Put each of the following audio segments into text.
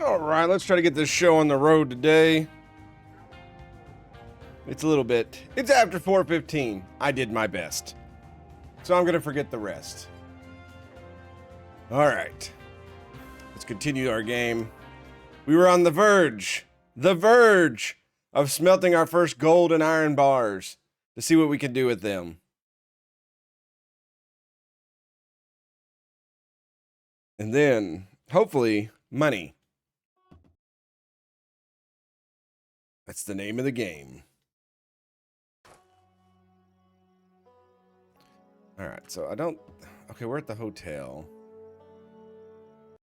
All right, let's try to get this show on the road today. It's a little bit. It's after 4:15. I did my best. So I'm going to forget the rest. All right. Let's continue our game. We were on the verge of smelting our first gold and iron bars to see what we can do with them. And then, hopefully, money. That's the name of the game. All right, so I don't... Okay, we're at the hotel.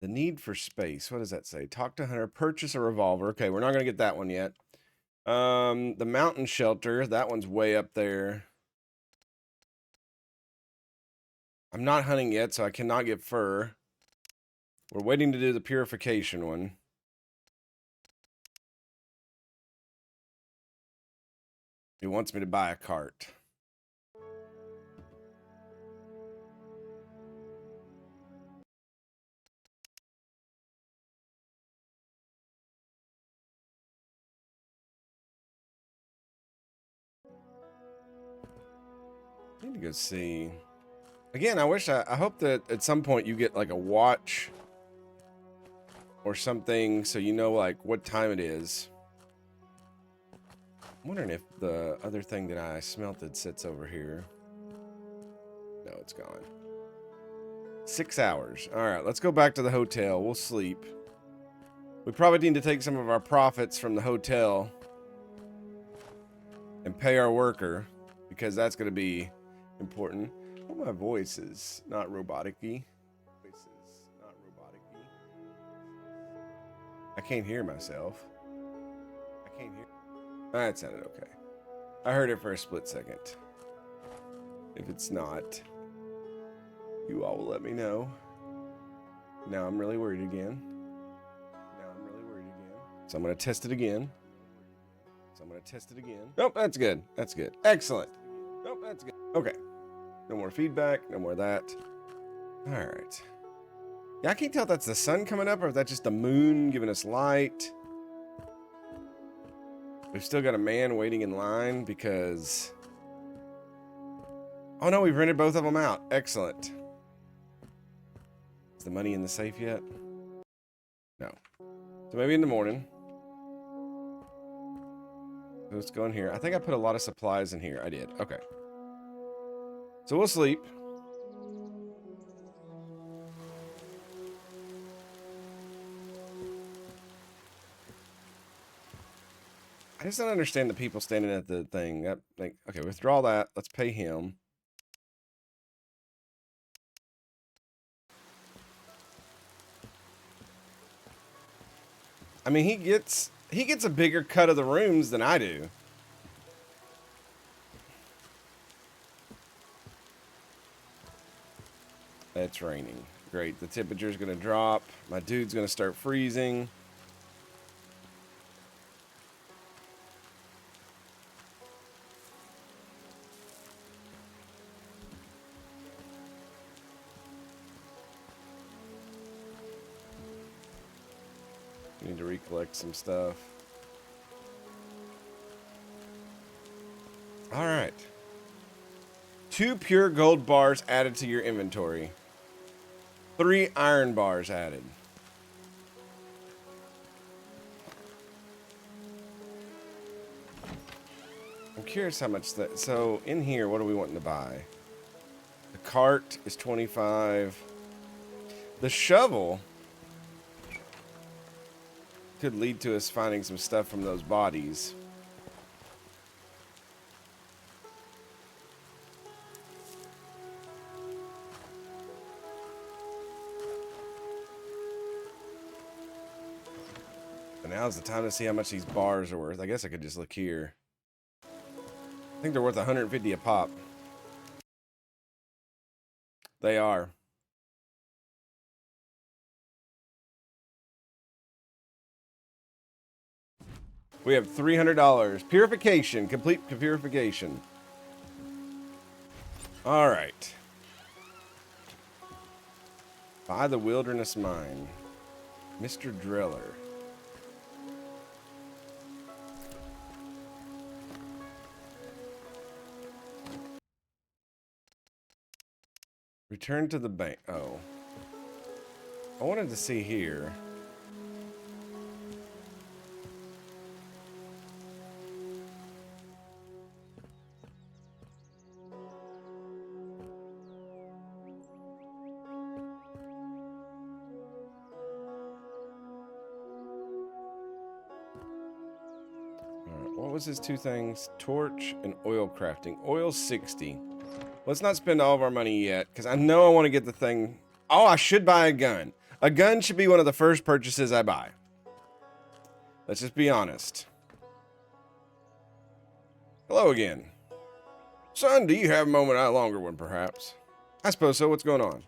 The need for space. What does that say? Talk to Hunter. Purchase a revolver. Okay, we're not going to get that one yet. The mountain shelter. That one's way up there. I'm not hunting yet, so I cannot get fur. We're waiting to do the purification one. He wants me to buy a cart. I need to go see. Again, I hope that at some point you get like a watch or something so you know like what time it is. I'm wondering if the other thing that I smelted sits over here. No, it's gone. 6 hours. All right, let's go back to the hotel. We'll sleep. We probably need to take some of our profits from the hotel and pay our worker because that's going to be important. Oh, my voice is not robotic-y. I can't hear myself. I can't hear. That sounded okay. I heard it for a split second. If it's not, you all will let me know. Now I'm really worried again. So I'm going to test it again. Nope, that's good. That's good. Excellent. Nope, that's good. Okay. No more feedback. No more of that. All right. Yeah, I can't tell if that's the sun coming up or if that's just the moon giving us light. We've still got a man waiting in line because... Oh no, we've rented both of them out. Excellent. Is the money in the safe yet? No. So maybe in the morning. Let's go in here. I think I put a lot of supplies in here. I did. Okay. So we'll sleep. I just don't understand the people standing at the thing. That like, okay, withdraw that. Let's pay him. I mean, he gets a bigger cut of the rooms than I do. It's raining. Great. The temperature's going to drop. My dude's going to start freezing. We need to recollect some stuff. All right. 2 pure gold bars added to your inventory. 3 iron bars added. I'm curious how much that... So, in here, what are we wanting to buy? The cart is 25. The shovel could lead to us finding some stuff from those bodies. But now's the time to see how much these bars are worth. I guess I could just look here. I think they're worth 150 a pop. They are. We have $300. Purification. Complete purification. All right. Buy the wilderness mine. Mr. Driller. Return to the bank. Oh. I wanted to see here. What was his two things? Torch and oil crafting. Oil 60. Let's not spend all of our money yet, because I know I want to get the thing. Oh, I should buy a gun. A gun should be one of the first purchases I buy. Let's just be honest. Hello again. Son, do you have a moment? A longer one, perhaps? I suppose so. What's going on?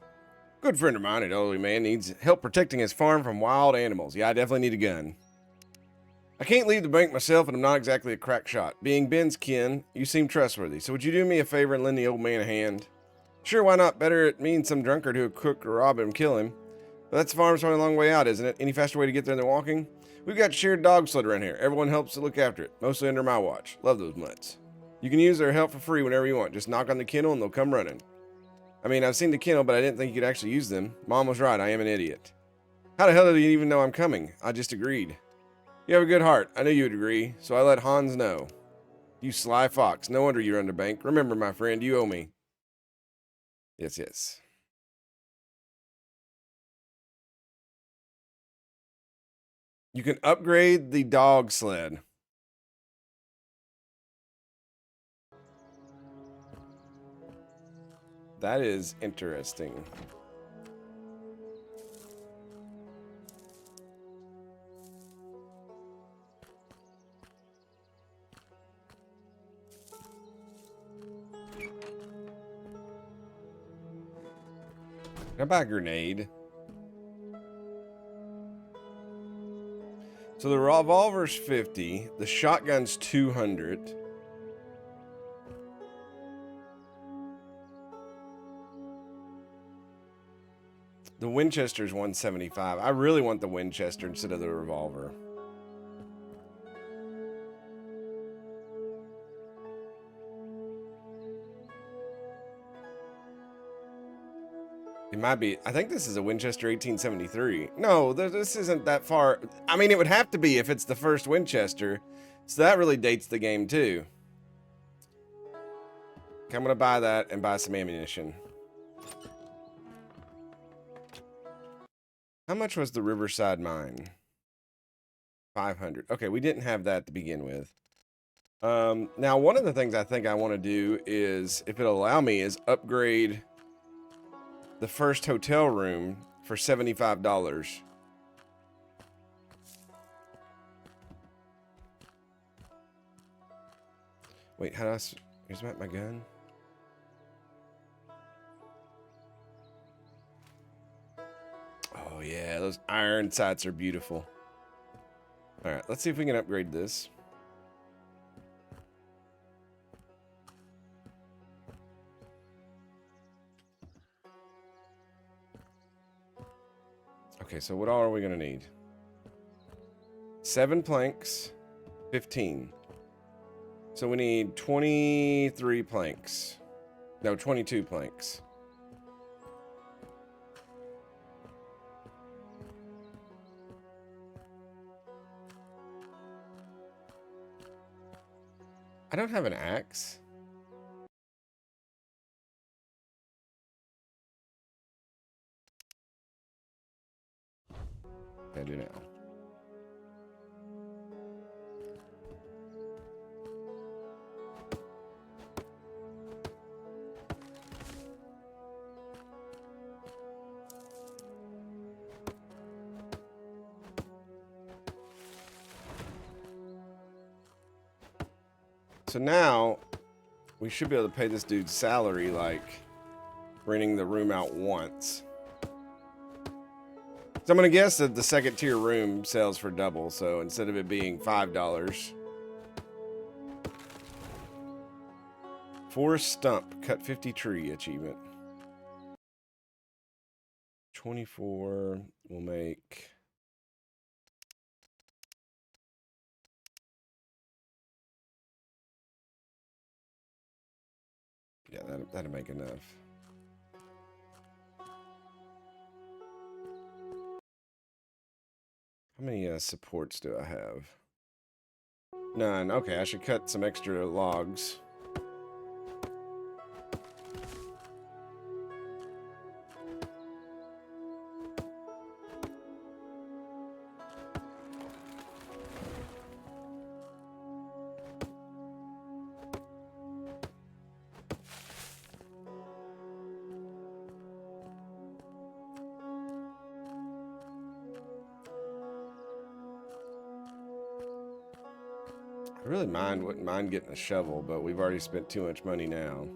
Good friend of mine, an elderly man, needs help protecting his farm from wild animals. Yeah, I definitely need a gun. I can't leave the bank myself, and I'm not exactly a crack shot. Being Ben's kin, you seem trustworthy, so would you do me a favor and lend the old man a hand? Sure, why not? Better it mean some drunkard who would cook or rob him and kill him. But that's the farm's only a long way out, isn't it? Any faster way to get there than walking? We've got shared dog sled around here. Everyone helps to look after it, mostly under my watch. Love those mutts. You can use their help for free whenever you want. Just knock on the kennel and they'll come running. I mean, I've seen the kennel, but I didn't think you could actually use them. Mom was right, I am an idiot. How the hell do you even know I'm coming? I just agreed. You have a good heart. I knew you would agree, so I let Hans know. You sly fox. No wonder you're underbanked. Remember, my friend, you owe me. Yes, yes. You can upgrade the dog sled. That is interesting. How about a grenade? So the revolver's 50. The shotgun's 200. The Winchester's 175. I really want the Winchester instead of the revolver. It might be. I think this is a Winchester 1873. No, this isn't that far. I mean, it would have to be if it's the first Winchester. So that really dates the game too. Okay, I'm going to buy that and buy some ammunition. How much was the Riverside mine? 500. Okay, we didn't have that to begin with. Now, one of the things I think I want to do is, if it'll allow me, is upgrade the first hotel room for $75. Wait, how do I... Here's my gun. Oh, yeah, those iron sights are beautiful. All right, let's see if we can upgrade this. Okay, so what all are we going to need? 7 planks, 15. So we need 23 planks. No, 22 planks. I don't have an axe. I do now. So now we should be able to pay this dude's salary like renting the room out once. So I'm going to guess that the second tier room sells for double. So instead of it being $5, forest stump, cut 50 tree achievement. 24 will make... Yeah, that'll make enough. How many supports do I have? None. Okay, I should cut some extra logs. I really wouldn't mind getting a shovel, but we've already spent too much money now.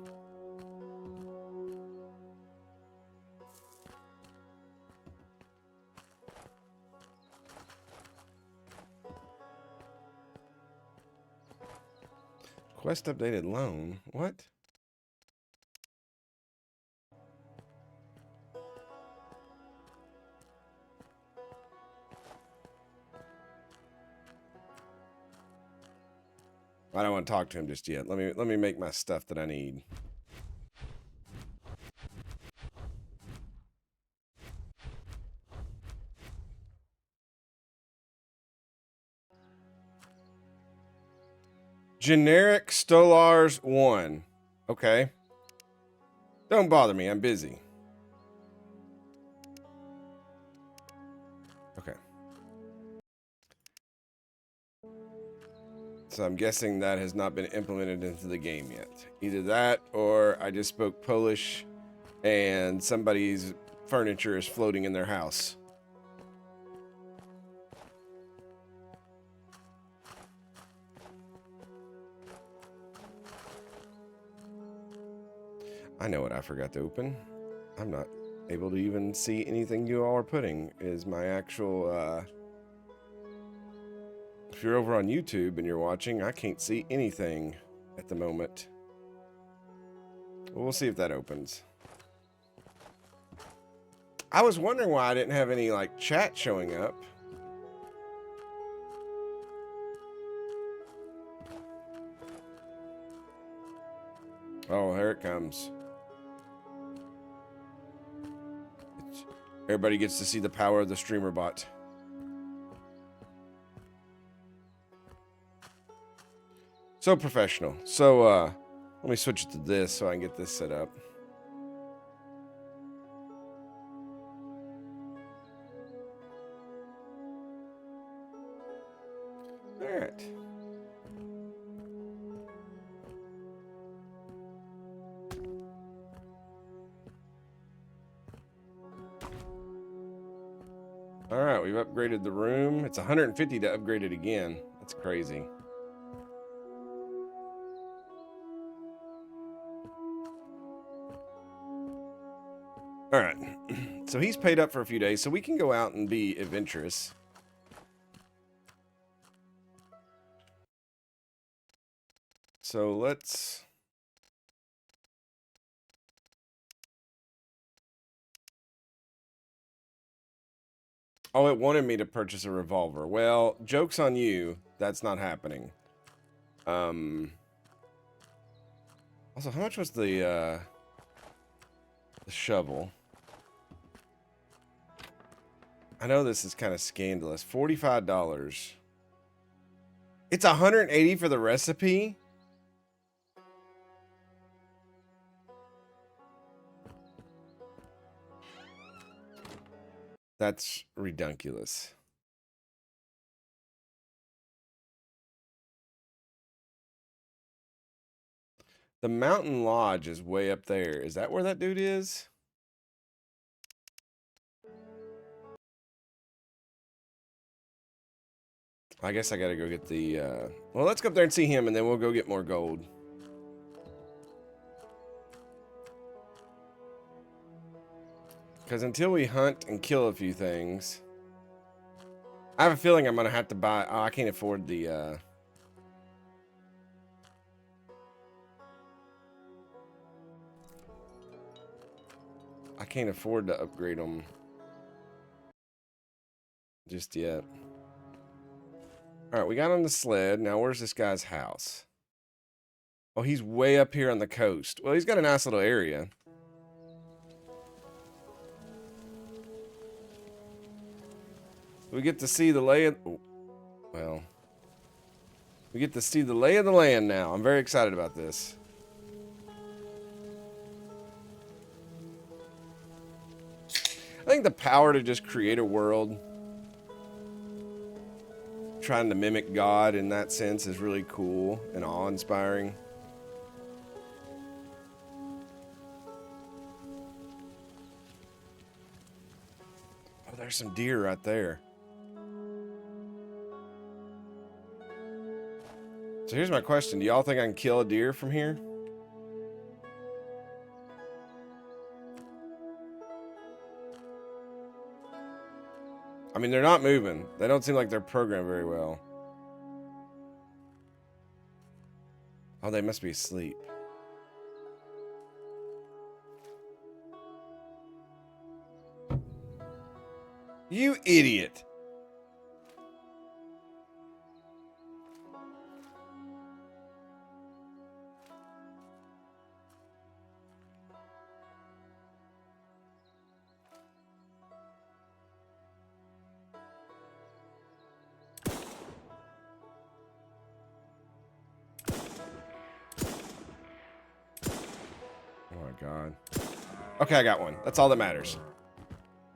Quest updated loan? What? I don't want to talk to him just yet. Let me make my stuff that I need. Generic Stolars 1. Okay. Don't bother me. I'm busy. Okay. So I'm guessing that has not been implemented into the game yet. Either that or I just spoke Polish and somebody's furniture is floating in their house. I know what I forgot to open. I'm not able to even see anything you all are putting. Is my actual, if you're over on YouTube and you're watching, I can't see anything at the moment. Well, we'll see if that opens. I was wondering why I didn't have any, like, chat showing up. Oh, here it comes. Everybody gets to see the power of the streamer bot. So professional. So, let me switch it to this so I can get this set up. All right. All right, we've upgraded the room. It's 150 to upgrade it again. That's crazy. All right. So he's paid up for a few days, so we can go out and be adventurous. So let's... Oh, it wanted me to purchase a revolver. Well, joke's on you. That's not happening. Also, how much was the shovel? I know this is kind of scandalous. $45. It's $180 for the recipe? That's redunculous. The Mountain Lodge is way up there. Is that where that dude is? I guess I gotta go get the, well, let's go up there and see him, and then we'll go get more gold. Because until we hunt and kill a few things... I have a feeling I'm gonna have to buy... Oh, I can't afford the, I can't afford to upgrade them just yet. Alright, we got on the sled. Now, where's this guy's house? Oh, he's way up here on the coast. Well, he's got a nice little area. We get to see the lay of... Well... We get to see the lay of the land now. I'm very excited about this. I think the power to just create a world, trying to mimic God in that sense, is really cool and awe-inspiring. Oh, there's some deer right there. So here's my question. Do y'all think I can kill a deer from here? I mean, they're not moving. They don't seem like they're programmed very well. Oh, they must be asleep. You idiot. Oh my God. Okay, I got one. That's all that matters.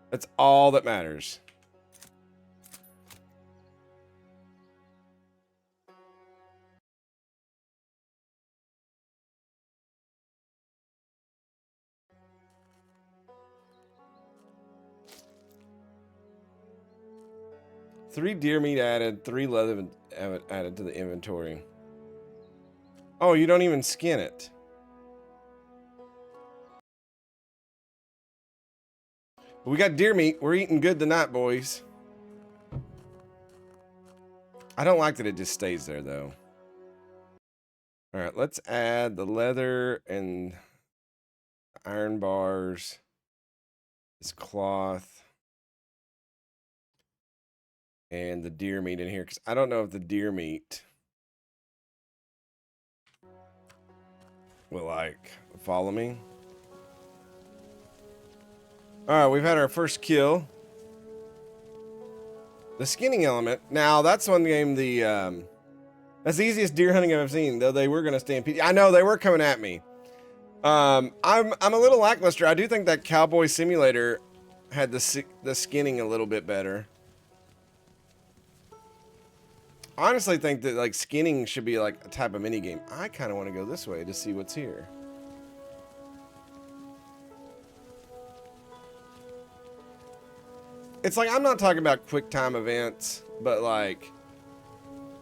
That's all that matters. Three deer meat added, 3 leather added to the inventory. Oh, you don't even skin it. We got deer meat. We're eating good tonight, boys. I don't like that it just stays there, though. All right, let's add the leather and iron bars. This cloth. And the deer meat in here, because I don't know if the deer meat will, like, follow me. Alright, we've had our first kill. The skinning element. Now, that's one game, that's the easiest deer hunting I've seen, though they were going to stampede. I know, they were coming at me. I'm a little lackluster. I do think that Cowboy Simulator had the skinning a little bit better. I honestly think that, like, skinning should be, like, a type of mini game. I kind of want to go this way to see what's here. It's like, I'm not talking about quick time events, but, like,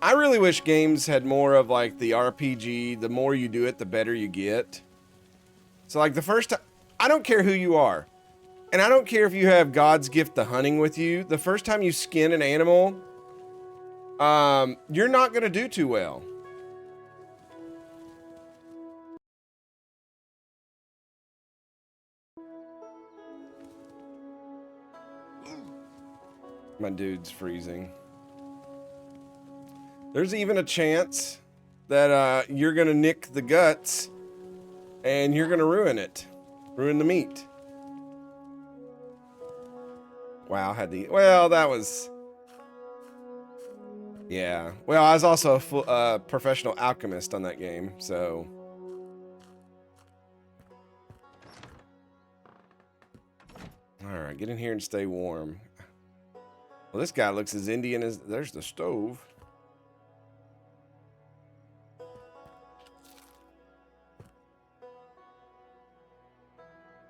I really wish games had more of, like, the RPG. The more you do it, the better you get. So, like, the first time, I don't care who you are. And I don't care if you have God's gift to hunting with you. The first time you skin an animal, you're not going to do too well. My dude's freezing. There's even a chance that you're going to nick the guts and you're going to ruin it. Ruin the meat. Wow, well, that was... Yeah. Well, I was also a professional alchemist on that game, so... Alright, get in here and stay warm. Well, this guy looks as Indian as... There's the stove.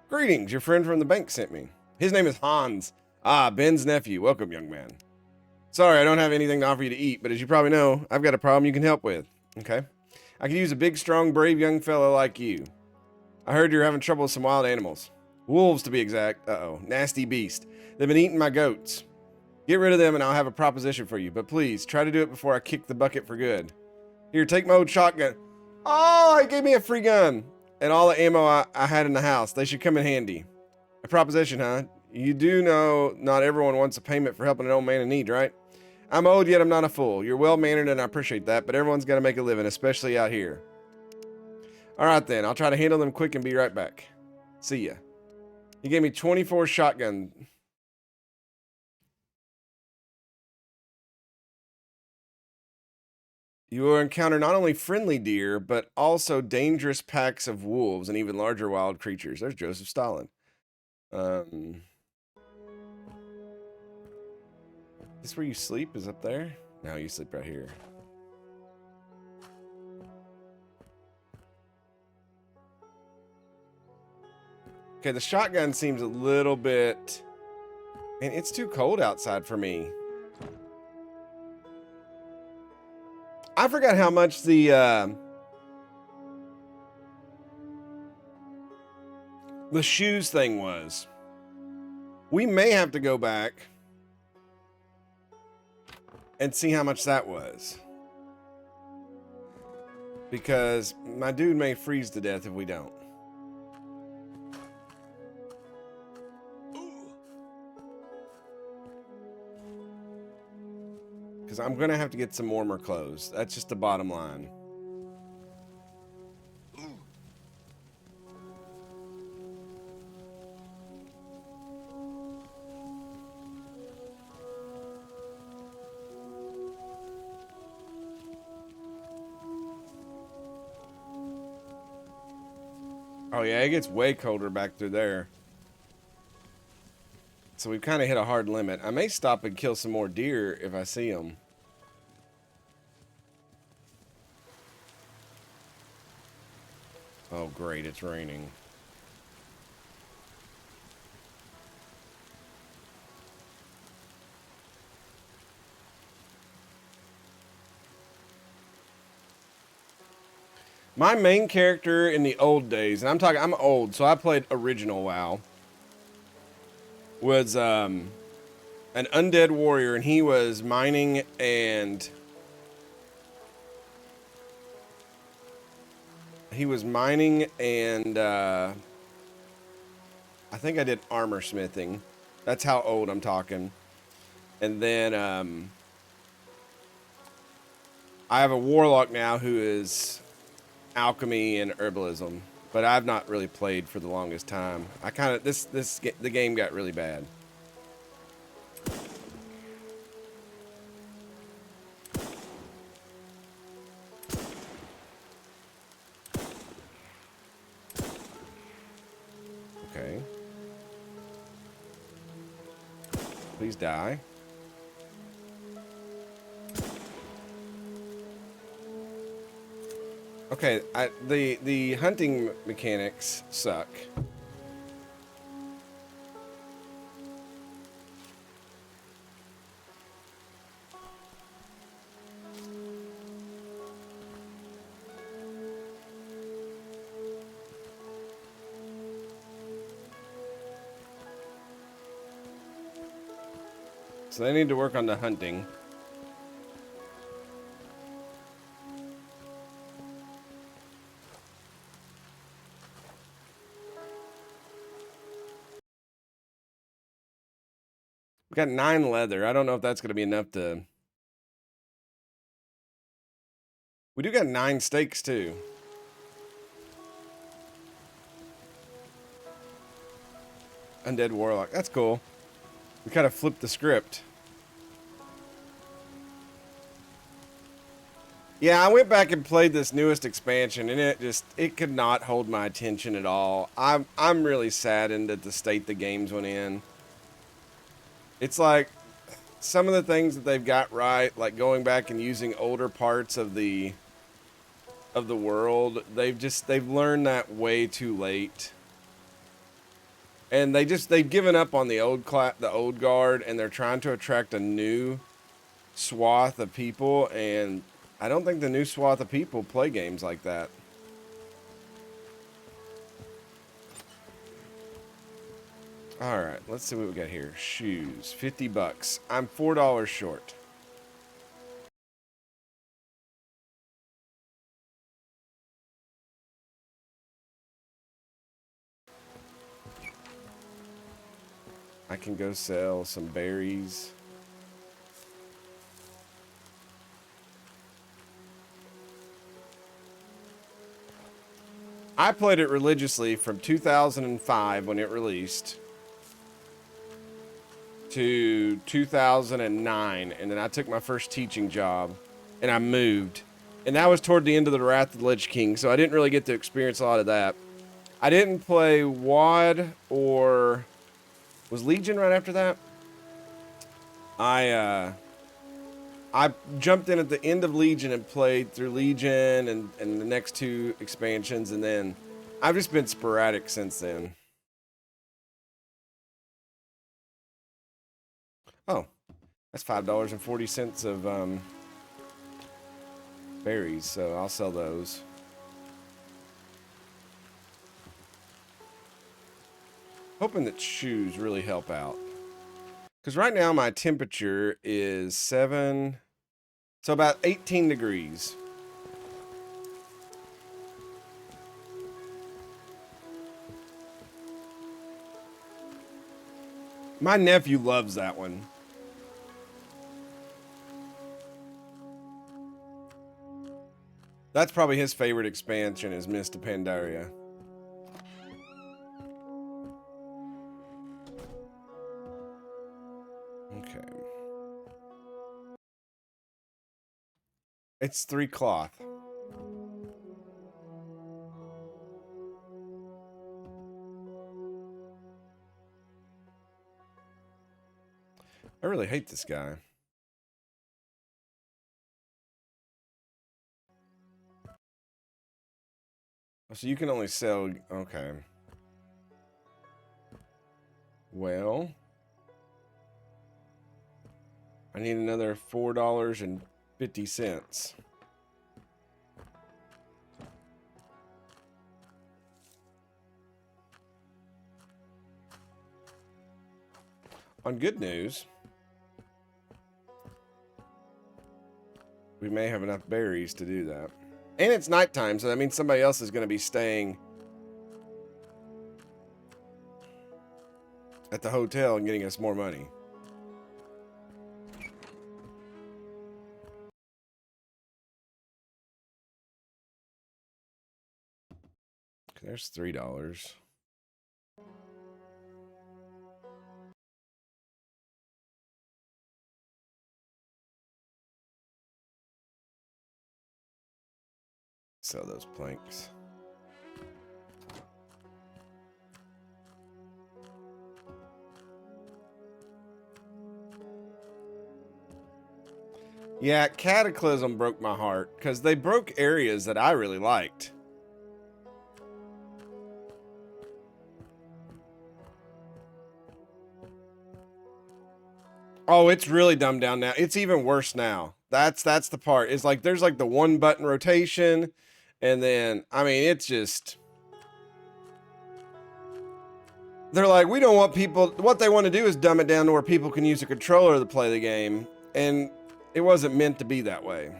Greetings, your friend from the bank sent me. His name is Hans. Ah, Ben's nephew. Welcome, young man. Sorry, I don't have anything to offer you to eat, but as you probably know, I've got a problem you can help with. Okay? I could use a big, strong, brave young fellow like you. I heard you're having trouble with some wild animals. Wolves, to be exact. Uh-oh. Nasty beast. They've been eating my goats. Get rid of them and I'll have a proposition for you. But please, try to do it before I kick the bucket for good. Here, take my old shotgun. Oh, he gave me a free gun. And all the ammo I had in the house. They should come in handy. A proposition, huh? You do know not everyone wants a payment for helping an old man in need, right? I'm old, yet I'm not a fool. You're well-mannered, and I appreciate that, but everyone's got to make a living, especially out here. All right, then. I'll try to handle them quick and be right back. See ya. He gave me 24 shotgun. You will encounter not only friendly deer, but also dangerous packs of wolves and even larger wild creatures. There's Joseph Stalin. This where you sleep is up there? No, you sleep right here. Okay, the shotgun seems a little bit... Man, it's too cold outside for me. I forgot how much the shoes thing was. We may have to go back and see how much that was. Because my dude may freeze to death if we don't. Because I'm going to have to get some warmer clothes. That's just the bottom line. Oh yeah, it gets way colder back through there. So we've kind of hit a hard limit. I may stop and kill some more deer if I see them. Oh great, it's raining. My main character in the old days, and I'm old, so I played original WoW, was an undead warrior, and he was mining and I think I did armor smithing. That's how old I'm talking. And then I have a warlock now who is alchemy and herbalism, but I've not really played for the longest time. I kind of the game got really bad. Okay. Please die. Okay, the hunting mechanics suck. So they need to work on the hunting. We got 9 leather. I don't know if that's going to be enough to... We do got 9 steaks, too. Undead warlock. That's cool. We kind of flipped the script. Yeah, I went back and played this newest expansion, and it could not hold my attention at all. I'm really saddened at the state the games went in. It's like some of the things that they've got right, like going back and using older parts of the world, they've learned that way too late. And they've given up on the old guard, and they're trying to attract a new swath of people, and I don't think the new swath of people play games like that. All right, let's see what we got here. Shoes, $50. I'm $4 short. I can go sell some berries. I played it religiously from 2005 when it released to 2009, and then I took my first teaching job and I moved, And that was toward the end of the Wrath of the Lich King, so I didn't really get to experience a lot of that. I didn't play WoD or... Was Legion right after that? I jumped in at the end of Legion and played through Legion and the next 2 expansions, and then I've just been sporadic since then. Oh, that's $5.40 of berries, so I'll sell those. Hoping that shoes really help out. Because right now my temperature is 7, so about 18 degrees. My nephew loves that one. That's probably his favorite expansion is Mist of Pandaria. Okay. It's 3 cloth. I really hate this guy. So you can only sell... Okay. Well... I need another $4.50. On good news, we may have enough berries to do that. And it's nighttime, so that means somebody else is going to be staying at the hotel and getting us more money. Okay, there's $3. Sell those planks. Yeah, Cataclysm broke my heart because they broke areas that I really liked. Oh, it's really dumbed down now. It's even worse now. That's the part. It's like there's like the 1-button rotation, and then I mean it's just they're like, we don't want people. What they want to do is dumb it down to where people can use a controller to play the game, and it wasn't meant to be that way.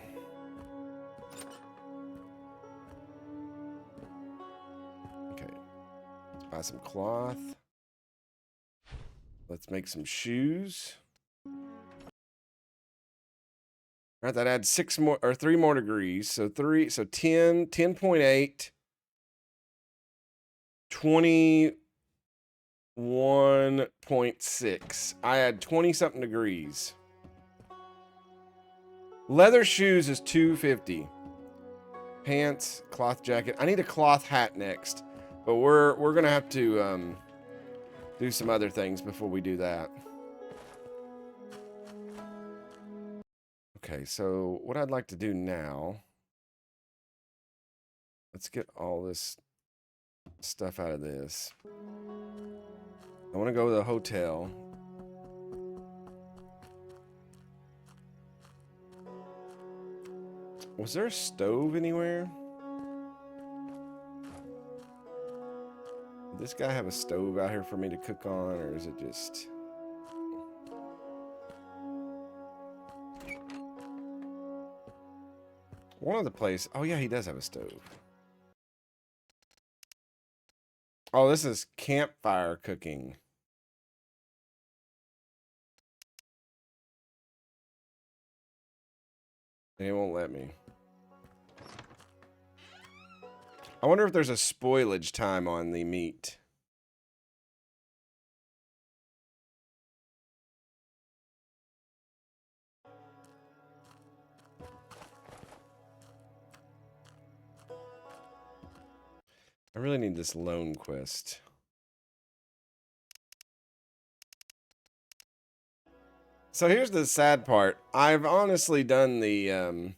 Okay, let's buy some cloth. Let's make some shoes. All right, that adds 6 more or 3 more degrees. So 10, 10.8, 21.6. I had 20 something degrees. Leather shoes is $2.50. Pants, cloth jacket. I need a cloth hat next, but we're gonna have to do some other things before we do that. Okay, so what I'd like to do now, let's get all this stuff out of this. I want to go to the hotel. Was there a stove anywhere? Did this guy have a stove out here for me to cook on, or is it just... One of the places... Oh, yeah, he does have a stove. Oh, this is campfire cooking. They won't let me. I wonder if there's a spoilage time on the meat. I really need this loan quest. So here's the sad part. I've honestly done the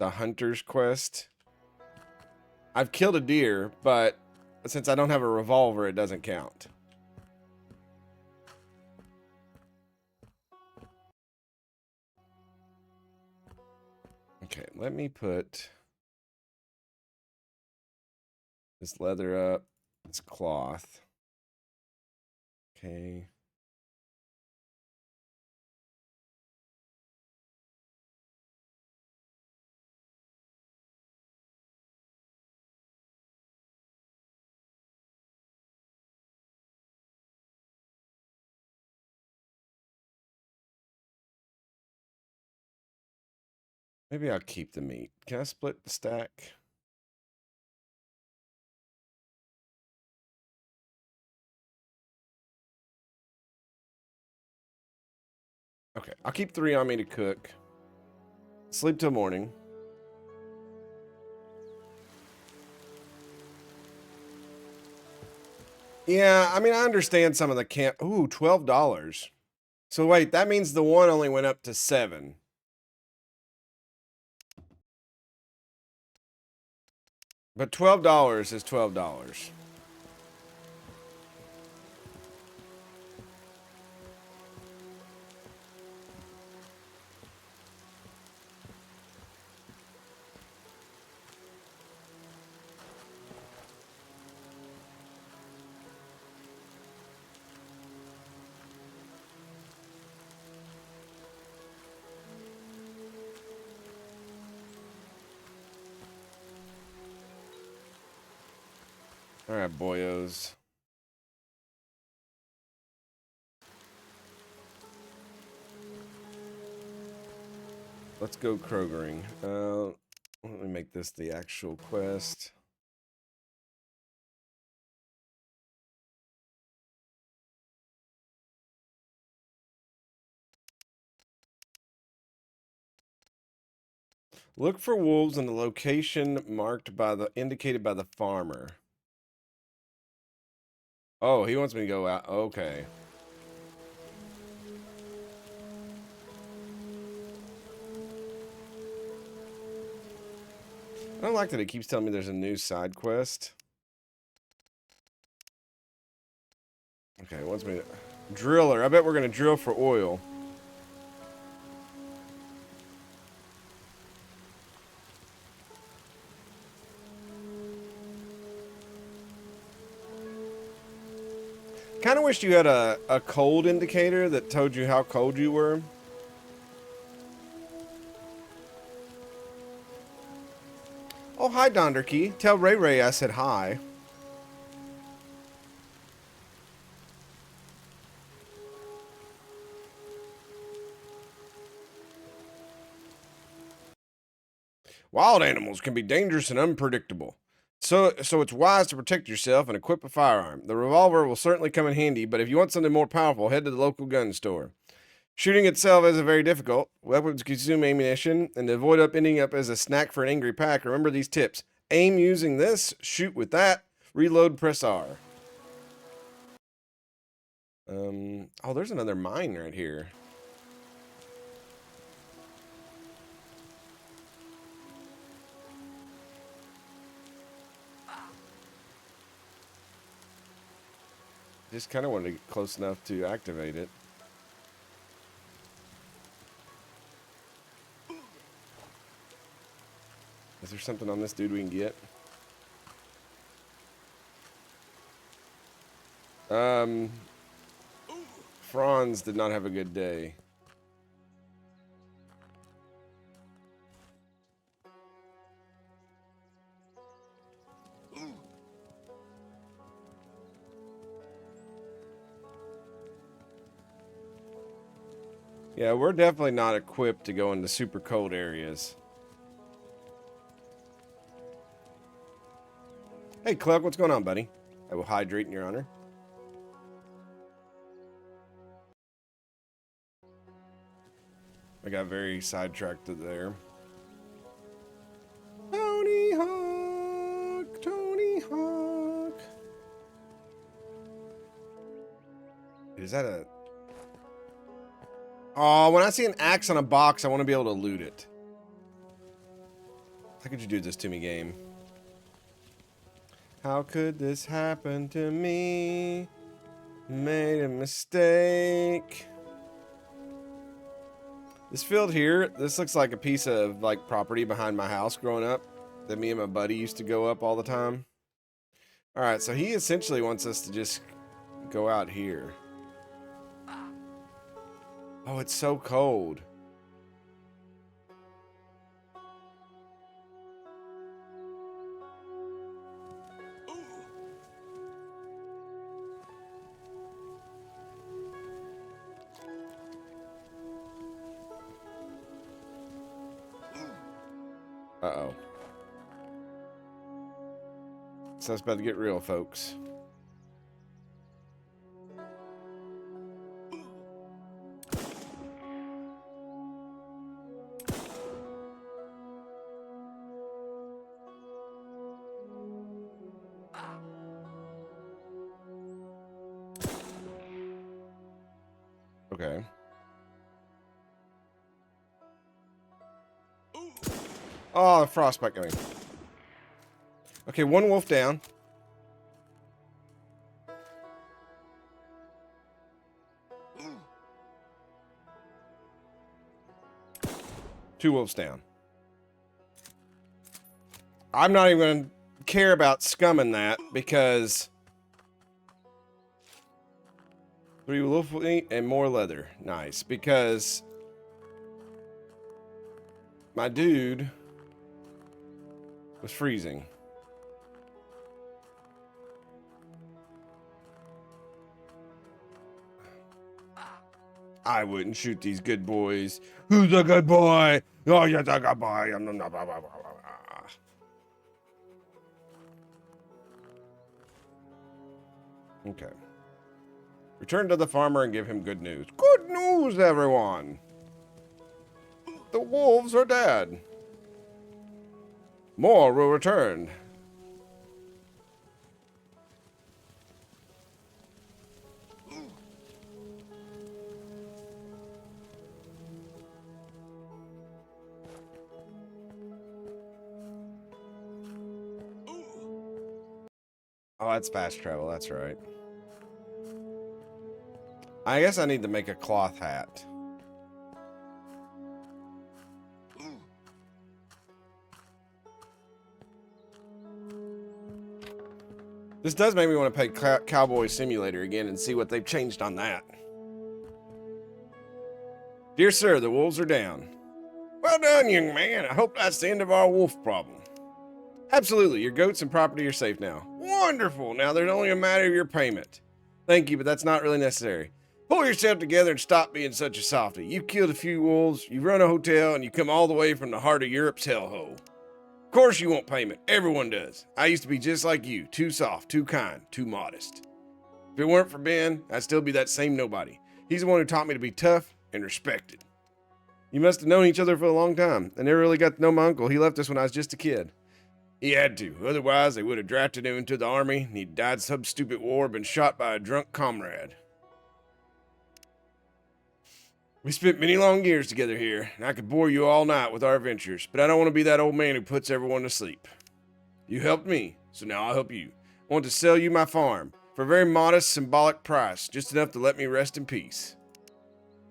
hunter's quest. I've killed a deer, but since I don't have a revolver, it doesn't count. Okay, let me put this leather up. This cloth. Okay. Maybe I'll keep the meat. Can I split the stack? Okay, I'll keep 3 on me to cook. Sleep till morning. Yeah, I mean, I understand some of the camp. Ooh, $12. So wait, that means the one only went up to 7. But $12 is $12. All right, boyos. Let's go Krogering. Let me make this the actual quest. Look for wolves in the location marked by the indicated by the farmer. Oh, he wants me to go out. Okay. I don't like that it keeps telling me there's a new side quest. Okay, it wants me to... Driller. I bet we're going to drill for oil. Kind of wish you had a cold indicator that told you how cold you were. Oh, hi, Donderkey. Tell Ray Ray I said hi. Wild animals can be dangerous and unpredictable. So it's wise to protect yourself and equip a firearm. The revolver will certainly come in handy, but if you want something more powerful, head to the local gun store. Shooting itself isn't very difficult. Weapons consume ammunition, and to avoid ending up as a snack for an angry pack, remember these tips. Aim using this, shoot with that, reload, press R. Oh, there's another mine right here. Just kind of wanted to get close enough to activate it. Is there something on this dude we can get? Franz did not have a good day. Yeah, we're definitely not equipped to go into super cold areas. Hey, Cluck, what's going on, buddy? I will hydrate in your honor. I got very sidetracked there. Tony Hawk, Tony Hawk. Is that a... Oh, when I see an axe on a box, I want to be able to loot it. How could you do this to me, game? How could this happen to me? Made a mistake. This field here, this looks like a piece of like property behind my house growing up that me and my buddy used to go up all the time. All right, so he essentially wants us to just go out here. Oh, it's so cold. Uh-oh. So it's about to get real, folks. Okay. Oh, the frostbite going. Okay, one wolf down. Two wolves down. I'm not even going to care about scumming that because 3 wolf meat and more leather. Nice, because my dude was freezing. I wouldn't shoot these good boys. Who's a good boy? Oh, you're a good boy. Okay. Return to the farmer and give him good news. Good news, everyone. The wolves are dead. More will return. Oh, that's fast travel. That's right. I guess I need to make a cloth hat. This does make me want to play Cowboy Simulator again and see what they've changed on that. Dear sir, the wolves are down. Well done, young man. I hope that's the end of our wolf problem. Absolutely. Your goats and property are safe now. Wonderful. Now there's only a matter of your payment. Thank you, but that's not really necessary. Pull yourself together and stop being such a softy. You've killed a few wolves, you've run a hotel, and you come all the way from the heart of Europe's hellhole. Of course you want payment. Everyone does. I used to be just like you. Too soft, too kind, too modest. If it weren't for Ben, I'd still be that same nobody. He's the one who taught me to be tough and respected. You must have known each other for a long time. I never really got to know my uncle. He left us when I was just a kid. He had to. Otherwise, they would have drafted him into the army, and he'd died some stupid war, been shot by a drunk comrade. We spent many long years together here, and I could bore you all night with our adventures, but I don't want to be that old man who puts everyone to sleep. You helped me, so now I'll help you. I want to sell you my farm for a very modest, symbolic price, just enough to let me rest in peace.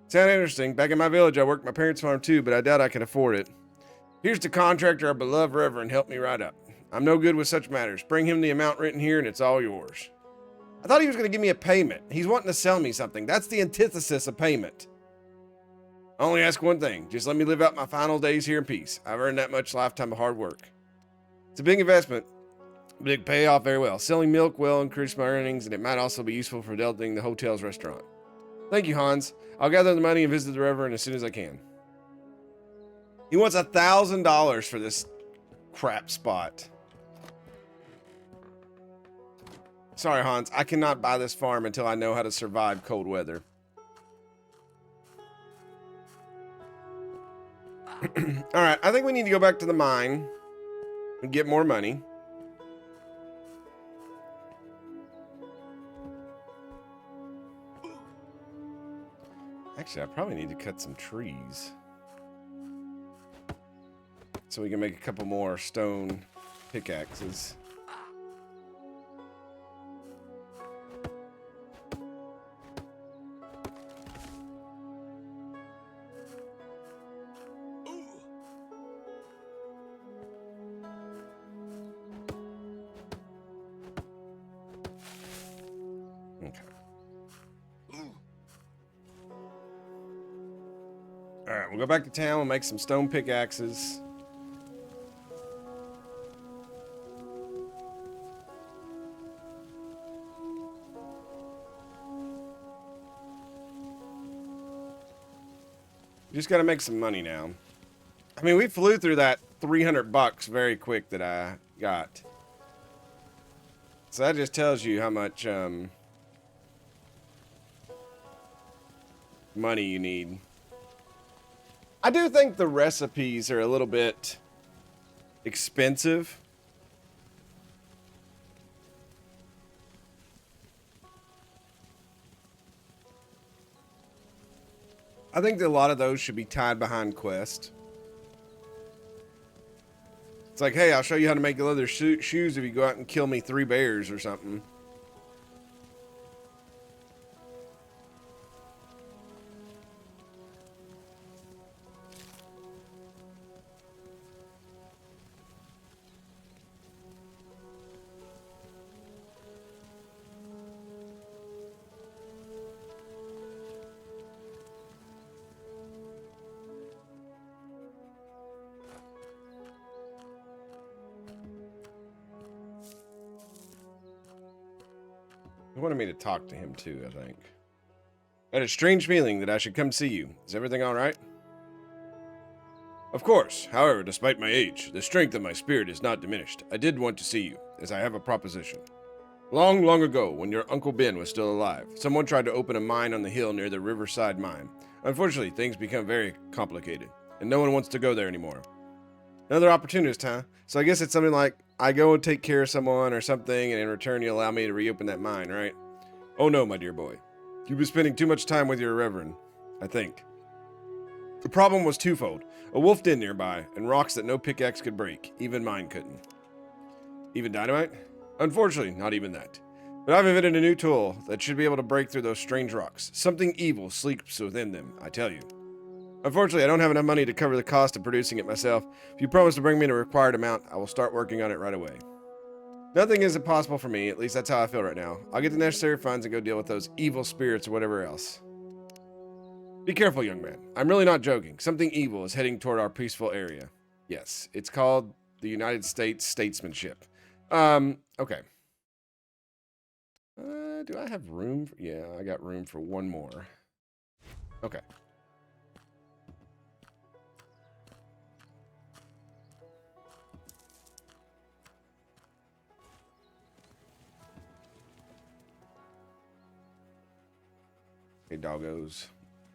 Sound interesting? Back in my village, I worked my parents' farm too, but I doubt I can afford it. Here's the contractor our beloved Reverend helped me write up. I'm no good with such matters. Bring him the amount written here, and it's all yours. I thought he was going to give me a payment. He's wanting to sell me something. That's the antithesis of payment. I only ask one thing. Just let me live out my final days here in peace. I've earned that much lifetime of hard work. It's a big investment, but it can pay off very well. Selling milk will increase my earnings, and it might also be useful for developing the hotel's restaurant. Thank you, Hans. I'll gather the money and visit the Reverend as soon as I can. He wants $1,000 for this crap spot. Sorry, Hans. I cannot buy this farm until I know how to survive cold weather. Alright, I think we need to go back to the mine. and get more money. Actually, I probably need to cut some trees so we can make a couple more stone pickaxes. Alright, we'll go back to town and make some stone pickaxes. We just gotta make some money now. I mean, we flew through that 300 bucks very quick that I got. So that just tells you how much money you need. I do think the recipes are a little bit expensive. I think that a lot of those should be tied behind quest. It's like, hey, I'll show you how to make leather shoes if you go out and kill me 3 bears or something. He wanted me to talk to him too, I think. I had a strange feeling that I should come see you. Is everything all right? Of course. However, despite my age, the strength of my spirit is not diminished. I did want to see you, as I have a proposition. Long, long ago, when your Uncle Ben was still alive, someone tried to open a mine on the hill near the Riverside Mine. Unfortunately, things become very complicated, and no one wants to go there anymore. Another opportunist, huh? So I guess it's something like, I go and take care of someone or something, and in return you allow me to reopen that mine, right? Oh no, my dear boy. You've been spending too much time with your reverend, I think. The problem was twofold. A wolf den nearby, and rocks that no pickaxe could break. Even mine couldn't. Even dynamite? Unfortunately, not even that. But I've invented a new tool that should be able to break through those strange rocks. Something evil sleeps within them, I tell you. Unfortunately, I don't have enough money to cover the cost of producing it myself. If you promise to bring me the required amount, I will start working on it right away. Nothing is impossible for me, at least that's how I feel right now. I'll get the necessary funds and go deal with those evil spirits or whatever else. Be careful, young man. I'm really not joking. Something evil is heading toward our peaceful area. Yes, it's called the United States statesmanship. Okay. Do I have room? Yeah, I got room for one more. Okay. Hey, doggos.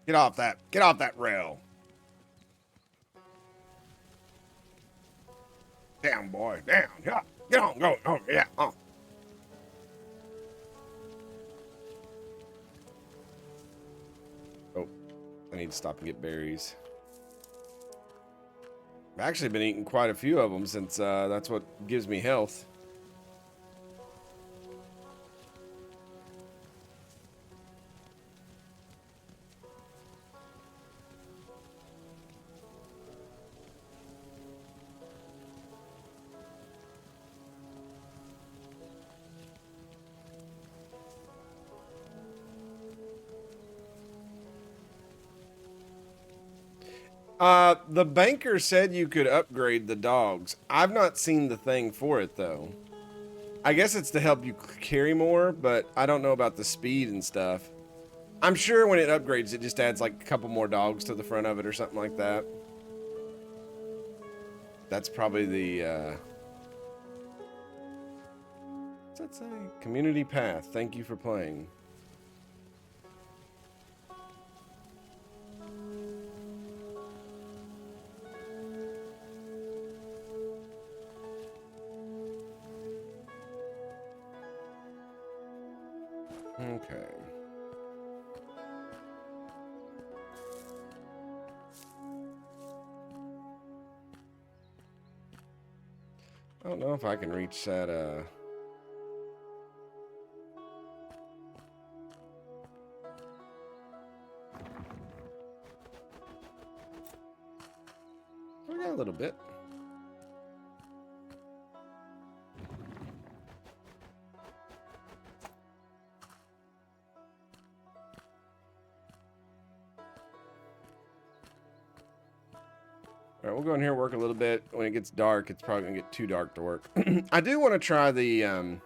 Get off that rail. Down, boy, down. Yeah. Get on, go, oh, yeah, oh. Oh, I need to stop and get berries. I've actually been eating quite a few of them since that's what gives me health. The banker said you could upgrade the dogs. I've not seen the thing for it, though. I guess it's to help you carry more, but I don't know about the speed and stuff. I'm sure when it upgrades, it just adds like a couple more dogs to the front of it or something like that. That's probably the, what's that say? Community path. Thank you for playing. Okay. I don't know if I can reach that, we got a little bit. All right, we'll go in here and work a little bit. When it gets dark, it's probably gonna get too dark to work. I do want to try the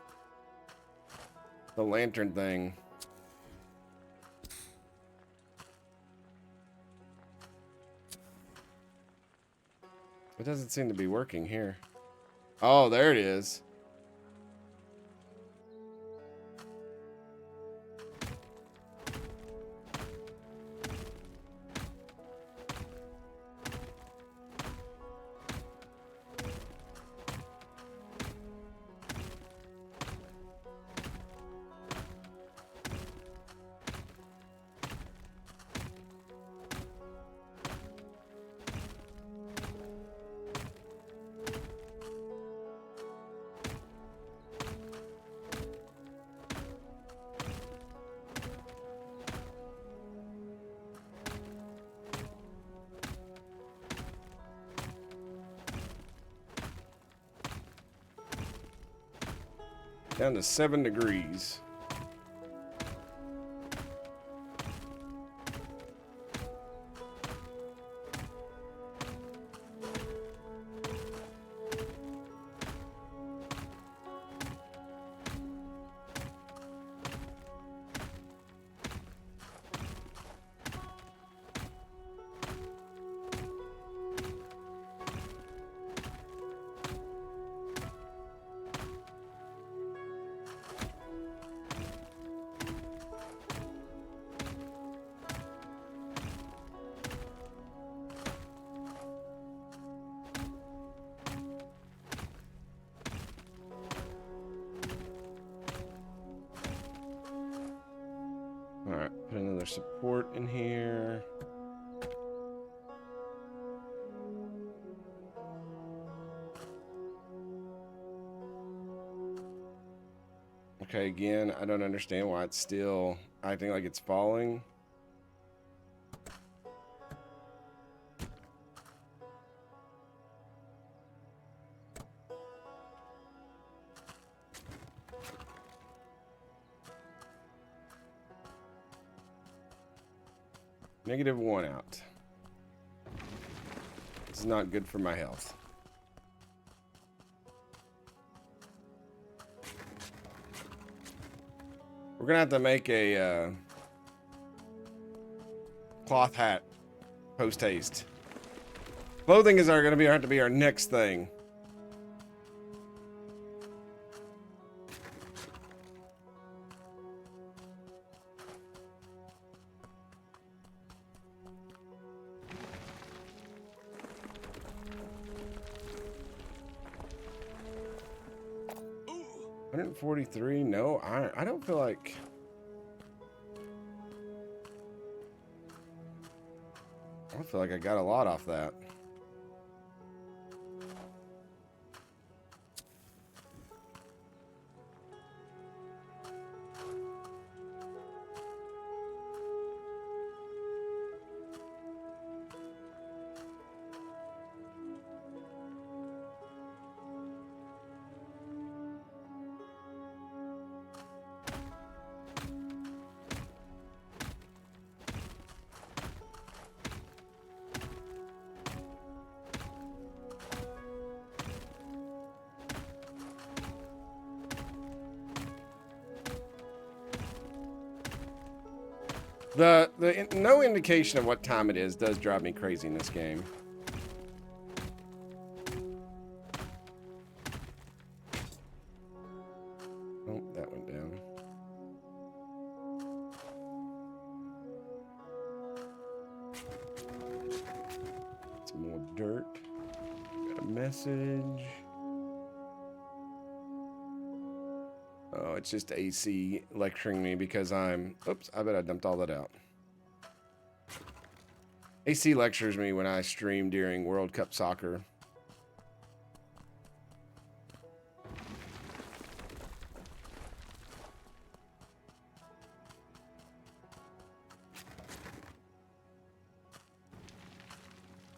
lantern thing. It doesn't seem to be working here. Oh, there it is. Down to 7 degrees. Alright, put another support in here. Okay, again, I don't understand why it's still acting like it's falling. -1 out. This is not good for my health. We're gonna have to make a cloth hat post haste. Clothing is gonna have to be our next thing. $143? No, I don't feel like... I feel like I got a lot off that. The no indication of what time it is does drive me crazy in this game. Oh, that went down. Some more dirt. Got a message. Oh, it's just AC lecturing me because I'm... Oops, I bet I dumped all that out. AC lectures me when I stream during World Cup soccer.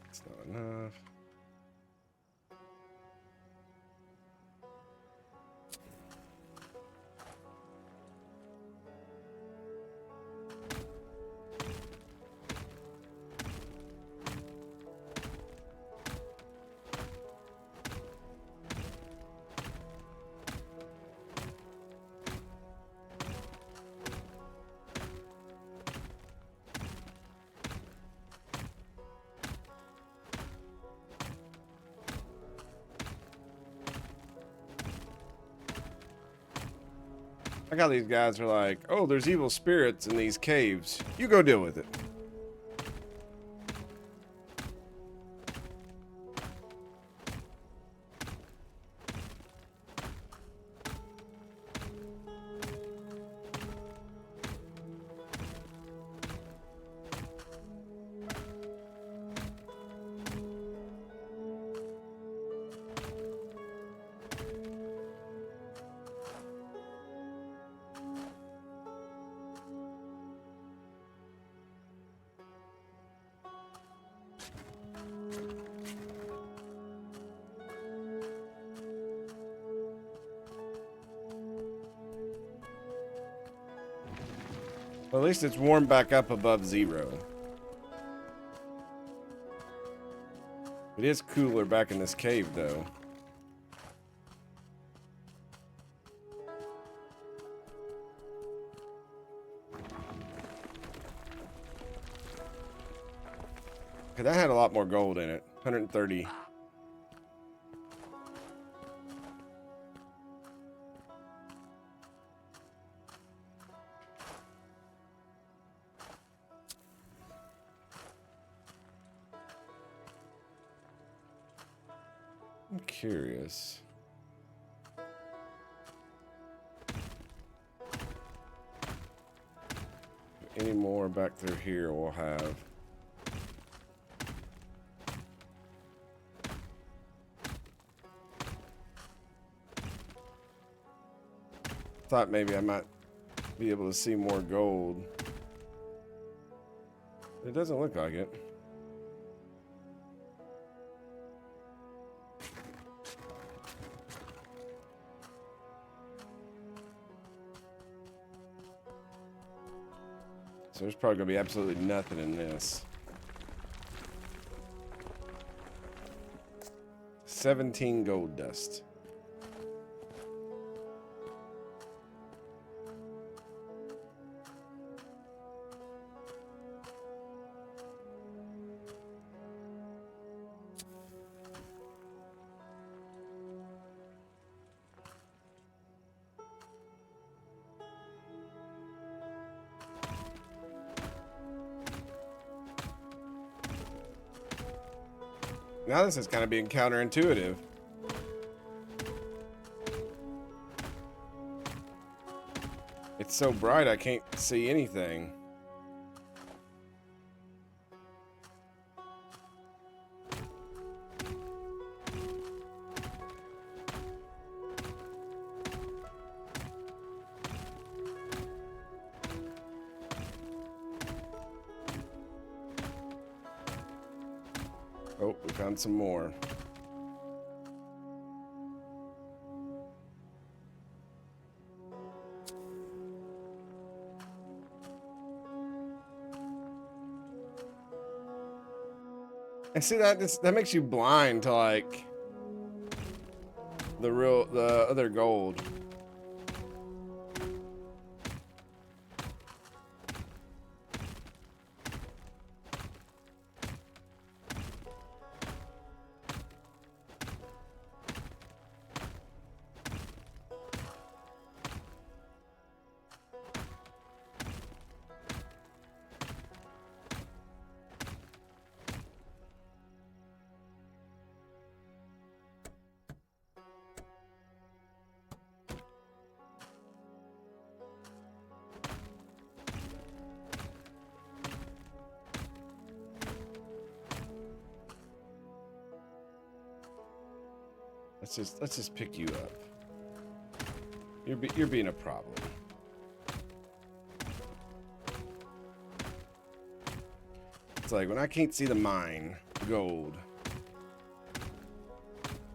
It's not enough. I got these guys are like, oh, there's evil spirits in these caves. You go deal with it. Well, at least it's warmed back up above 0. It is cooler back in this cave, though. Okay, that had a lot more gold in it. 130. I'm curious. Any more back through here we'll have. Thought maybe I might be able to see more gold. It doesn't look like it. So there's probably going to be absolutely nothing in this. 17 gold dust. Now this is kind of being counterintuitive. It's so bright I can't see anything. Oh, we found some more. I see that makes you blind to like the other gold. Let's just pick you up. You're being a problem. It's like when I can't see the mine, gold,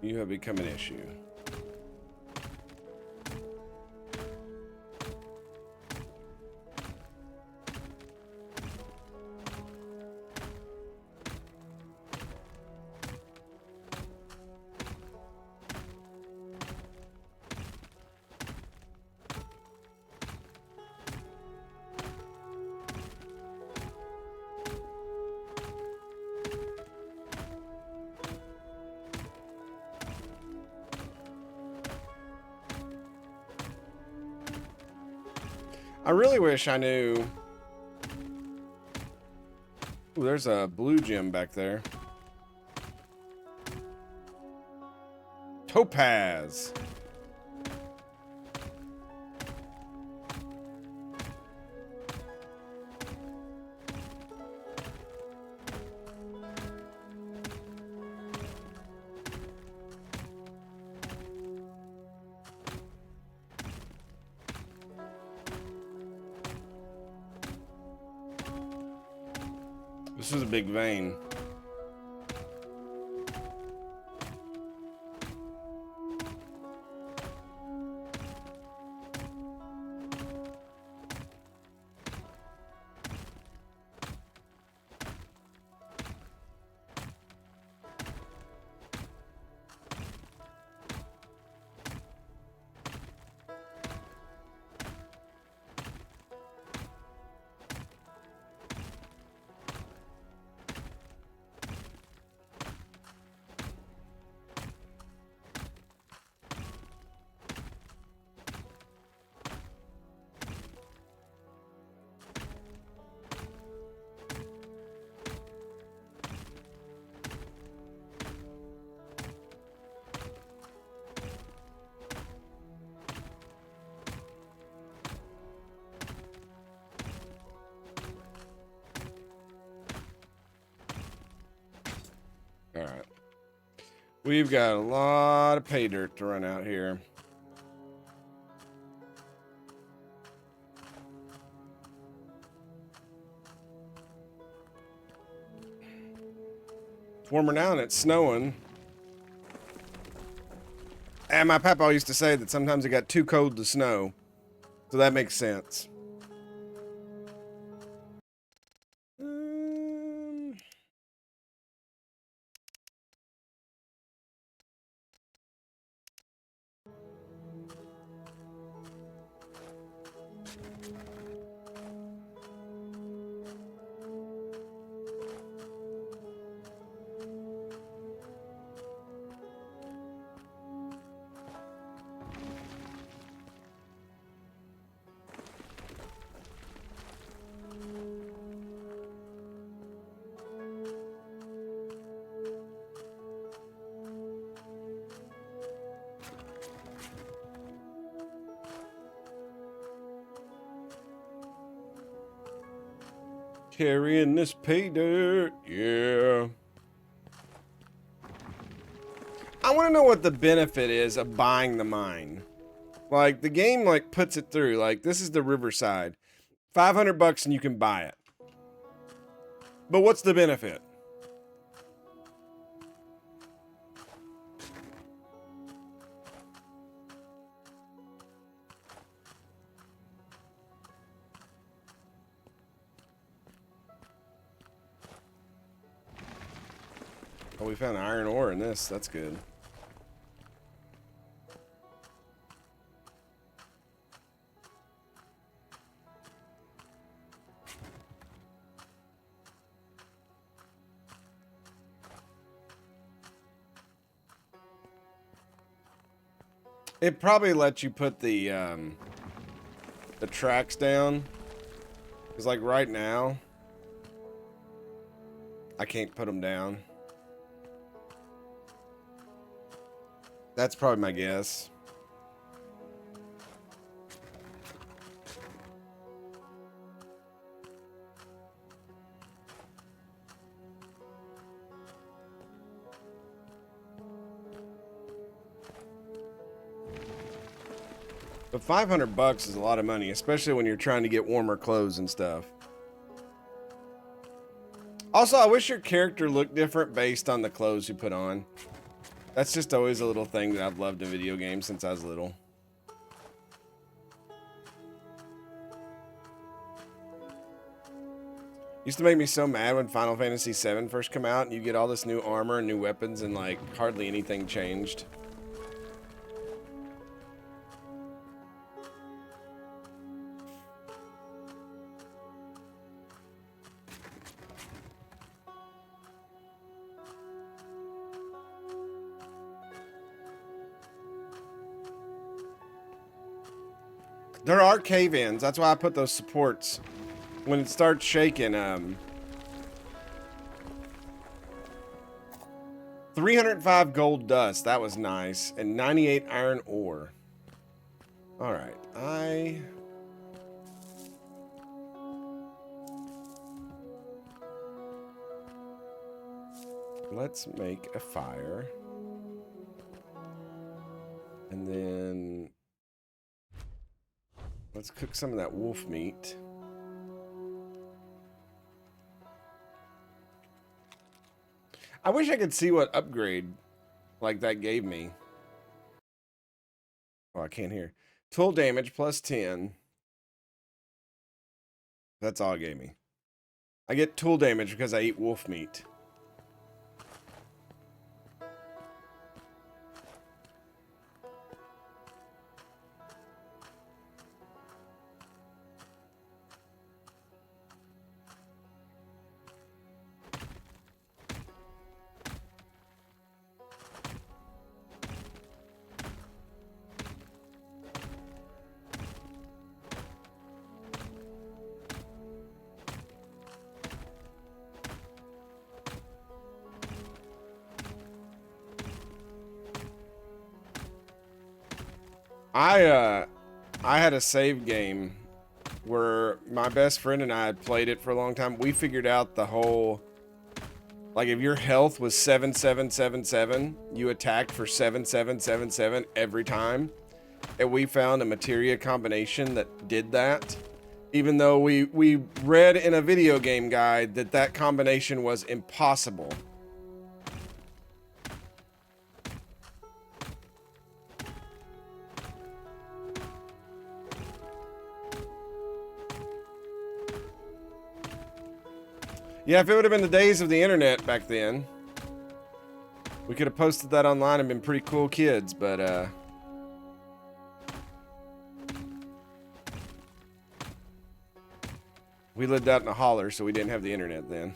you have become an issue. I really wish I knew. Ooh, there's a blue gem back there. Topaz. This is a big vein. All right. We've got a lot of pay dirt to run out here. It's warmer now and it's snowing. And my papa used to say that sometimes it got too cold to snow. So that makes sense. Carrying this pay dirt, yeah. I want to know what the benefit is of buying the mine. Like, the game, like, puts it through. Like, this is the Riverside. $500 and you can buy it. But what's the benefit? Oh, we found iron ore in this. That's good. It probably lets you put the tracks down. Because, like, right now, I can't put them down. That's probably my guess. But 500 bucks is a lot of money, especially when you're trying to get warmer clothes and stuff. Also, I wish your character looked different based on the clothes you put on. That's just always a little thing that I've loved in video games since I was little. Used to make me so mad when Final Fantasy VII first came out and you get all this new armor and new weapons and like hardly anything changed. There are cave-ins. That's why I put those supports. When it starts shaking, 305 gold dust. That was nice. And 98 iron ore. All right. Let's make a fire. And then let's cook some of that wolf meat. I wish I could see what upgrade like that gave me. Oh, I can't hear. Tool damage plus 10. That's all it gave me. I get tool damage because I eat wolf meat. I had a save game where my best friend and I had played it for a long time. We figured out the whole, like, if your health was 7777, you attacked for 7777 every time. And we found a materia combination that did that. Even though we read in a video game guide that that combination was impossible. Yeah, if it would have been the days of the internet back then, we could have posted that online and been pretty cool kids, but we lived out in a holler, so we didn't have the internet then.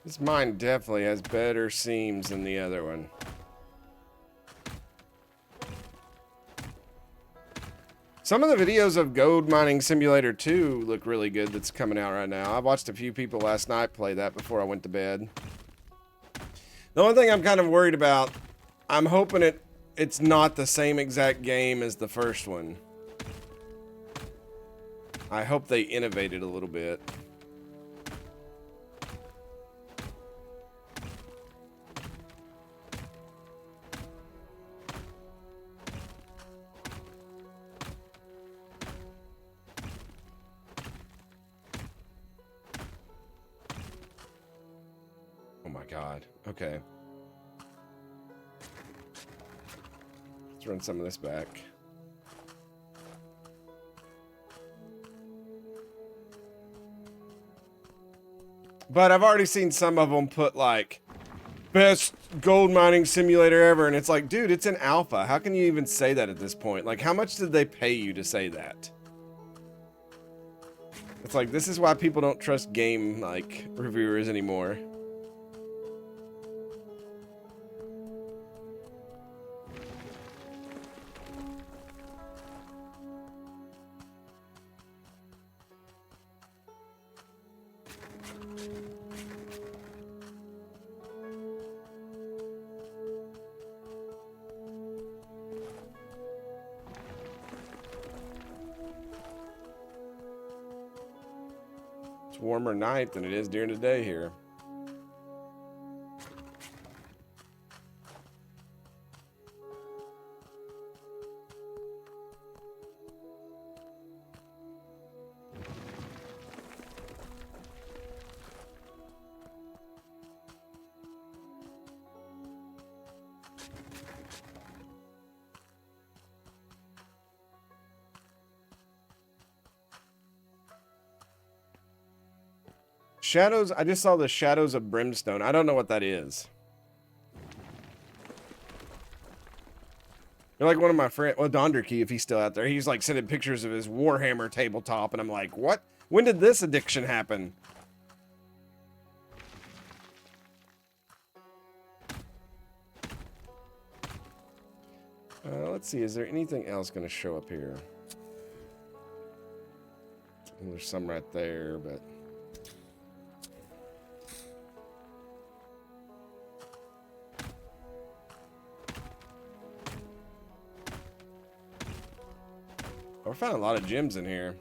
This mine definitely has better seams than the other one. Some of the videos of Gold Mining Simulator 2 look really good that's coming out right now. I watched a few people last night play that before I went to bed. The only thing I'm kind of worried about, I'm hoping it's not the same exact game as the first one. I hope they innovated a little bit. God. Okay. Let's run some of this back. But I've already seen some of them put like best gold mining simulator ever. And it's like, dude, it's an alpha. How can you even say that at this point? Like, how much did they pay you to say that? It's like, this is why people don't trust game, like, reviewers anymore. It's warmer night than it is during the day here. Shadows, I just saw the Shadows of Brimstone. I don't know what that is. You're like one of my friends, well, Donderkey, if he's still out there, he's like sending pictures of his Warhammer tabletop, and I'm like, what? When did this addiction happen? Let's see, is there anything else going to show up here? There's some right there, but... I found a lot of gems in here.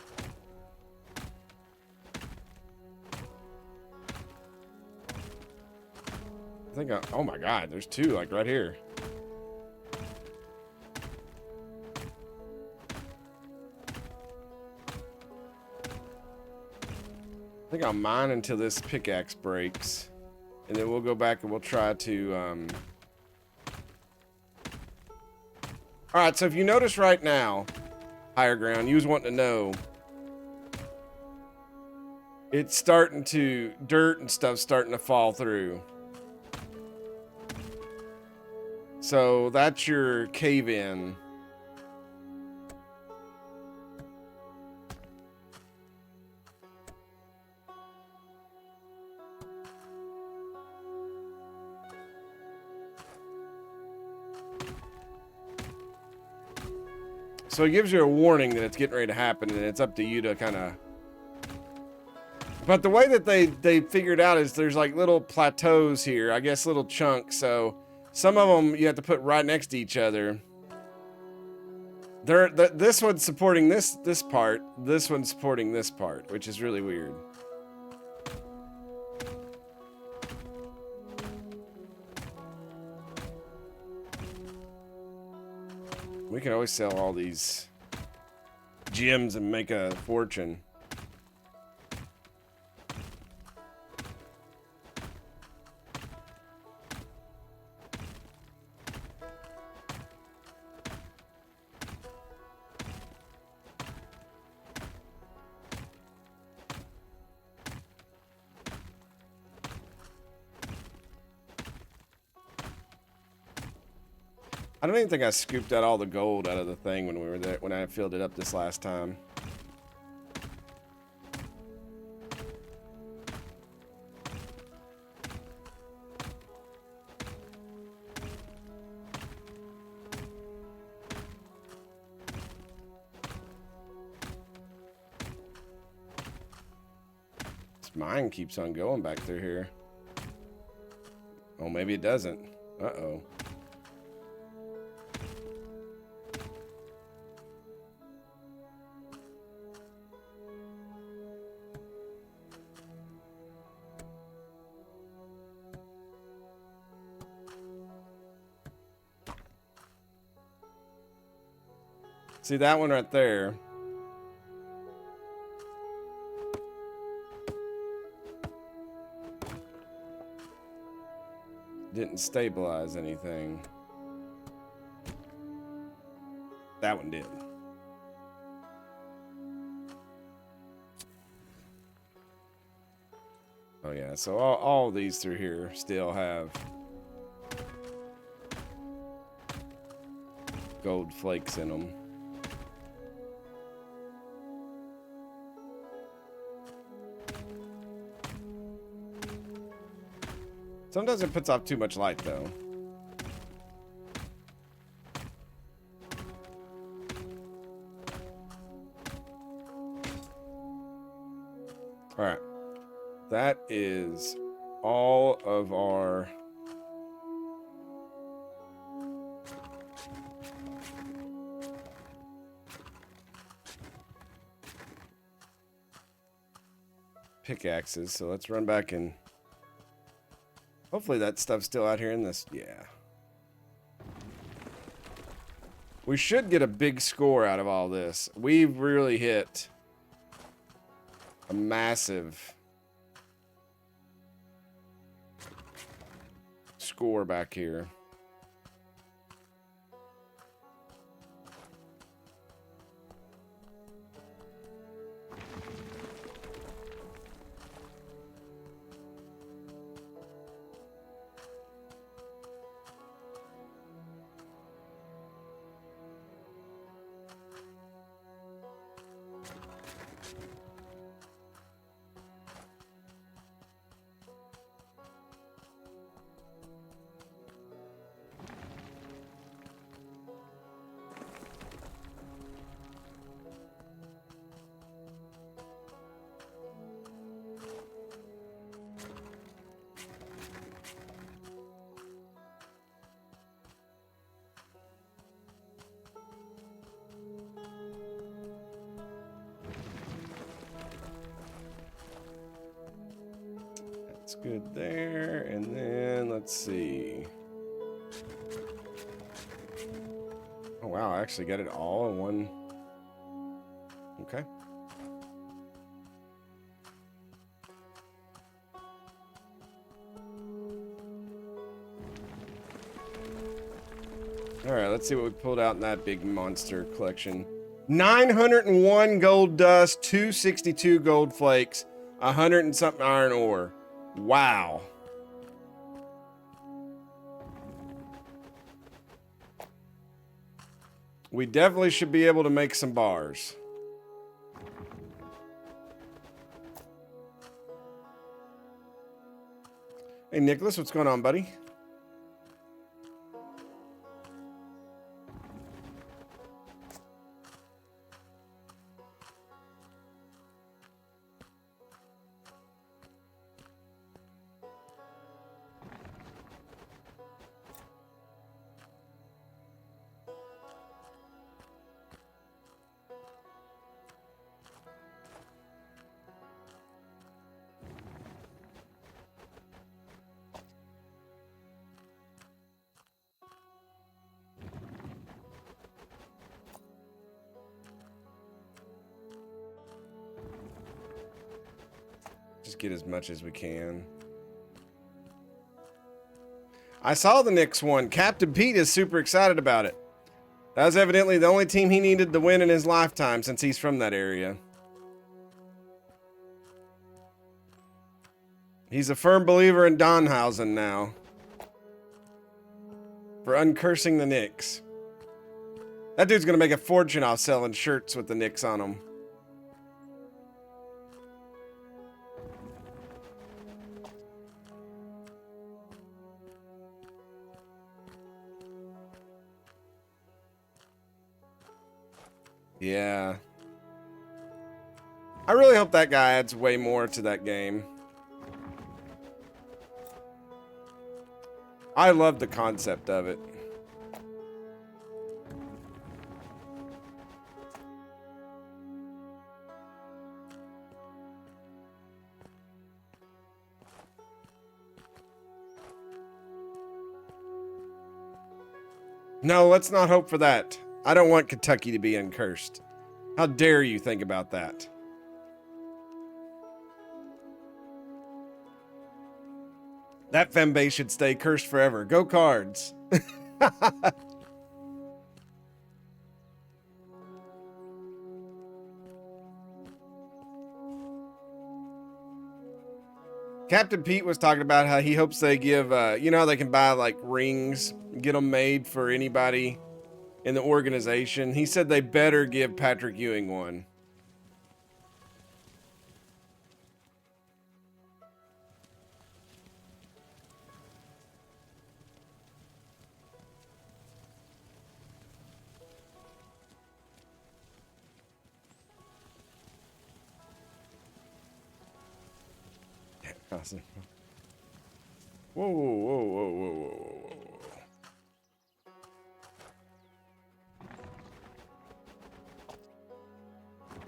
I think oh my god, there's two, like, right here. I think I'll mine until this pickaxe breaks. And then we'll go back and we'll try to, Alright, so if you notice right now, Higher Ground, you was wanting to know, it's starting to, dirt and stuff starting to fall through. So that's your cave-in. So it gives you a warning that it's getting ready to happen, and it's up to you to kind of... But the way that they figured out is there's like little plateaus here, I guess little chunks, so some of them you have to put right next to each other. This one's supporting this part, this one's supporting this part, which is really weird. We can always sell all these gems and make a fortune. I don't even think I scooped out all the gold out of the thing when we were there, when I filled it up this last time. This mine keeps on going back through here. Oh, maybe it doesn't. Uh-oh. See that one right there? Didn't stabilize anything. That one did. Oh yeah, so all these through here still have gold flakes in them. Sometimes it puts off too much light, though. All right. That is all of our... pickaxes. So let's run back and... hopefully that stuff's still out here in this. Yeah. We should get a big score out of all this. We've really hit a massive score back here. That's good there. And then let's see. Oh, wow. I actually got it all in one. Okay. All right, let's see what we pulled out in that big monster collection. 901 gold dust, 262 gold flakes, 100 and something iron ore. Wow. We definitely should be able to make some bars. Hey, Nicholas, what's going on, buddy? Just get as much as we can. I saw the Knicks one. Captain Pete is super excited about it. That was evidently the only team he needed to win in his lifetime since he's from that area. He's a firm believer in Donhausen now. For uncursing the Knicks. That dude's gonna make a fortune off selling shirts with the Knicks on them. Yeah. I really hope that guy adds way more to that game. I love the concept of it. No, let's not hope for that. I don't want Kentucky to be uncursed. How dare you think about that? That fanbase should stay cursed forever. Go Cards. Captain Pete was talking about how he hopes they give, you know how they can buy like rings, get them made for anybody in the organization. He said they better give Patrick Ewing one. Awesome. Whoa, whoa, whoa, whoa, whoa, whoa, whoa.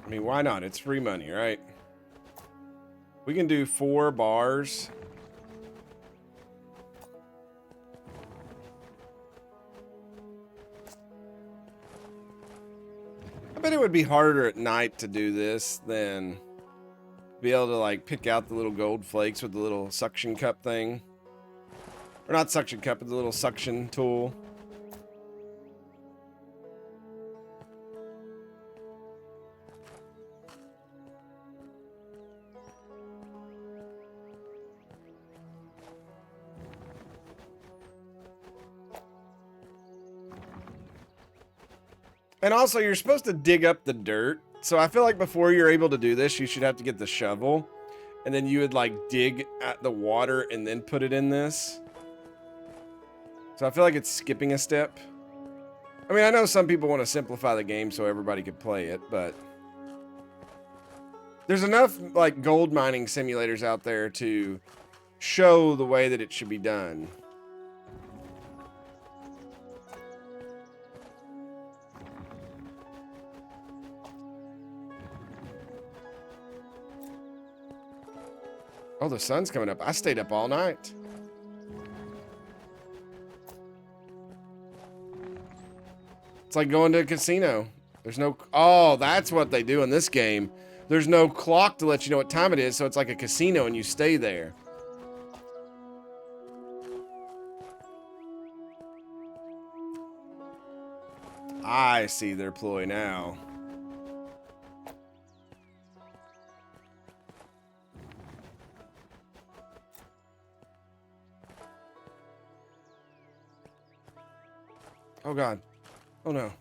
I mean, why not? It's free money, right? We can do 4 bars. I bet it would be harder at night to do this than be able to, like, pick out the little gold flakes with the little suction cup thing. Or not suction cup, but the little suction tool. And also, you're supposed to dig up the dirt. So I feel like before you're able to do this, you should have to get the shovel. And then you would, like, dig at the water and then put it in this. So I feel like it's skipping a step. I mean, I know some people want to simplify the game so everybody could play it, but there's enough, like, gold mining simulators out there to show the way that it should be done. Oh, the sun's coming up. I stayed up all night. It's like going to a casino. There's no... Oh, that's what they do in this game. There's no clock to let you know what time it is, so it's like a casino and you stay there. I see their ploy now. Oh, God. Oh, no.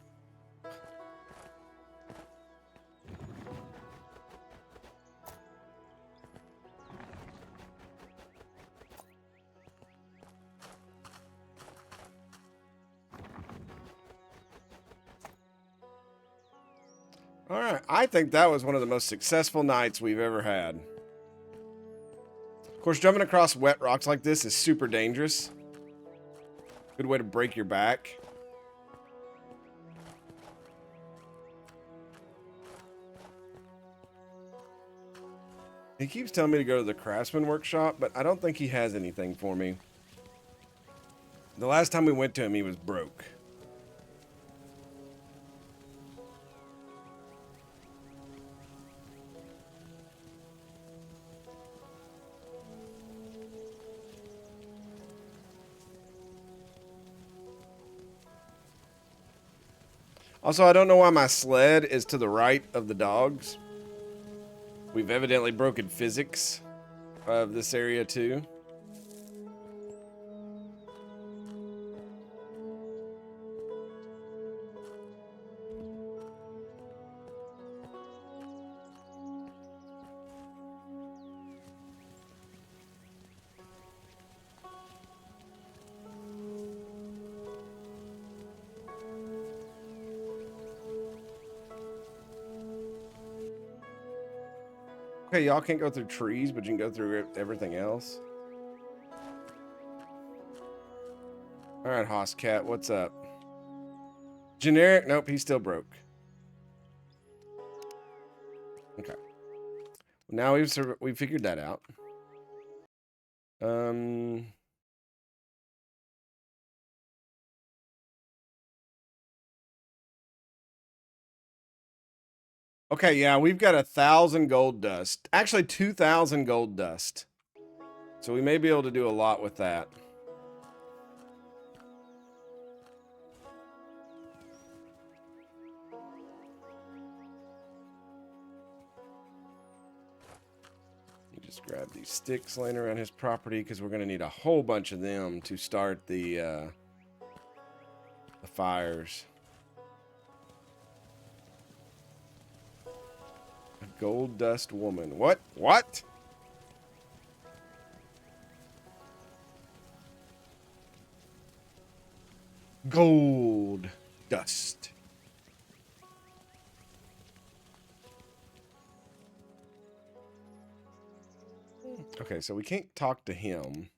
All right. I think that was one of the most successful nights we've ever had. Of course, jumping across wet rocks like this is super dangerous. Good way to break your back. He keeps telling me to go to the craftsman workshop, but I don't think he has anything for me. The last time we went to him, he was broke. Also, I don't know why my sled is to the right of the dogs. We've evidently broken physics of this area too. Okay, y'all can't go through trees, but you can go through everything else. All right, Hosscat, what's up? Generic? Nope, he's still broke. Okay. Now we've figured that out. Okay, yeah, we've got 1,000 gold dust. Actually, 2,000 gold dust. So we may be able to do a lot with that. You just grab these sticks laying around his property because we're going to need a whole bunch of them to start the fires. Gold Dust Woman. What? What? Gold Dust. Okay, so we can't talk to him.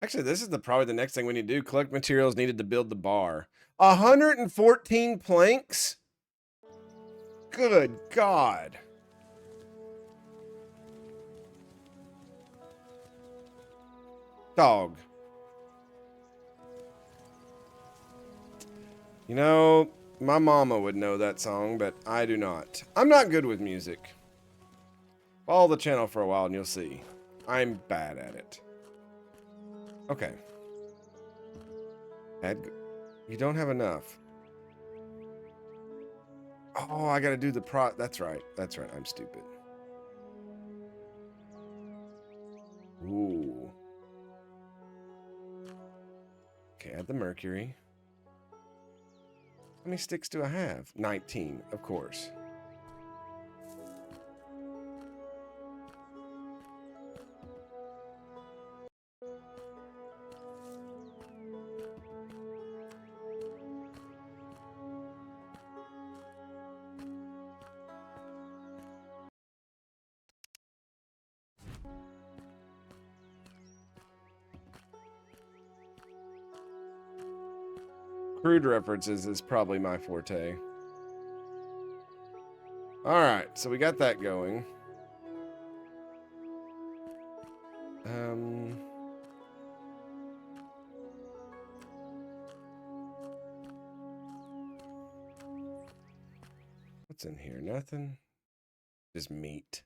Actually, this is probably the next thing we need to do. Collect materials needed to build the bar. 114 planks? Good God. Dog. You know, my mama would know that song, but I do not. I'm not good with music. Follow the channel for a while and you'll see. I'm bad at it. Okay. You don't have enough. Oh, I gotta do the That's right. That's right. I'm stupid. Ooh. Okay, add the mercury. How many sticks do I have? 19, of course. Crude references is probably my forte. Alright, so we got that going. What's in here? Nothing. Just meat.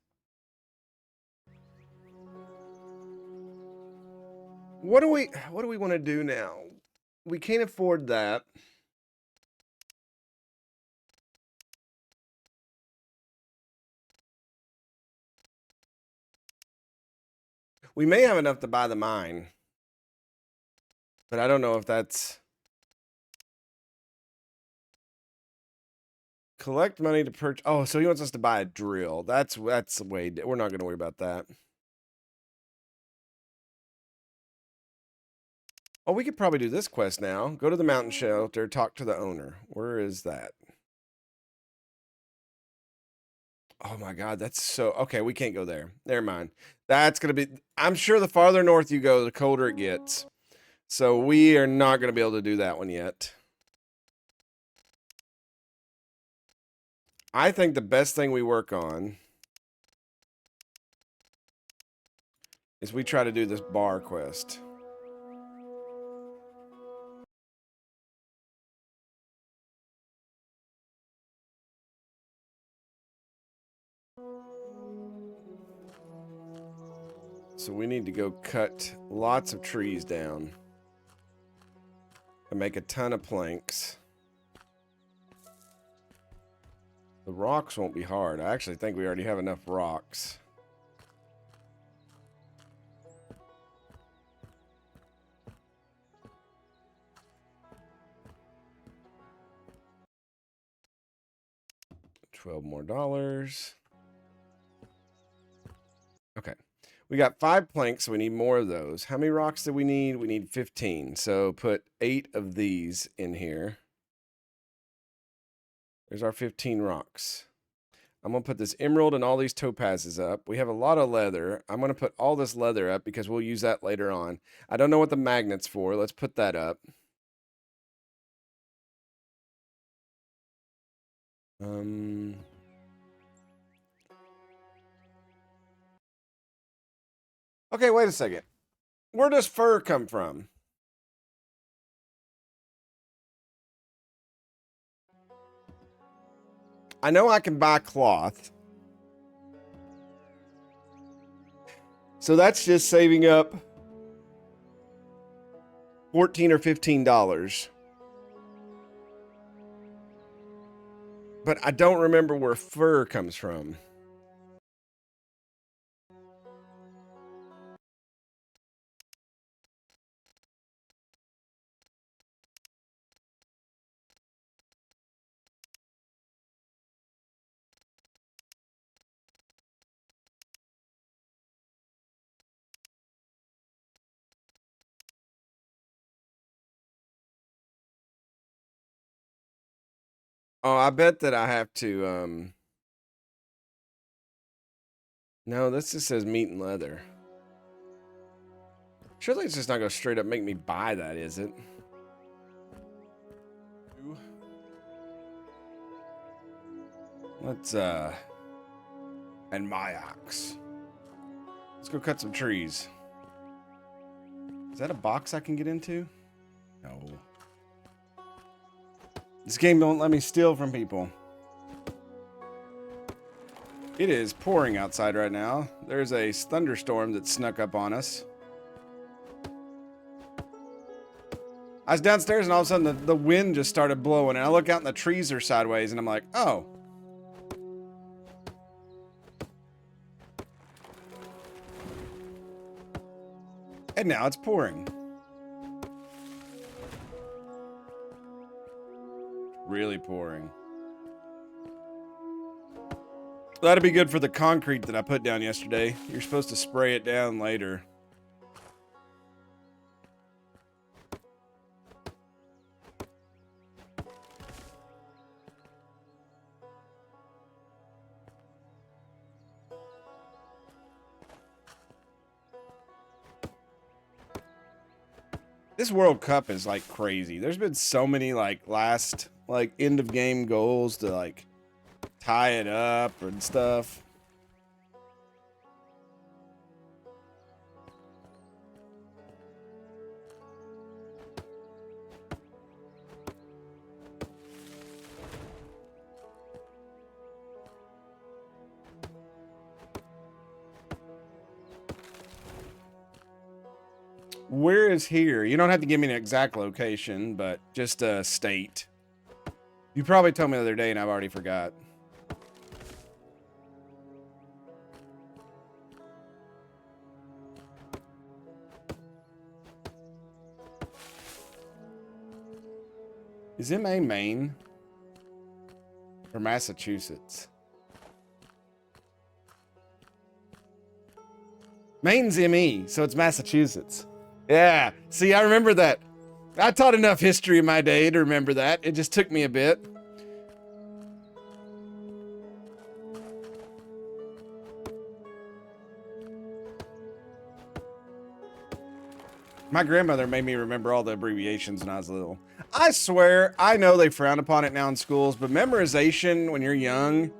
What do we want to do now? We can't afford that. We may have enough to buy the mine. But I don't know if that's... Collect money to purchase... Oh, so he wants us to buy a drill. That's the way... We're not going to worry about that. Oh, we could probably do this quest now. Go to the mountain shelter, talk to the owner. Where is that? Oh my God, that's so... Okay, we can't go there. Never mind. That's going to be... I'm sure the farther north you go, the colder it gets. So we are not going to be able to do that one yet. I think the best thing we work on is we try to do this bar quest. So we need to go cut lots of trees down and make a ton of planks. The rocks won't be hard. I actually think we already have enough rocks. $12 more. Okay. We got 5 planks, so we need more of those. How many rocks do we need? We need 15. So put 8 of these in here. There's our 15 rocks. I'm going to put this emerald and all these topazes up. We have a lot of leather. I'm going to put all this leather up because we'll use that later on. I don't know what the magnet's for. Let's put that up. Okay, wait a second. Where does fur come from? I know I can buy cloth. So that's just saving up $14 or $15. But I don't remember where fur comes from. Oh, I bet that I have to, no, this just says meat and leather. Surely it's just not gonna straight up make me buy that, is it? Let's, and my ox. Let's go cut some trees. Is that a box I can get into? No. This game don't let me steal from people. It is pouring outside right now. There's a thunderstorm that snuck up on us. I was downstairs and all of a sudden the wind just started blowing and I look out and the trees are sideways and I'm like, oh. And now it's pouring. Really pouring. That'd be good for the concrete that I put down yesterday. You're supposed to spray it down later. This World Cup is like crazy. There's been so many like last like end of game goals to like tie it up and stuff. Where is here? You don't have to give me an exact location, but just a state. You probably told me the other day and I've already forgot. Is MA Maine or Massachusetts? Maine's ME, so it's Massachusetts. Yeah, see, I remember that. I taught enough history in my day to remember that. It just took me a bit. My grandmother made me remember all the abbreviations when I was little. I swear, I know they frown upon it now in schools, but memorization when you're young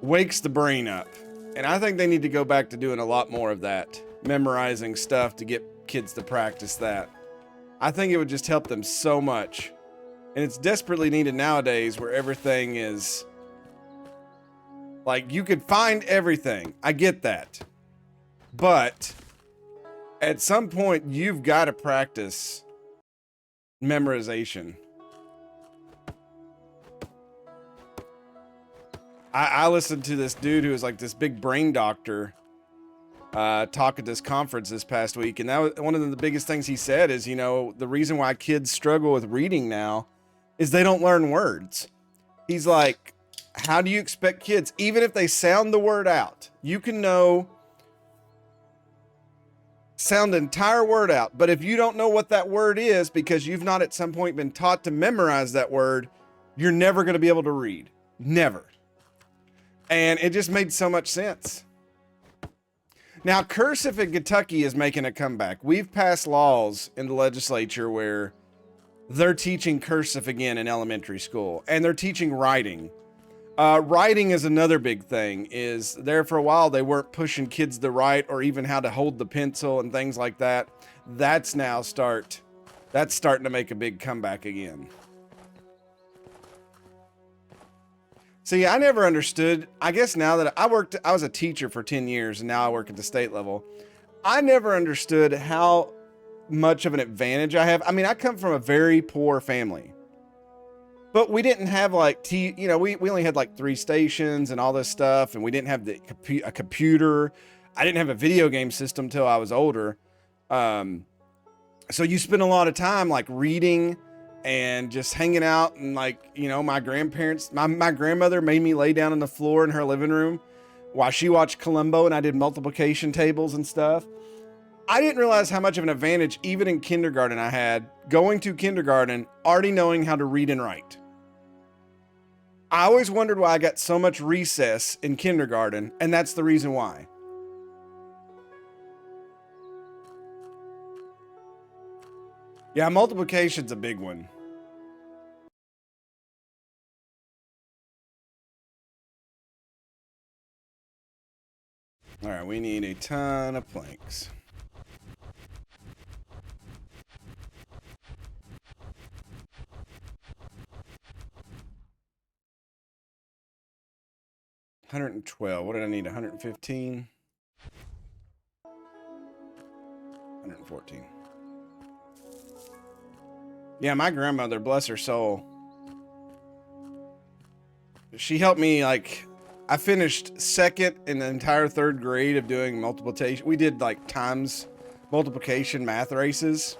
wakes the brain up. And I think they need to go back to doing a lot more of that. Memorizing stuff to get kids to practice that. I think it would just help them so much. And it's desperately needed nowadays where everything is like you could find everything. I get that. But at some point you've got to practice memorization. I listened to this dude who was like this big brain doctor talk at this conference this past week, and that was one of the biggest things he said is, you know, the reason why kids struggle with reading now is they don't learn words. He's like, how do you expect kids, even if they sound the word out, you can sound the entire word out, but if you don't know what that word is because you've not at some point been taught to memorize that word, you're never going to be able to read. Never. And it just made so much sense. Now, cursive in Kentucky is making a comeback. We've passed laws in the legislature where they're teaching cursive again in elementary school, and they're teaching writing. Writing is another big thing. Is there for a while they weren't pushing kids to write or even how to hold the pencil and things like that. That's starting to make a big comeback again. See, I never understood. I guess now that I was a teacher for 10 years and now I work at the state level. I never understood how much of an advantage I have. I mean, I come from a very poor family, but we didn't have like we only had like 3 stations and all this stuff. And we didn't have a computer. I didn't have a video game system till I was older. So you spend a lot of time like reading and just hanging out, and like, you know, my grandparents, my grandmother made me lay down on the floor in her living room while she watched Columbo and I did multiplication tables and stuff. I didn't realize how much of an advantage even in kindergarten I had, going to kindergarten already knowing how to read and write. I always wondered why I got so much recess in kindergarten, and that's the reason why. Yeah, multiplication's a big one. All right, we need a ton of planks. $112. What did I need? 115. 114. Yeah, my grandmother, bless her soul, she helped me. Like, I finished second in the entire third grade of doing multiplication. We did like times multiplication math races,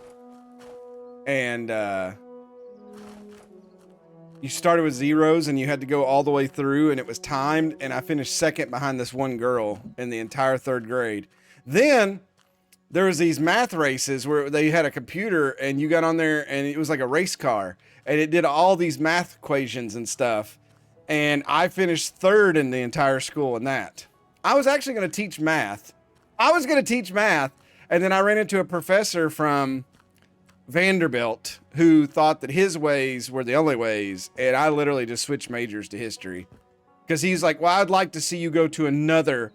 and you started with zeros and you had to go all the way through, and it was timed, and I finished second behind this one girl in the entire third grade. Then there was these math races where they had a computer and you got on there and it was like a race car and it did all these math equations and stuff. And I finished third in the entire school in that. I was actually going to teach math. And then I ran into a professor from Vanderbilt who thought that his ways were the only ways. And I literally just switched majors to history because he's like, well, I'd like to see you go to another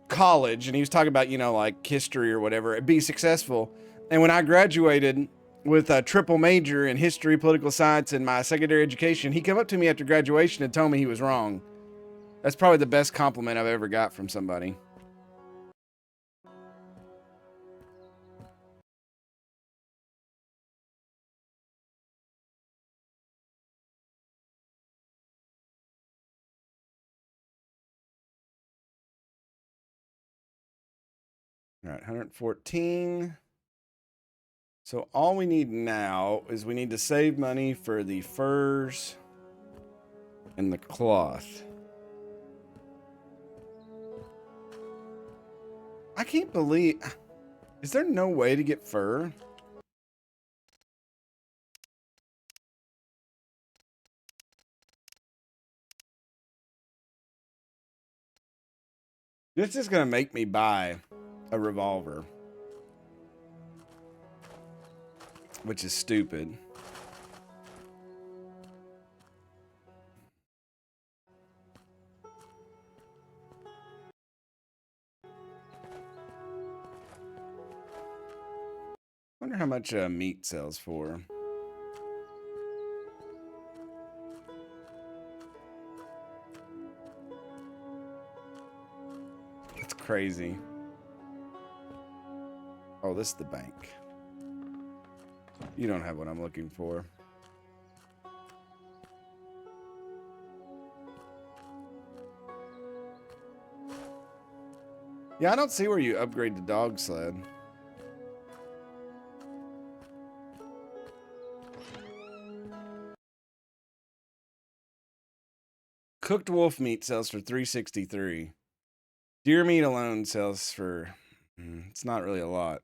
college, and he was talking about, like history or whatever, and be successful. And when I graduated with a triple major in history, political science, and my secondary education, he came up to me after graduation and told me he was wrong. That's probably the best compliment I've ever got from somebody. All right, 114. So all we need now is we need to save money for the furs and the cloth. I can't believe... Is there no way to get fur? This is going to make me buy a revolver, which is stupid. Wonder how much meat sells for. That's crazy. Oh, this is the bank. You don't have what I'm looking for. Yeah, I don't see where you upgrade the dog sled. Cooked wolf meat sells for $3.63. Deer meat alone sells for... it's not really a lot.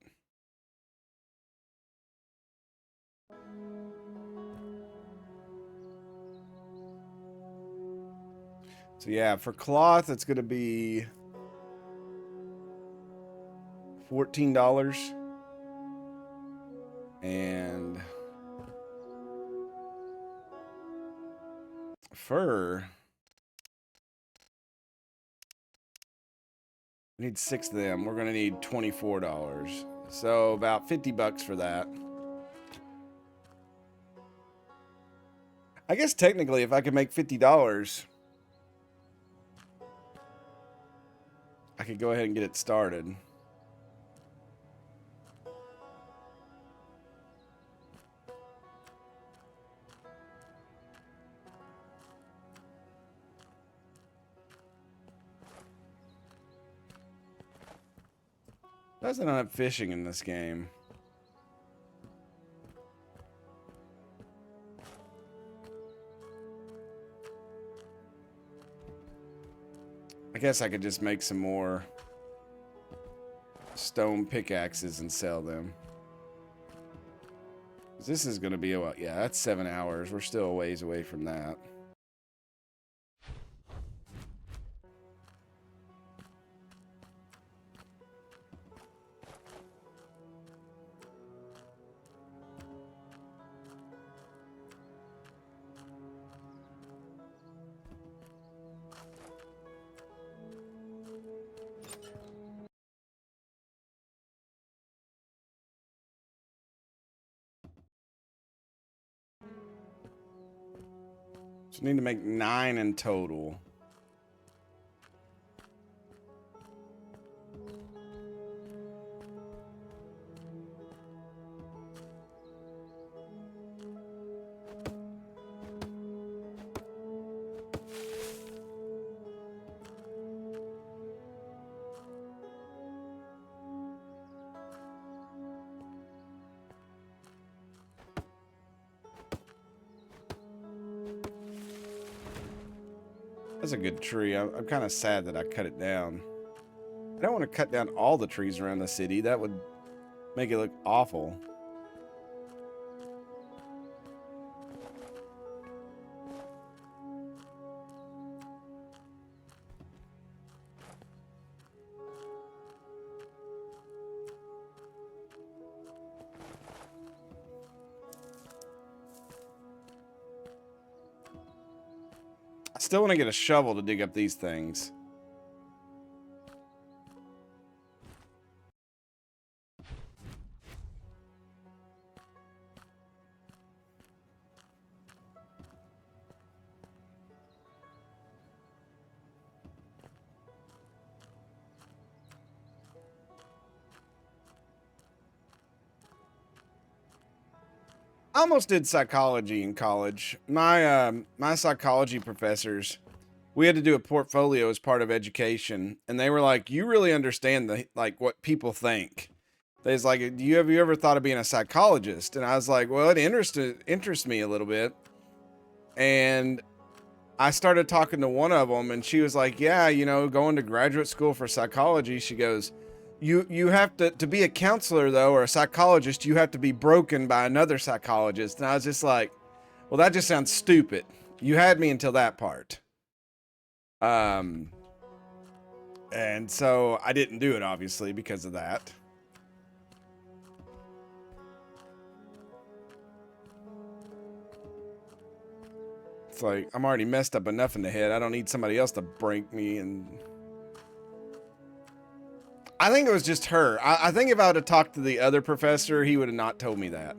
So yeah, for cloth, it's going to be $14. And fur... We need 6 of them. We're going to need $24. So about $50 for that. I guess technically if I could make $50, I could go ahead and get it started. Doesn't have fishing in this game. I guess I could just make some more stone pickaxes and sell them. This is going to be a while. Yeah, that's 7 hours. We're still a ways away from that. So we need to make 9 in total. That's a good tree. I'm kind of sad that I cut it down. I don't want to cut down all the trees around the city. That would make it look awful. I still want to get a shovel to dig up these things. I almost did psychology in college. My psychology professors, we had to do a portfolio as part of education, and they were like, "You really understand the what people think." They was like, have you ever thought of being a psychologist?" And I was like, "Well, it interests me a little bit." And I started talking to one of them, and she was like, "Yeah, going to graduate school for psychology." She goes, You have to be a counselor though, or a psychologist, you have to be broken by another psychologist." And I was just like, well, that just sounds stupid. You had me until that part. And so I didn't do it, obviously, because of that. It's like, I'm already messed up enough in the head. I don't need somebody else to break me. And I think it was just her. I think if I would have talked to the other professor, he would have not told me that.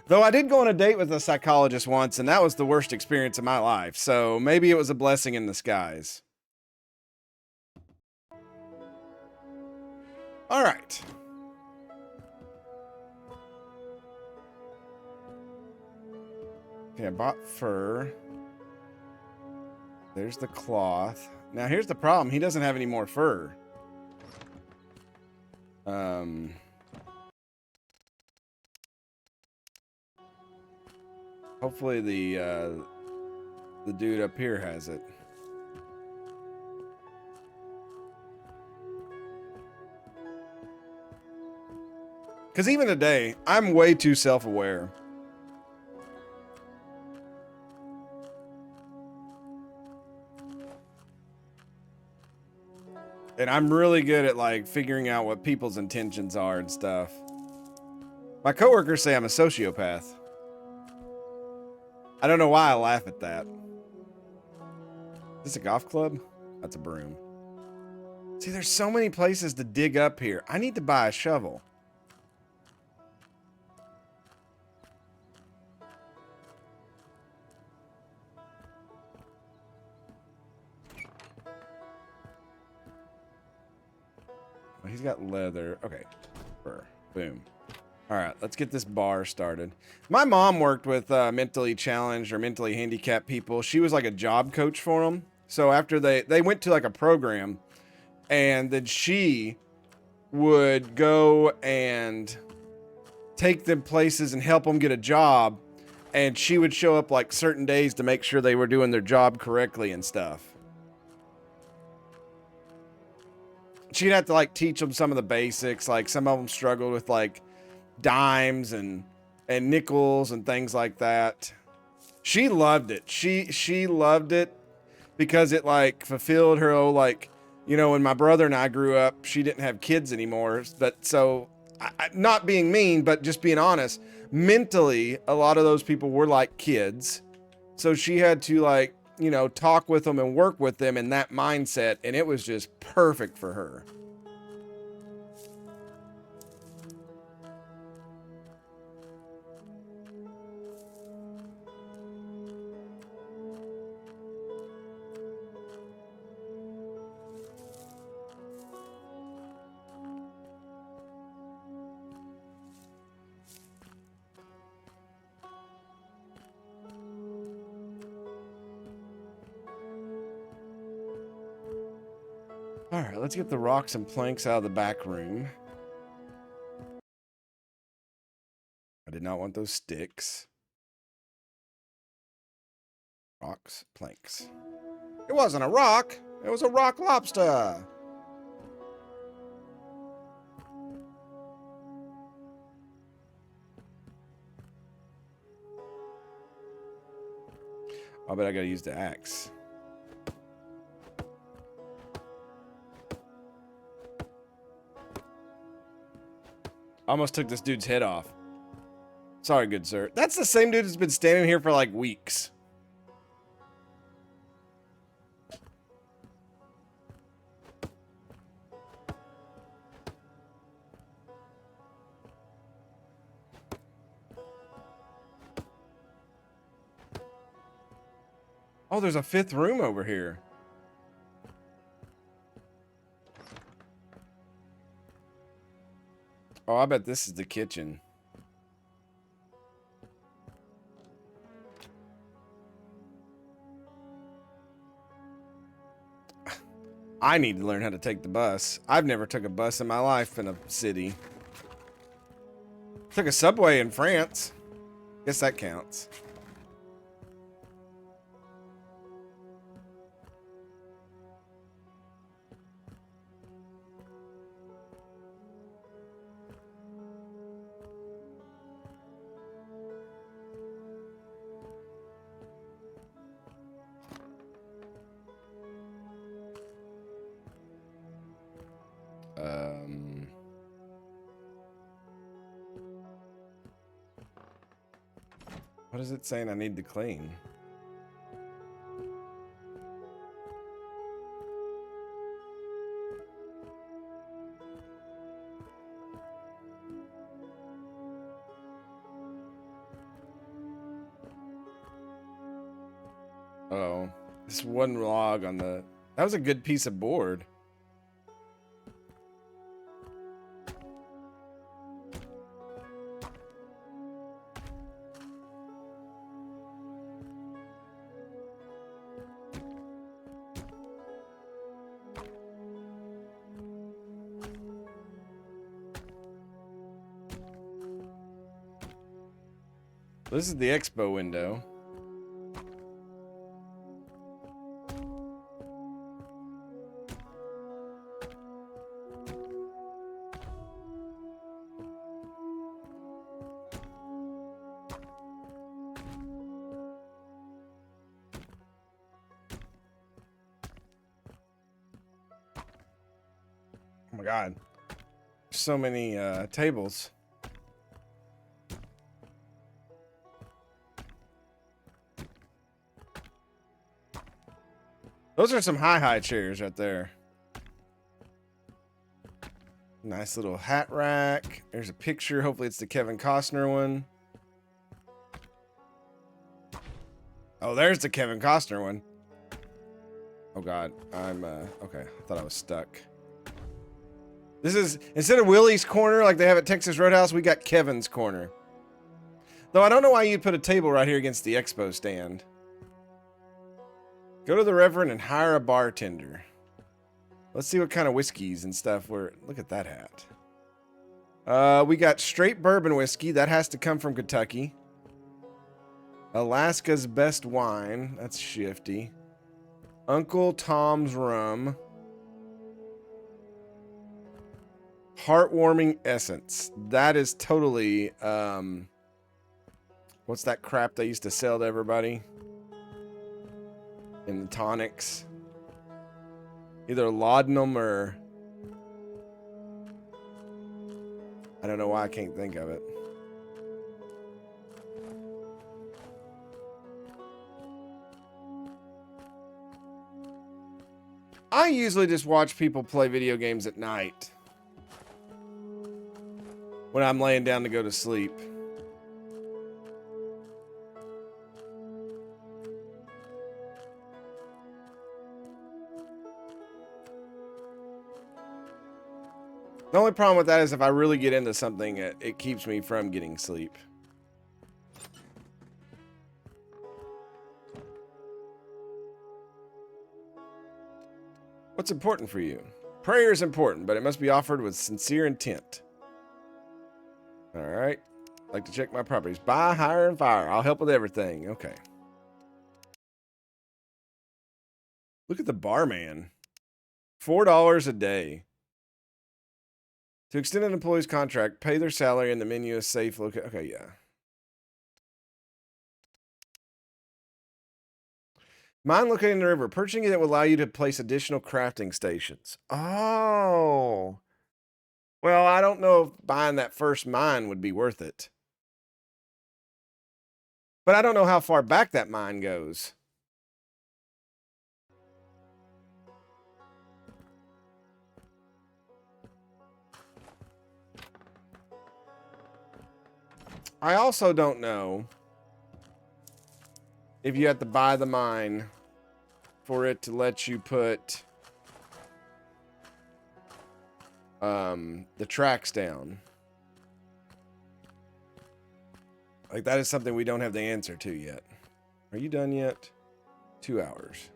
Though I did go on a date with a psychologist once, and that was the worst experience of my life. So maybe it was a blessing in disguise. All right. Okay, I bought fur. There's the cloth. Now here's the problem. He doesn't have any more fur. Hopefully the dude up here has it. Because even today, I'm way too self-aware. And I'm really good at like figuring out what people's intentions are and stuff. My coworkers say I'm a sociopath. I don't know why I laugh at that. Is this a golf club? That's a broom. See, there's so many places to dig up here. I need to buy a shovel. He's got leather. Okay. Fur. Boom. All right, let's get this bar started. My mom worked with mentally challenged or mentally handicapped people. She was like a job coach for them. So after they went to like a program, and then she would go and take them places and help them get a job. And she would show up like certain days to make sure they were doing their job correctly and stuff. She'd have to like teach them some of the basics. Like some of them struggled with like dimes and nickels and things like that. She loved it. She loved it because it like fulfilled her whole like, when my brother and I grew up, she didn't have kids anymore. But so not being mean, but just being honest, mentally, a lot of those people were like kids. So she had to like, talk with them and work with them in that mindset. And it was just perfect for her. All right, let's get the rocks and planks out of the back room. I did not want those sticks. Rocks, planks. It wasn't a rock. It was a rock lobster. I bet I gotta use the axe. Almost took this dude's head off. Sorry, good sir. That's the same dude that's been standing here for like weeks. Oh, there's a fifth room over here. Oh, I bet this is the kitchen. I need to learn how to take the bus. I've never took a bus in my life in a city. Took a subway in France. Guess that counts. What is it saying I need to clean? Oh, this one log on the... That was a good piece of board. This is the expo window. Oh my God. So many tables. Those are some high chairs right there. Nice little hat rack. There's a picture. Hopefully it's the Kevin Costner one. Oh, there's the Kevin Costner one. Oh God, I'm okay. I thought I was stuck. This is, instead of Willie's corner like they have at Texas Roadhouse, we got Kevin's corner. Though I don't know why you'd put a table right here against the expo stand. Go to the Reverend and hire a bartender. Let's see what kind of whiskeys and stuff we're... Look at that hat. We got straight bourbon whiskey. That has to come from Kentucky. Alaska's best wine. That's shifty. Uncle Tom's rum. Heartwarming essence. That is totally... what's that crap they used to sell to everybody? In the tonics. Either laudanum or... I don't know why I can't think of it. I usually just watch people play video games at night. When I'm laying down to go to sleep. The only problem with that is if I really get into something, it keeps me from getting sleep. What's important for you? Prayer is important, but it must be offered with sincere intent. All right. Like to check my properties. Buy, hire, and fire. I'll help with everything. Okay. Look at the barman. $4 a day. To extend an employee's contract, pay their salary and the menu is safe. Okay, yeah. Mine located in the river. Purchasing it will allow you to place additional crafting stations. Oh. Well, I don't know if buying that first mine would be worth it. But I don't know how far back that mine goes. I also don't know if you have to buy the mine for it to let you put the tracks down. Like, that is something we don't have the answer to yet. Are you done yet? 2 hours.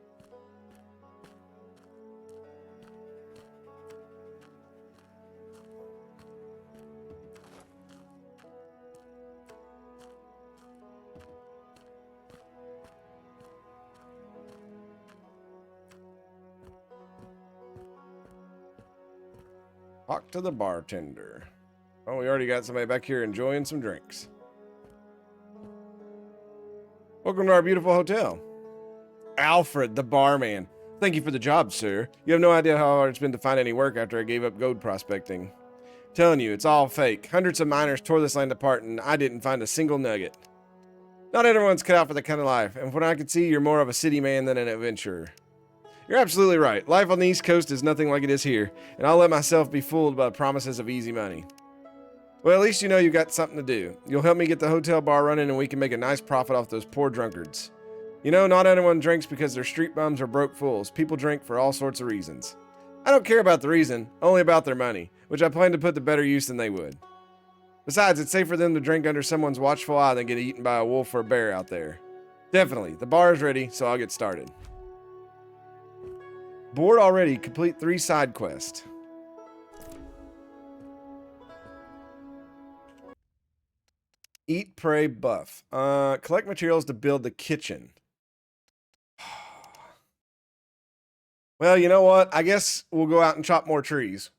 Talk to the bartender. Oh, we already got somebody back here enjoying some drinks. Welcome to our beautiful hotel. Alfred, the barman. Thank you for the job, sir. You have no idea how hard it's been to find any work after I gave up gold prospecting. Telling you, it's all fake. Hundreds of miners tore this land apart, and I didn't find a single nugget. Not everyone's cut out for that kind of life, and from what I can see, you're more of a city man than an adventurer. You're absolutely right. Life on the East Coast is nothing like it is here, and I'll let myself be fooled by the promises of easy money. Well, at least you know you've got something to do. You'll help me get the hotel bar running, and we can make a nice profit off those poor drunkards. You know, not everyone drinks because they're street bums or broke fools. People drink for all sorts of reasons. I don't care about the reason, only about their money, which I plan to put to better use than they would. Besides, it's safer for them to drink under someone's watchful eye than get eaten by a wolf or a bear out there. Definitely. The bar is ready, so I'll get started. Bored already. Complete 3 side quests. Eat, pray, buff. Collect materials to build the kitchen. Well, you know what? I guess we'll go out and chop more trees.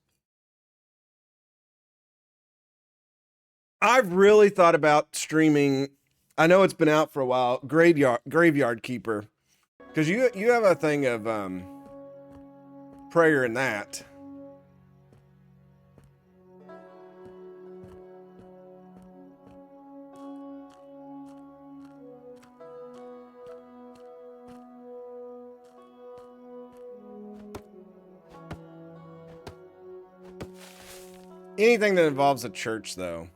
I've really thought about streaming. I know it's been out for a while. Graveyard Keeper, because you have a thing of prayer in that. Anything that involves a church, though.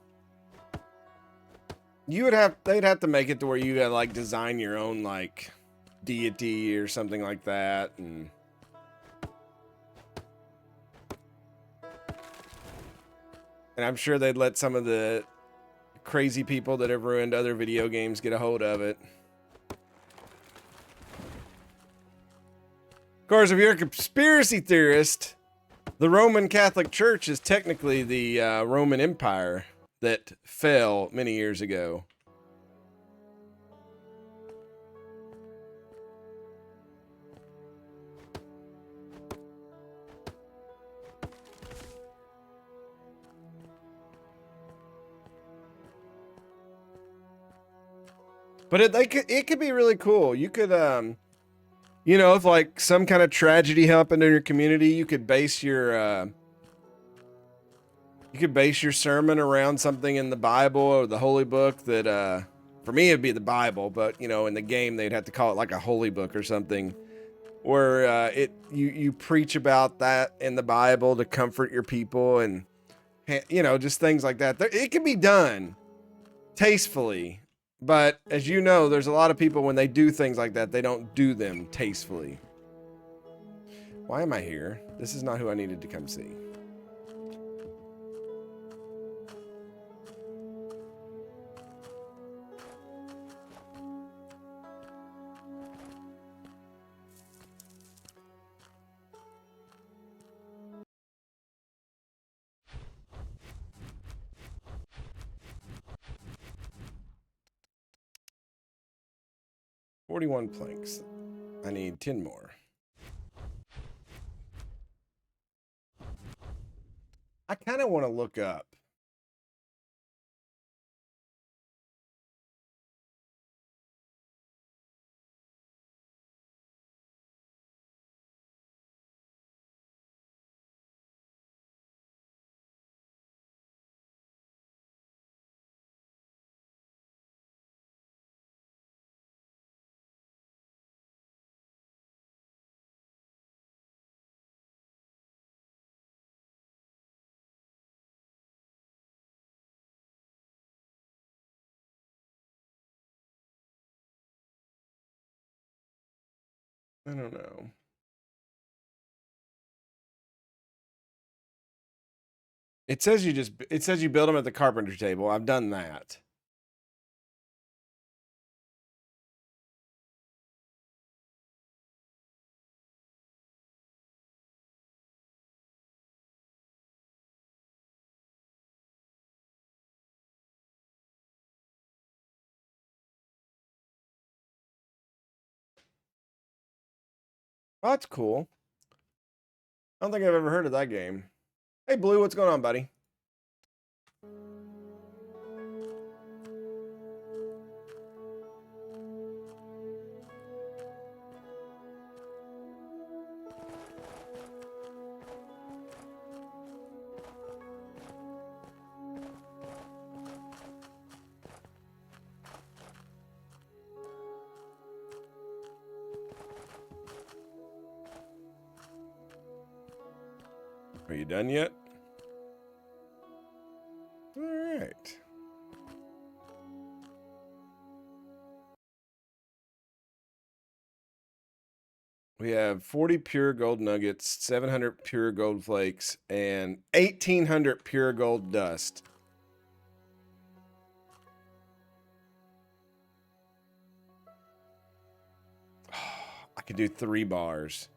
They'd have to make it to where you gotta like design your own like deity or something like that, and I'm sure they'd let some of the crazy people that have ruined other video games get a hold of it. Of course, if you're a conspiracy theorist, the Roman Catholic Church is technically the Roman Empire that fell many years ago. But it could be really cool. You could you know, if like some kind of tragedy happened in your community, you could base your sermon around something in the Bible or the Holy Book that for me it'd be the Bible, but you know, in the game they'd have to call it like a holy book or something, where you preach about that in the Bible to comfort your people, and you know, just things like that. It can be done tastefully. But as you know, there's a lot of people when they do things like that, they don't do them tastefully. Why am I here? This is not who I needed to come see. 41 planks. I need 10 more. I kind of want to look up. I don't know. It says you build them at the carpenter table. I've done that. Oh, that's cool. I don't think I've ever heard of that game. Hey, Blue, what's going on, buddy? Are you done yet? All right. We have 40 pure gold nuggets, 700 pure gold flakes, and 1,800 pure gold dust. I could do 3 bars.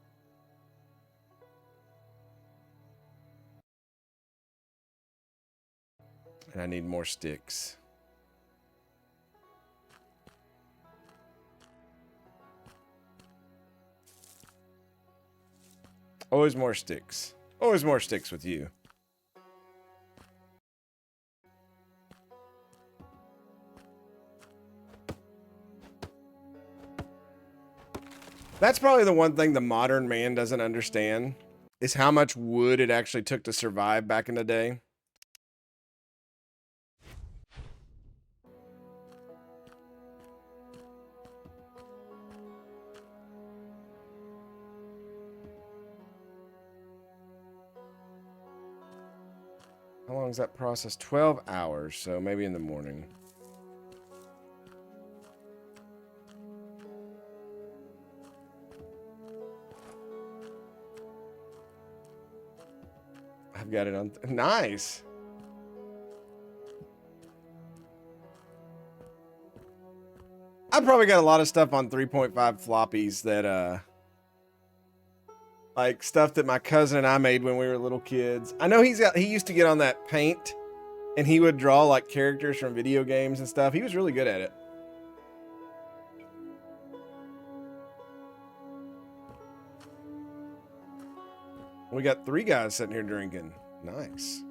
And I need more sticks. Always more sticks. Always more sticks with you. That's probably the one thing the modern man doesn't understand is how much wood it actually took to survive back in the day. How long is that process? 12 hours, so maybe in the morning. I've got it on. Nice. I probably got a lot of stuff on 3.5 floppies that, like stuff that my cousin and I made when we were little kids. I know he used to get on that paint and he would draw like characters from video games and stuff. He was really good at it. We got 3 guys sitting here drinking. Nice.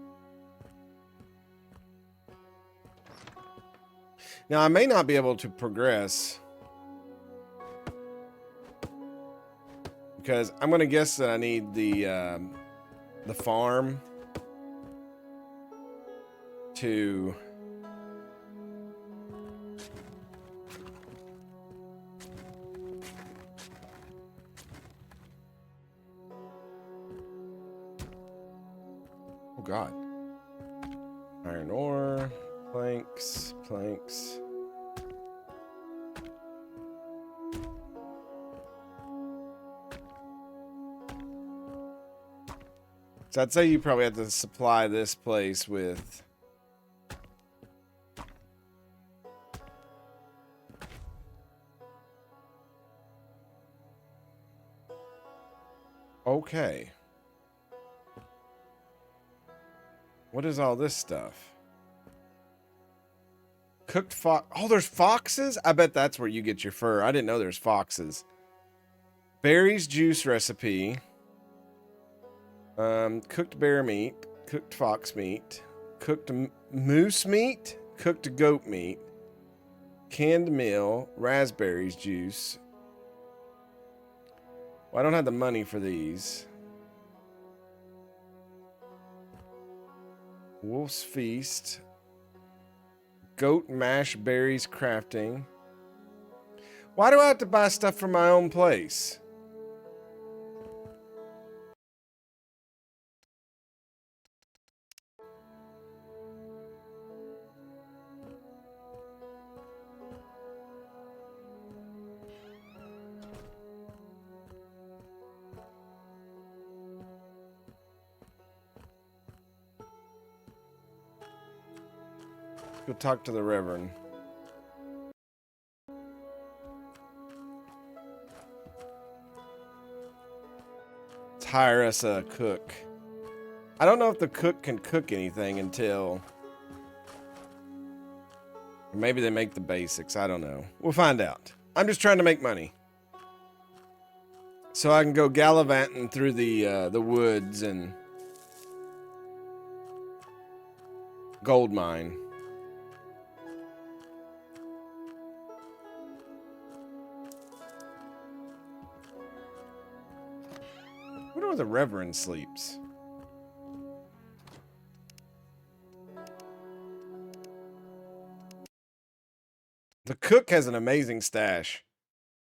Now, I may not be able to progress because I'm going to guess that I need the farm to oh god. Iron ore, planks. So I'd say you probably have to supply this place with okay. What is all this stuff? Cooked fox. Oh, there's foxes? I bet that's where you get your fur. I didn't know there's foxes. Berries juice recipe. Cooked bear meat. Cooked fox meat. Cooked moose meat. Cooked goat meat. Canned meal. Raspberries juice. Well, I don't have the money for these. Wolf's Feast. Goat mash berries crafting. Why do I have to buy stuff from my own place? Go talk to the Reverend. Let's hire us a cook. I don't know if the cook can cook anything until... Maybe they make the basics. I don't know. We'll find out. I'm just trying to make money. So I can go gallivanting through the woods and... gold mine. I wonder where the Reverend sleeps. The cook has an amazing stash.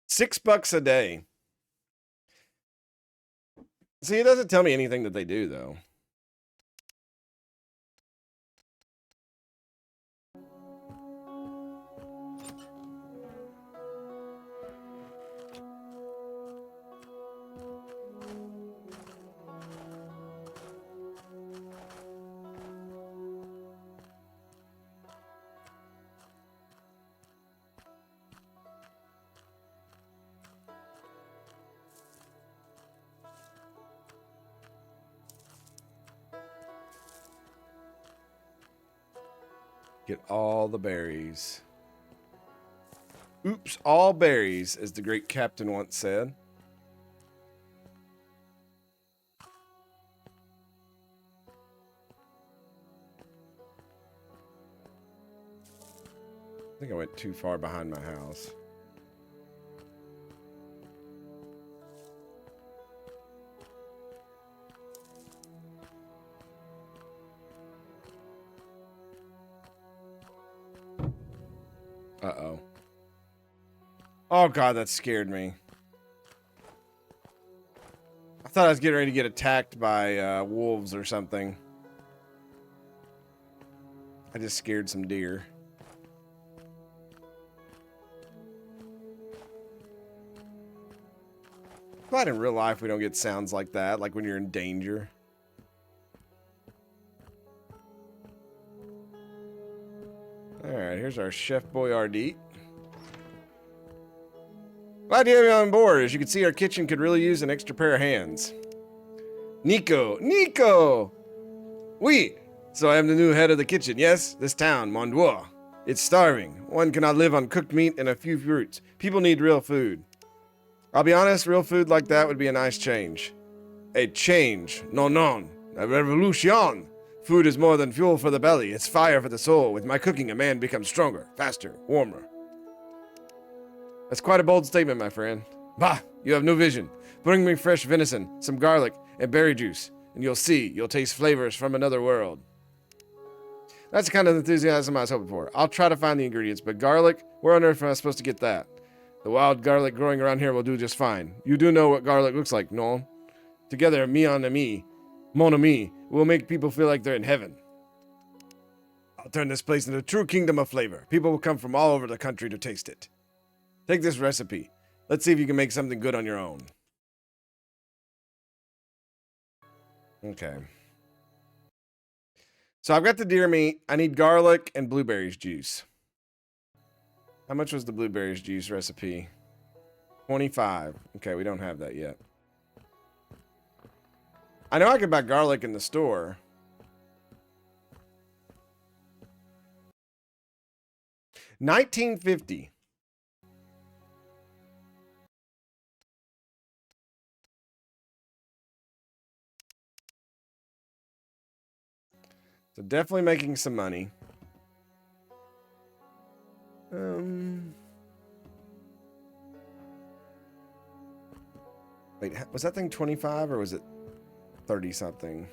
$6 a day. See, it doesn't tell me anything that they do, though. Get all the berries. Oops, all berries, as the great captain once said. I think I went too far behind my house. Uh-oh. Oh, God, that scared me. I thought I was getting ready to get attacked by wolves or something. I just scared some deer. Glad in real life we don't get sounds like that, like when you're in danger. Alright, here's our Chef Boyardee. Glad to have you on board. As you can see, our kitchen could really use an extra pair of hands. Nico! Nico! Oui! So I am the new head of the kitchen, yes? This town, Mondois. It's starving. One cannot live on cooked meat and a few fruits. People need real food. I'll be honest, real food like that would be a nice change. A change. No, no. A revolution. Food is more than fuel for the belly. It's fire for the soul. With my cooking, a man becomes stronger, faster, warmer. That's quite a bold statement, my friend. Bah! You have no vision. Bring me fresh venison, some garlic, and berry juice, and you'll see. You'll taste flavors from another world. That's the kind of enthusiasm I was hoping for. I'll try to find the ingredients, but garlic? Where on earth am I supposed to get that? The wild garlic growing around here will do just fine. You do know what garlic looks like, no? Together, me on ami, mon ami, will make people feel like they're in heaven. I'll turn this place into a true kingdom of flavor. People will come from all over the country to taste it. Take this recipe. Let's see if you can make something good on your own. Okay. So I've got the deer meat. I need garlic and blueberries juice. How much was the blueberries juice recipe? 25. Okay, we don't have that yet. I know I could buy garlic in the store. 1950. So definitely making some money. Wait, was that thing 25 or was it 30 something?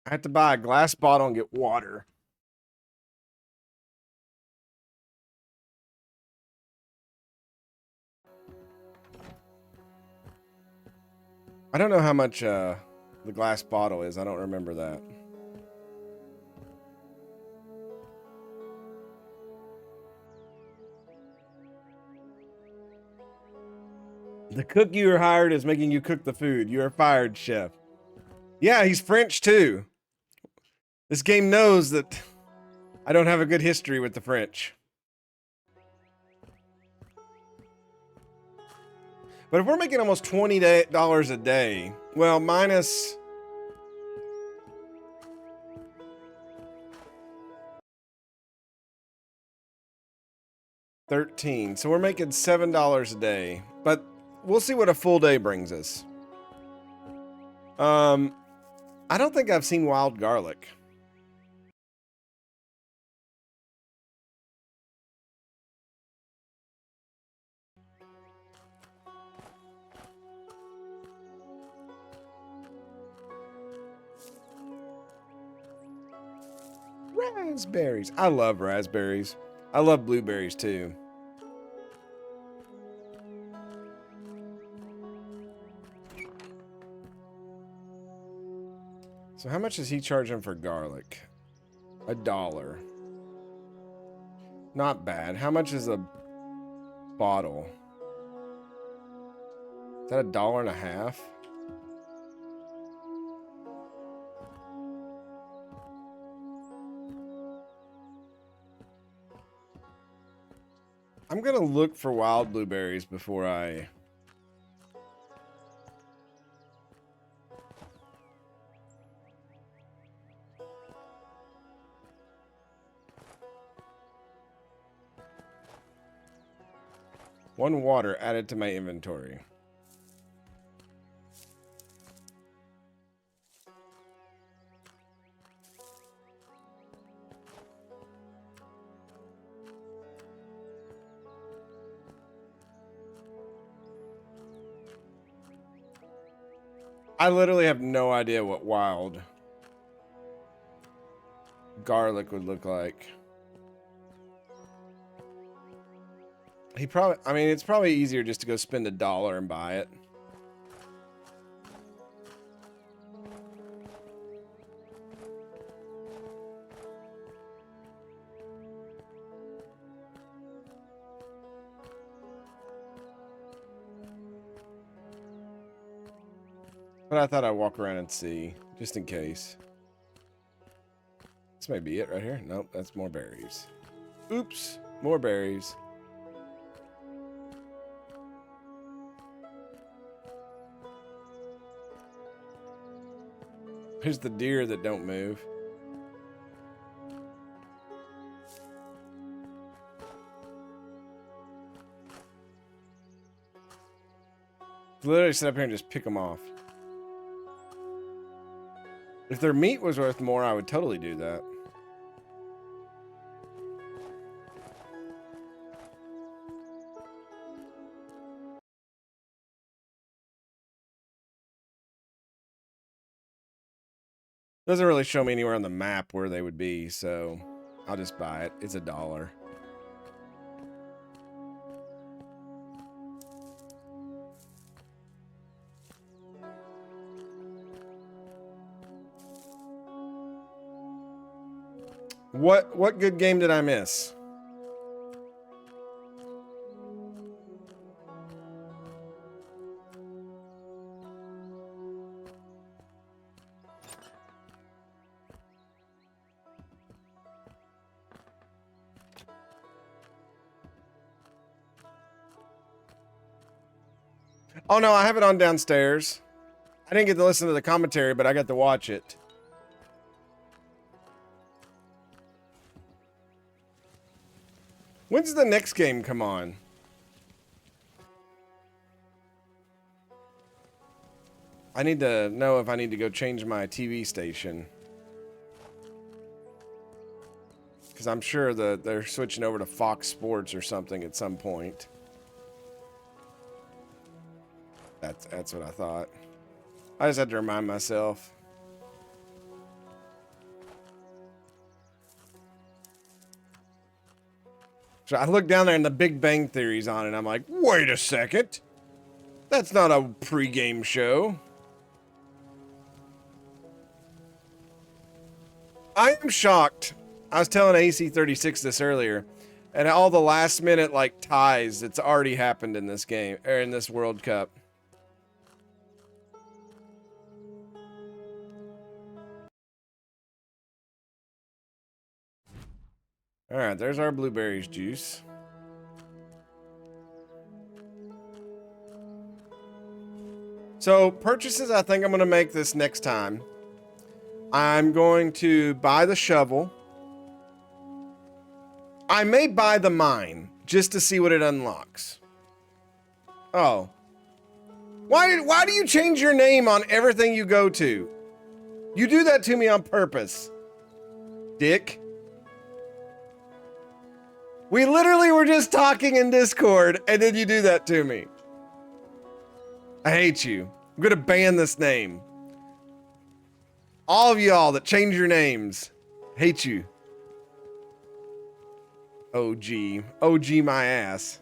I had to buy a glass bottle and get water. I don't know how much the glass bottle is. I don't remember that. The cook you were hired is making you cook the food. You are fired, chef. Yeah, he's French too. This game knows that I don't have a good history with the French. But if we're making almost $20 a day, well, minus... $13. So we're making $7 a day. But we'll see what a full day brings us. I don't think I've seen wild garlic. Raspberries. I love raspberries. I love blueberries too. So how much is he charging for garlic? $1. Not bad. How much is a bottle? Is that $1.50? I'm gonna look for wild blueberries before I... One water added to my inventory. I literally have no idea what wild garlic would look like. He probably, I mean, it's probably easier just to go spend $1 and buy it. But I thought I'd walk around and see, just in case. This may be it right here. Nope, that's more berries. Oops, more berries. Here's the deer that don't move. Literally sit up here and just pick them off. If their meat was worth more, I would totally do that. Doesn't really show me anywhere on the map where they would be, so I'll just buy it. It's $1. What good game did I miss? Oh no, I have it on downstairs. I didn't get to listen to the commentary, but I got to watch it. When's the next game come on? I need to know if I need to go change my TV station. Because I'm sure that they're switching over to Fox Sports or something at some point. That's what I thought. I just had to remind myself. So I look down there and the Big Bang Theory's on, and I'm like, wait a second. That's not a pre-game show. I am shocked. I was telling AC36 this earlier, and all the last minute like ties that's already happened in this game, or in this World Cup. All right, there's our blueberries juice. So purchases I think I'm going to make this next time. I'm going to buy the shovel. I may buy the mine just to see what it unlocks. Oh. Why do you change your name on everything you go to? You do that to me on purpose. Dick. We literally were just talking in Discord, and then you do that to me. I hate you. I'm gonna ban this name. All of y'all that change your names. Hate you. OG. OG my ass.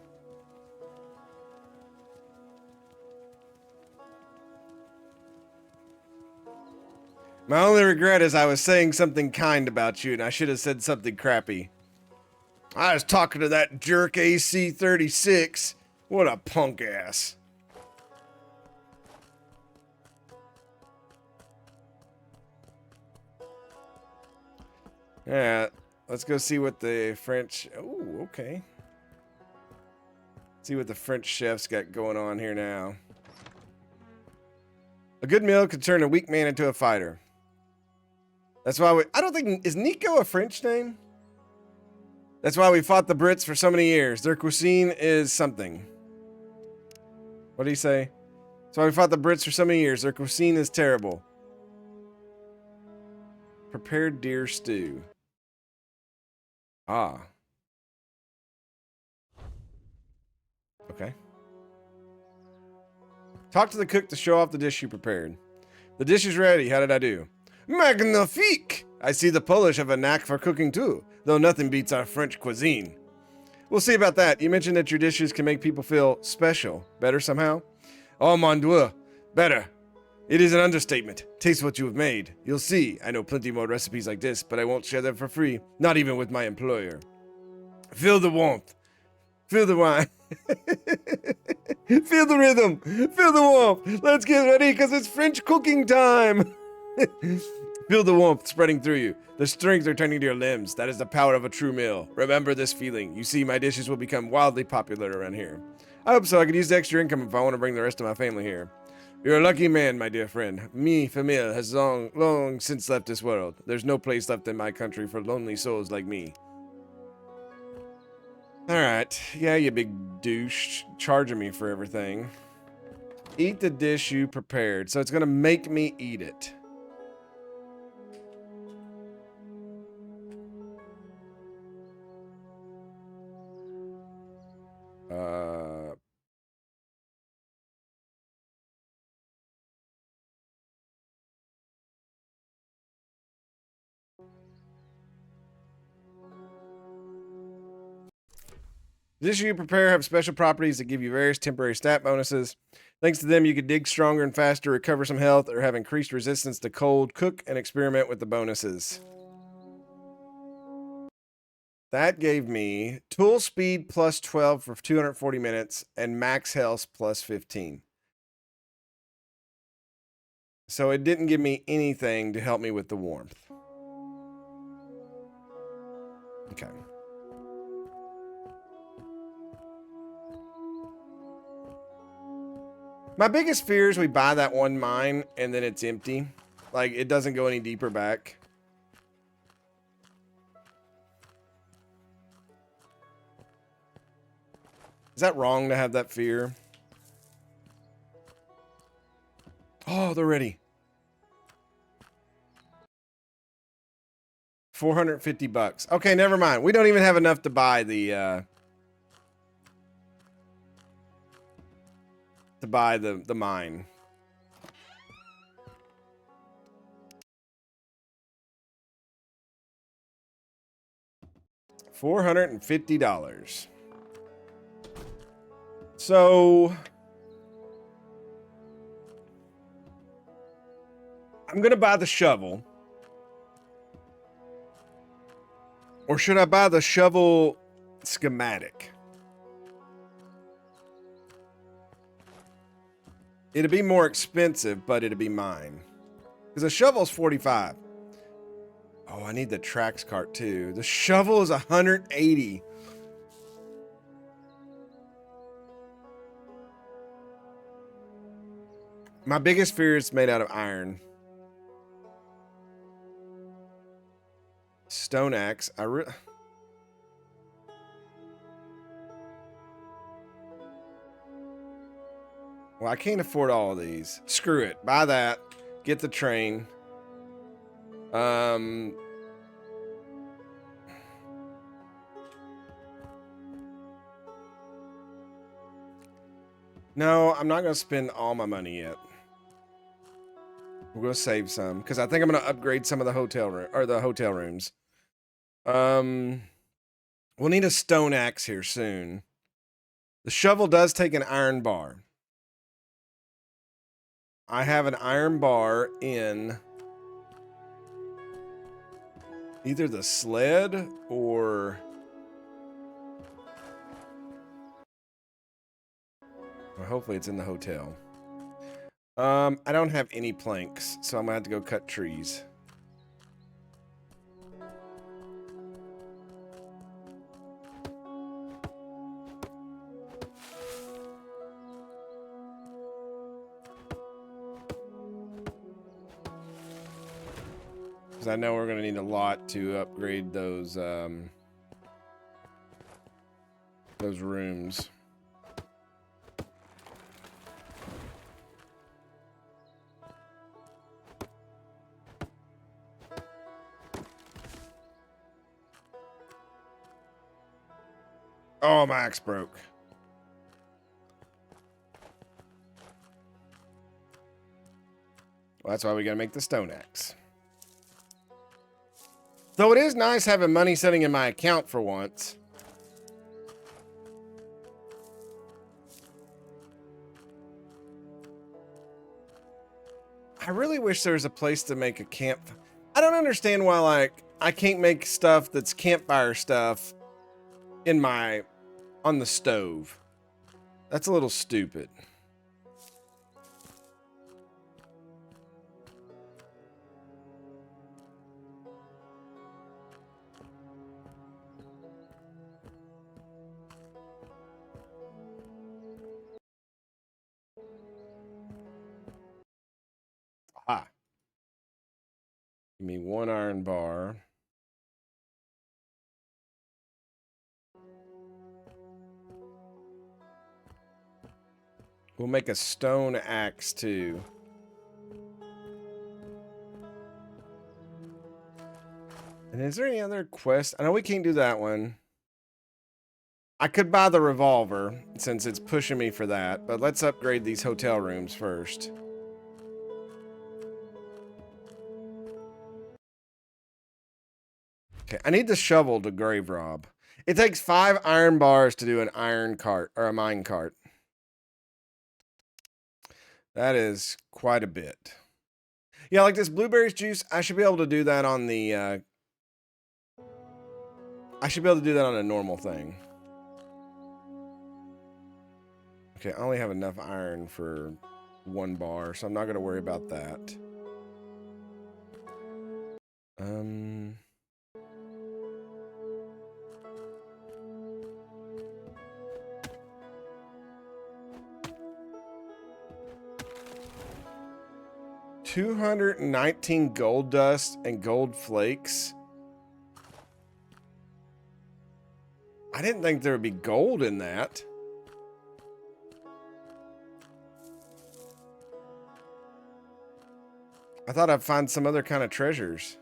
My only regret is I was saying something kind about you, and I should have said something crappy. I was talking to that jerk AC36. What a punk ass. Yeah, let's go see what the French... Oh, okay. See what the French chefs got going on here now. A good meal can turn a weak man into a fighter. That's why we... I don't think... Is Nico a French name? That's why we fought the Brits for so many years. Their cuisine is something. What did he say? That's why we fought the Brits for so many years. Their cuisine is terrible. Prepared deer stew. Ah. Okay. Talk to the cook to show off the dish you prepared. The dish is ready. How did I do? Magnifique! I see the Polish have a knack for cooking too, though nothing beats our French cuisine. We'll see about that. You mentioned that your dishes can make people feel special. Better somehow? Oh, mon Dieu. Better. It is an understatement. Taste what you have made. You'll see. I know plenty more recipes like this, but I won't share them for free. Not even with my employer. Feel the warmth. Feel the wine. Feel the rhythm. Feel the warmth. Let's get ready because it's French cooking time. Feel the warmth spreading through you. The strength returning to your limbs. That is the power of a true meal. Remember this feeling. You see, my dishes will become wildly popular around here. I hope so. I could use the extra income if I want to bring the rest of my family here. You're a lucky man, my dear friend. Mi famille has long since left this world. There's no place left in my country for lonely souls like me. Alright. Yeah, you big douche. Charging me for everything. Eat the dish you prepared. So it's gonna make me eat it. The dishes you prepare have special properties that give you various temporary stat bonuses. Thanks to them, you can dig stronger and faster, recover some health, or have increased resistance to cold. Cook and experiment with the bonuses. That gave me tool speed plus 12 for 240 minutes and max health plus 15. So it didn't give me anything to help me with the warmth. Okay. My biggest fear is we buy that one mine and then it's empty. Like, it doesn't go any deeper back. Is that wrong to have that fear? Oh, they're ready. 450 bucks. Okay, never mind. We don't even have enough to buy the mine. $450. So I'm gonna buy the shovel. Or should I buy the shovel schematic? It'd be more expensive, but it'd be mine. Because the shovel's 45. Oh, I need the tracks cart too. The shovel is 180. My biggest fear is made out of iron. Stone axe. Well, I can't afford all of these. Screw it. Buy that. Get the train. No, I'm not going to spend all my money yet. We're going to save some because I think I'm going to upgrade some of the hotel rooms. We'll need a stone axe here soon. The shovel does take an iron bar. I have an iron bar in either the sled or... Well, hopefully it's in the hotel. I don't have any planks, so I'm gonna have to go cut trees. Because I know we're gonna need a lot to upgrade those rooms. Oh, my axe broke. Well, that's why we gotta make the stone axe. Though it is nice having money sitting in my account for once. I really wish there was a place to make a camp. I don't understand why, like, I can't make stuff that's campfire stuff on the stove. That's a little stupid. Ah. Give me one iron bar. We'll make a stone axe too. And is there any other quest? I know we can't do that one. I could buy the revolver since it's pushing me for that, but let's upgrade these hotel rooms first. Okay, I need the shovel to grave rob. It takes 5 iron bars to do an iron cart or a mine cart. That is quite a bit. Yeah, like this blueberries juice, I should be able to do that on the I should be able to do that on a normal thing. Okay, I only have enough iron for 1 bar, so I'm not going to worry about that. 219 gold dust and gold flakes. I didn't think there would be gold in that. I thought I'd find some other kind of treasures.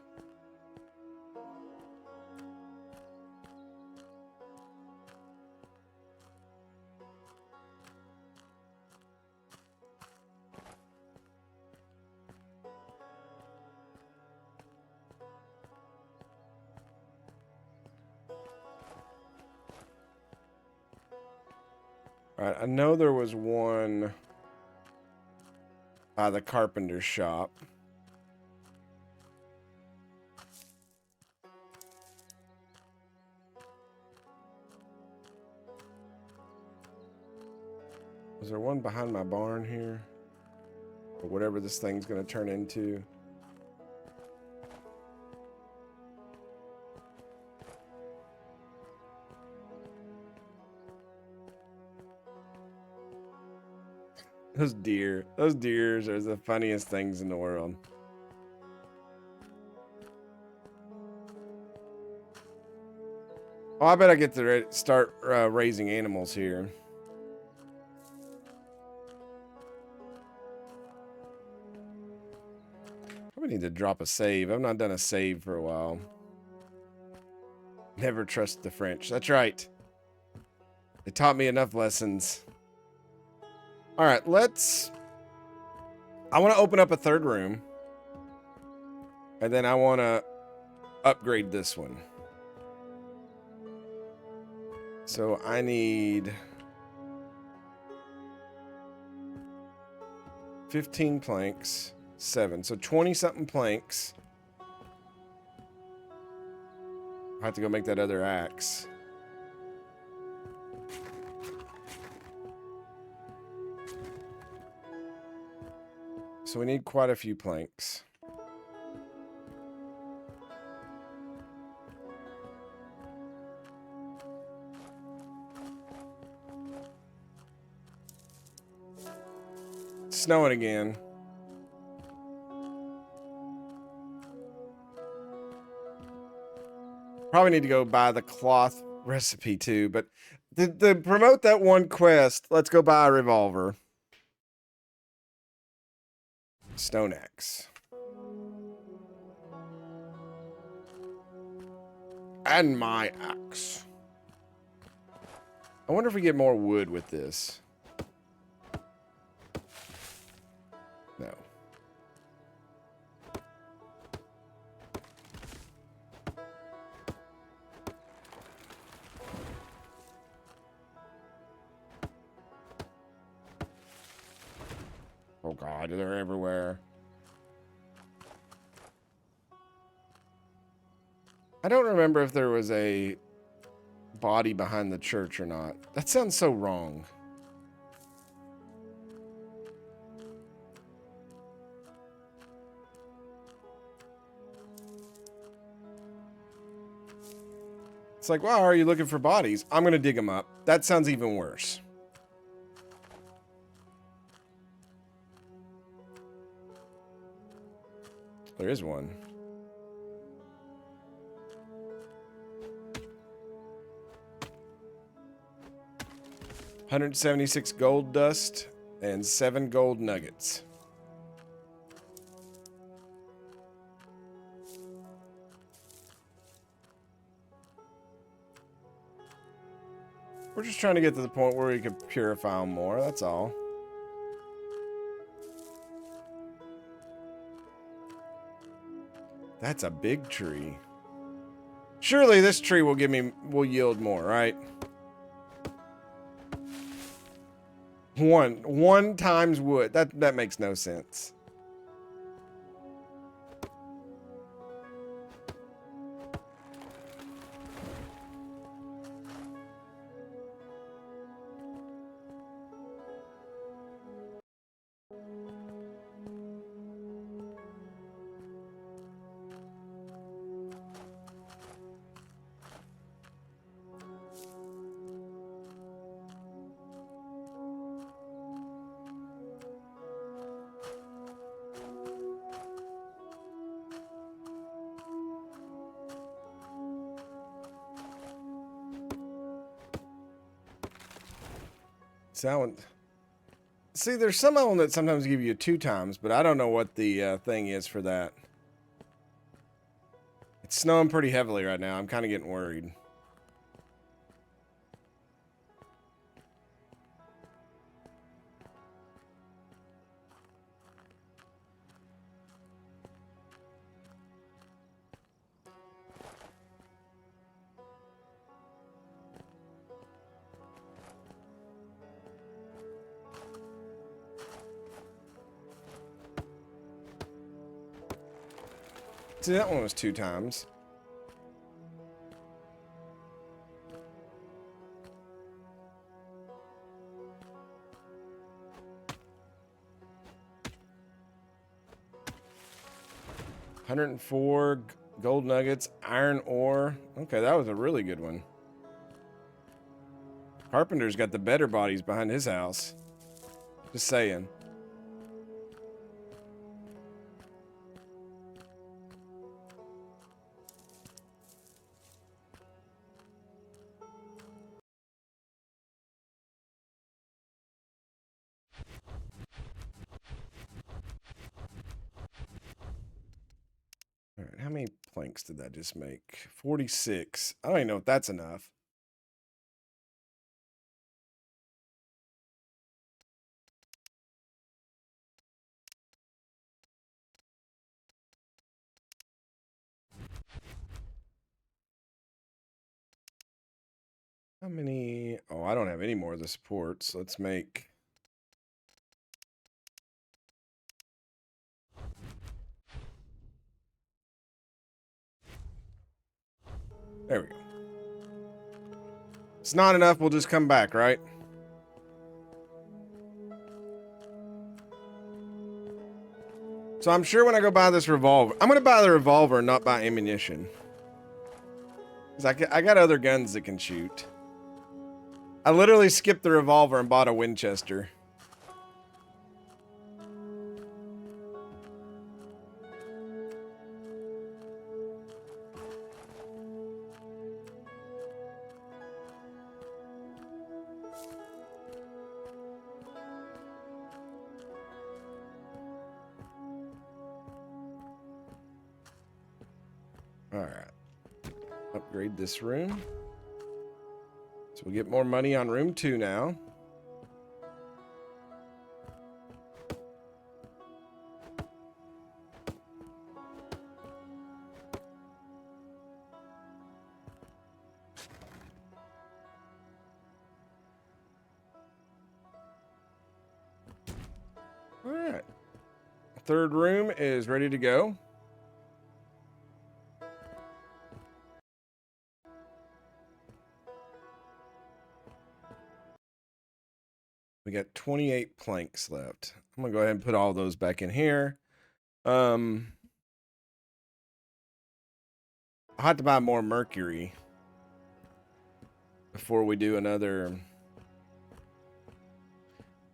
All right, I know there was one by the carpenter's shop. Was there one behind my barn here? Or whatever this thing's going to turn into. Those deers are the funniest things in the world. Oh, I bet I get to start raising animals here. Probably need to drop a save. I've not done a save for a while. Never trust the French. That's right. They taught me enough lessons. All right, I want to open up a third room. And then I want to upgrade this one. So I need 15 planks, 7. So 20-something planks. I have to go make that other axe. So we need quite a few planks. It's snowing again. Probably need to go buy the cloth recipe too, but to promote that one quest, let's go buy a revolver. Stone axe. And my axe. I wonder if we get more wood with this. No. Oh God, they're everywhere. I don't remember if there was a body behind the church or not. That sounds so wrong. It's like, wow, are you looking for bodies? I'm going to dig them up. That sounds even worse. There is one. $176 gold dust and 7 gold nuggets. We're just trying to get to the point where we can purify them more, that's all. That's a big tree. Surely this tree will yield more, right? One times wood. That makes no sense. So that one... See, there's some of them that sometimes give you 2 times, but I don't know what the thing is for that. It's snowing pretty heavily right now. I'm kind of getting worried. See, that one was 2 times. $104 gold nuggets, iron ore. Okay, that was a really good one. Carpenter's got the better bodies behind his house. Just saying. All right, how many planks did that just make? 46. I don't even know if that's enough. How many? Oh, I don't have any more of the supports. Let's make... There we go. It's not enough, we'll just come back, right? So I'm sure when I go buy this revolver, I'm going to buy the revolver and not buy ammunition. Because I got other guns that can shoot. I literally skipped the revolver and bought a Winchester. Alright. Upgrade this room. So we get more money on room 2 now. Alright. 3rd room is ready to go. We got 28 planks left. I'm gonna go ahead and put all those back in here. I'll have to buy more mercury before we do another.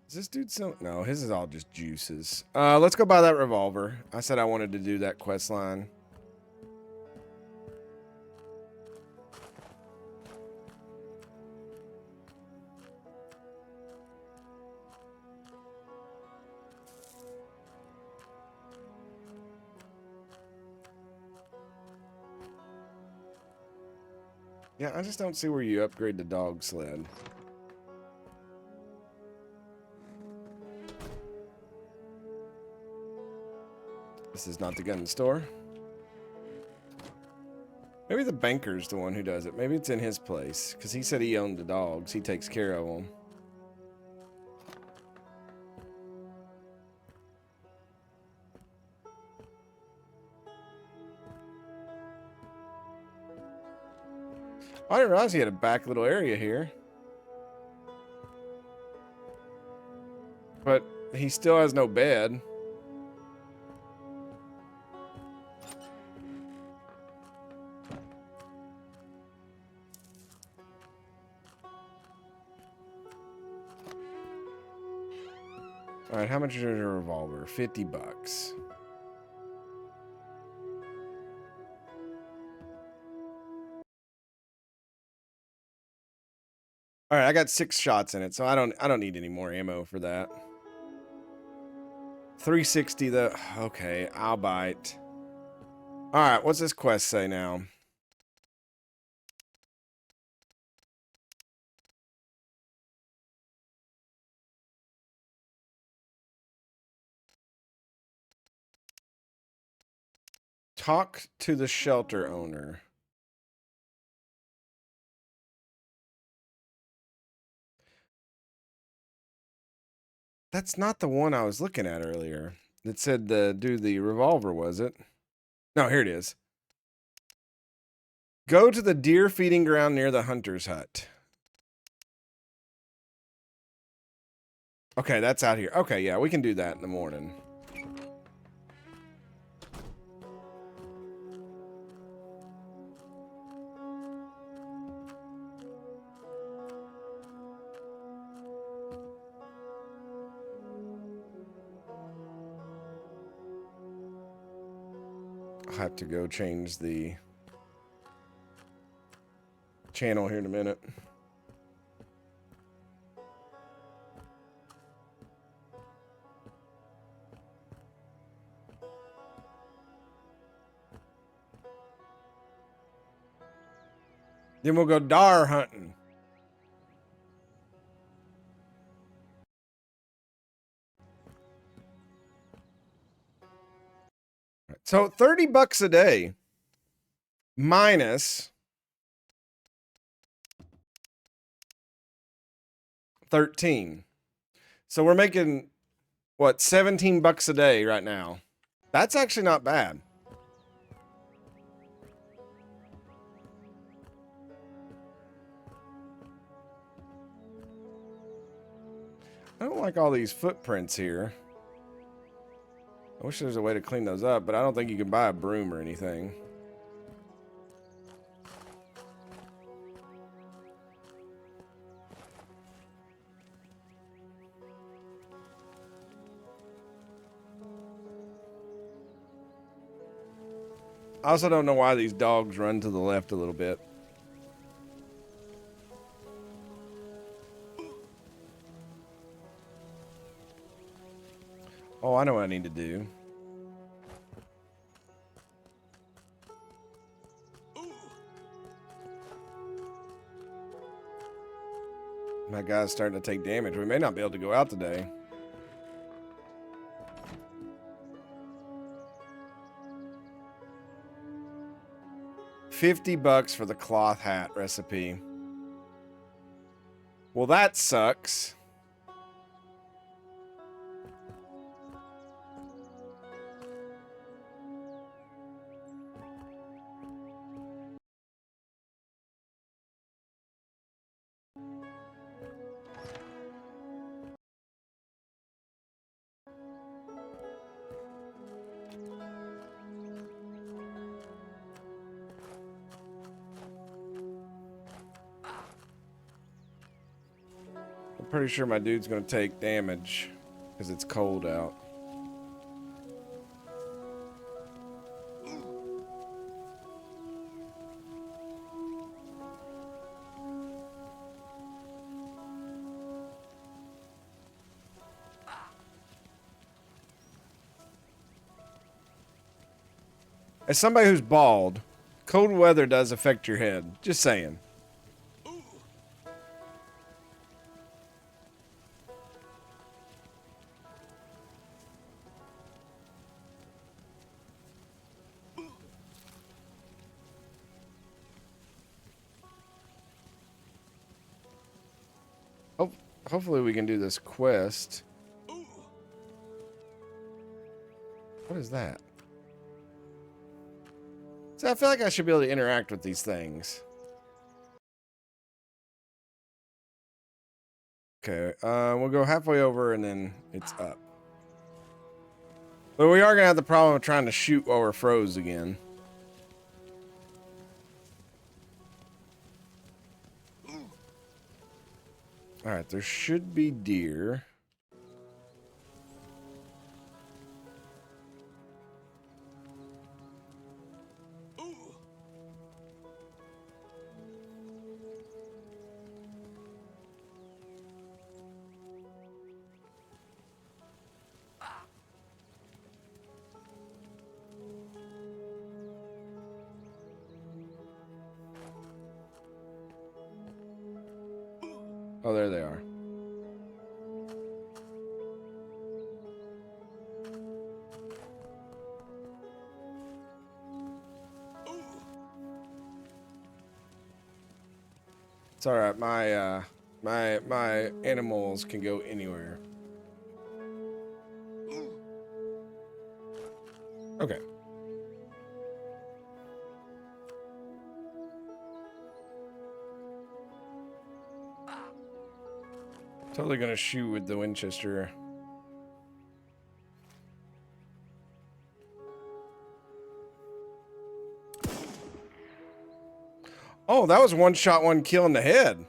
Is this dude so? No, his is all just juices. Let's go buy that revolver. I said I wanted to do that quest line. Yeah, I just don't see where you upgrade the dog sled. This is not the gun store. Maybe the banker's the one who does it. Maybe it's in his place. Because he said he owned the dogs. He takes care of them. I didn't realize he had a back little area here. But he still has no bed. Alright, how much is a revolver? 50 bucks. All right, I got 6 shots in it, so I don't need any more ammo for that. 360 though. Okay, I'll bite. All right, what's this quest say now? Talk to the shelter owner. That's not the one I was looking at earlier. That said do the revolver, was it? No, here it is. Go to the deer feeding ground near the hunter's hut. Okay, that's out here. Okay, yeah, we can do that in the morning. I'll have to go change the channel here in a minute. Then we'll go dar hunting. So 30 bucks a day minus 13. So we're making what, 17 bucks a day right now. That's actually not bad. I don't like all these footprints here. I wish there was a way to clean those up, but I don't think you can buy a broom or anything. I also don't know why these dogs run to the left a little bit. Oh, I know what I need to do. My guy's starting to take damage. We may not be able to go out today. $50 for the cloth hat recipe. Well, that sucks. I'm pretty sure my dude's gonna take damage because it's cold out. As somebody who's bald, cold weather does affect your head. Just saying. Oh, hopefully we can do this quest. What is that? So I feel like I should be able to interact with these things. Okay, we'll go halfway over and then it's up. But we are gonna have the problem of trying to shoot while we're froze again. Alright, there should be deer. Oh, there they are. It's all right. My animals can go anywhere. Okay. Totally gonna shoot with the Winchester. Oh, that was one shot, one kill in the head.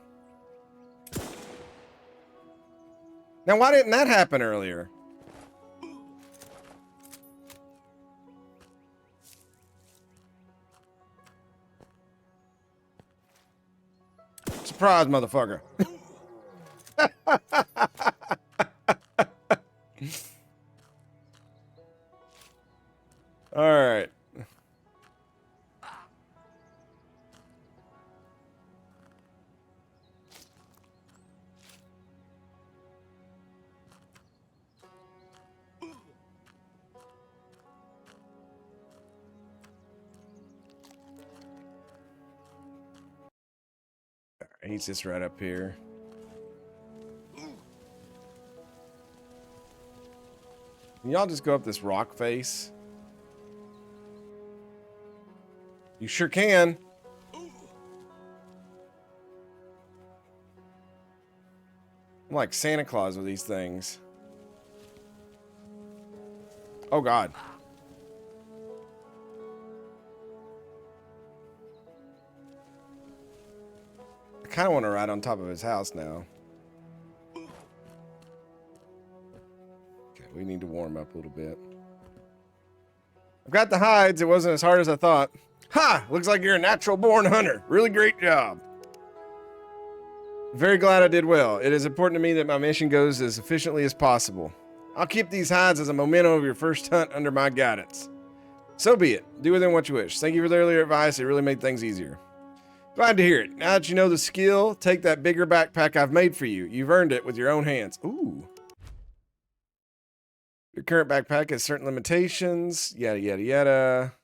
Now, why didn't that happen earlier? Surprise, motherfucker. All right. He's just right up here. Can y'all just go up this rock face? You sure can. I'm like Santa Claus with these things. Oh, God. I kind of want to ride on top of his house now. Okay, we need to warm up a little bit. I've got the hides. It wasn't as hard as I thought. Ha! Looks like you're a natural-born hunter. Really great job. Very glad I did well. It is important to me that my mission goes as efficiently as possible. I'll keep these hides as a memento of your first hunt under my guidance. So be it. Do with them what you wish. Thank you for the earlier advice. It really made things easier. Glad to hear it. Now that you know the skill, take that bigger backpack I've made for you. You've earned it with your own hands. Ooh. Your current backpack has certain limitations. Yada, yada, yada.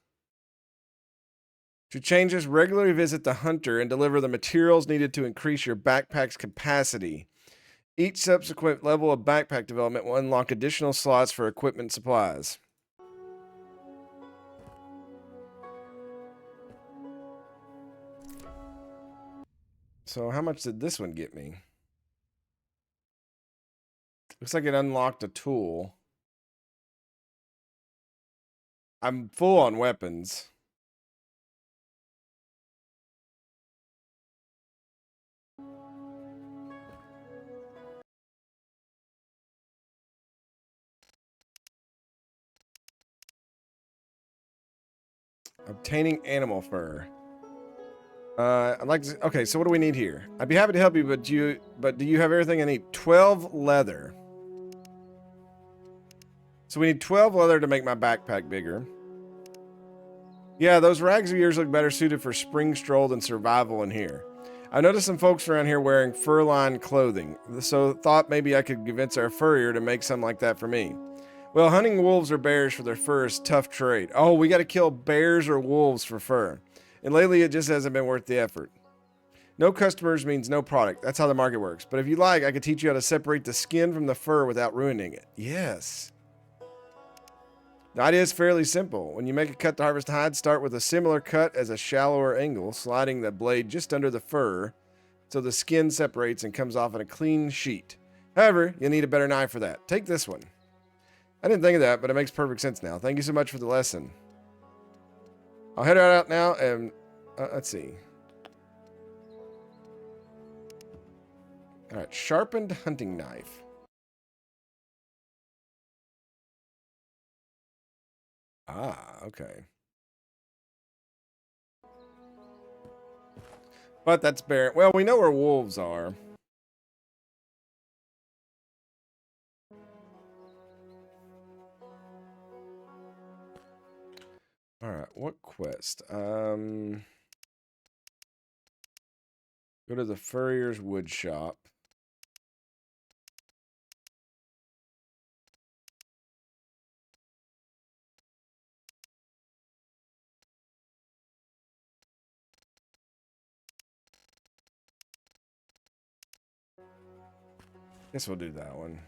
To change this, regularly visit the hunter and deliver the materials needed to increase your backpack's capacity. Each subsequent level of backpack development will unlock additional slots for equipment supplies. So how much did this one get me? Looks like it unlocked a tool. I'm full on weapons. Obtaining animal fur. I'd like to. Okay, so what do we need here? I'd be happy to help you, but do you have everything I need? 12 leather. So we need 12 leather to make my backpack bigger. Yeah, those rags of yours look better suited for spring stroll than survival in here. I noticed some folks around here wearing fur-lined clothing, so thought maybe I could convince our furrier to make something like that for me. Well, hunting wolves or bears for their fur is tough trade. Oh, we got to kill bears or wolves for fur. And lately, it just hasn't been worth the effort. No customers means no product. That's how the market works. But if you like, I could teach you how to separate the skin from the fur without ruining it. Yes. The idea is fairly simple. When you make a cut to harvest hide, start with a similar cut as a shallower angle, sliding the blade just under the fur so the skin separates and comes off in a clean sheet. However, you'll need a better knife for that. Take this one. I didn't think of that, but it makes perfect sense now. Thank you so much for the lesson. I'll head out now and let's see. All right, sharpened hunting knife. Ah, okay. But that's bear. Well, we know where wolves are. All right, what quest? Go to the furrier's wood shop. Guess we'll do that one.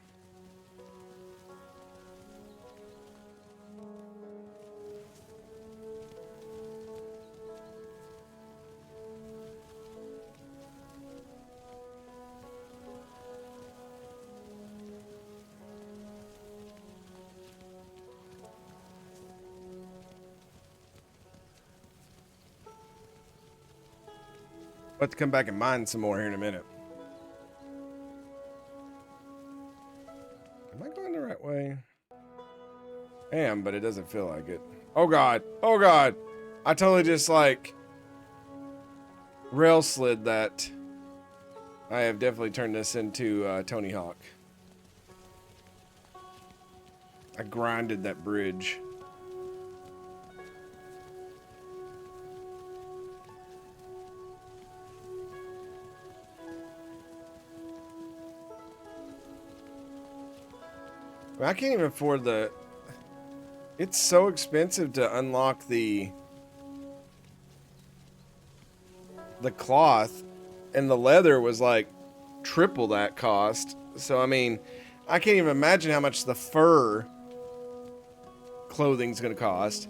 I'll have to come back and mine some more here in a minute. Am I going the right way? I am, but it doesn't feel like it. Oh god. Oh god. I totally just like rail slid that. I have definitely turned this into Tony Hawk. I grinded that bridge. I can't even afford the... It's so expensive to unlock the cloth, and the leather was like triple that cost. So I mean, I can't even imagine how much the fur clothing's gonna cost.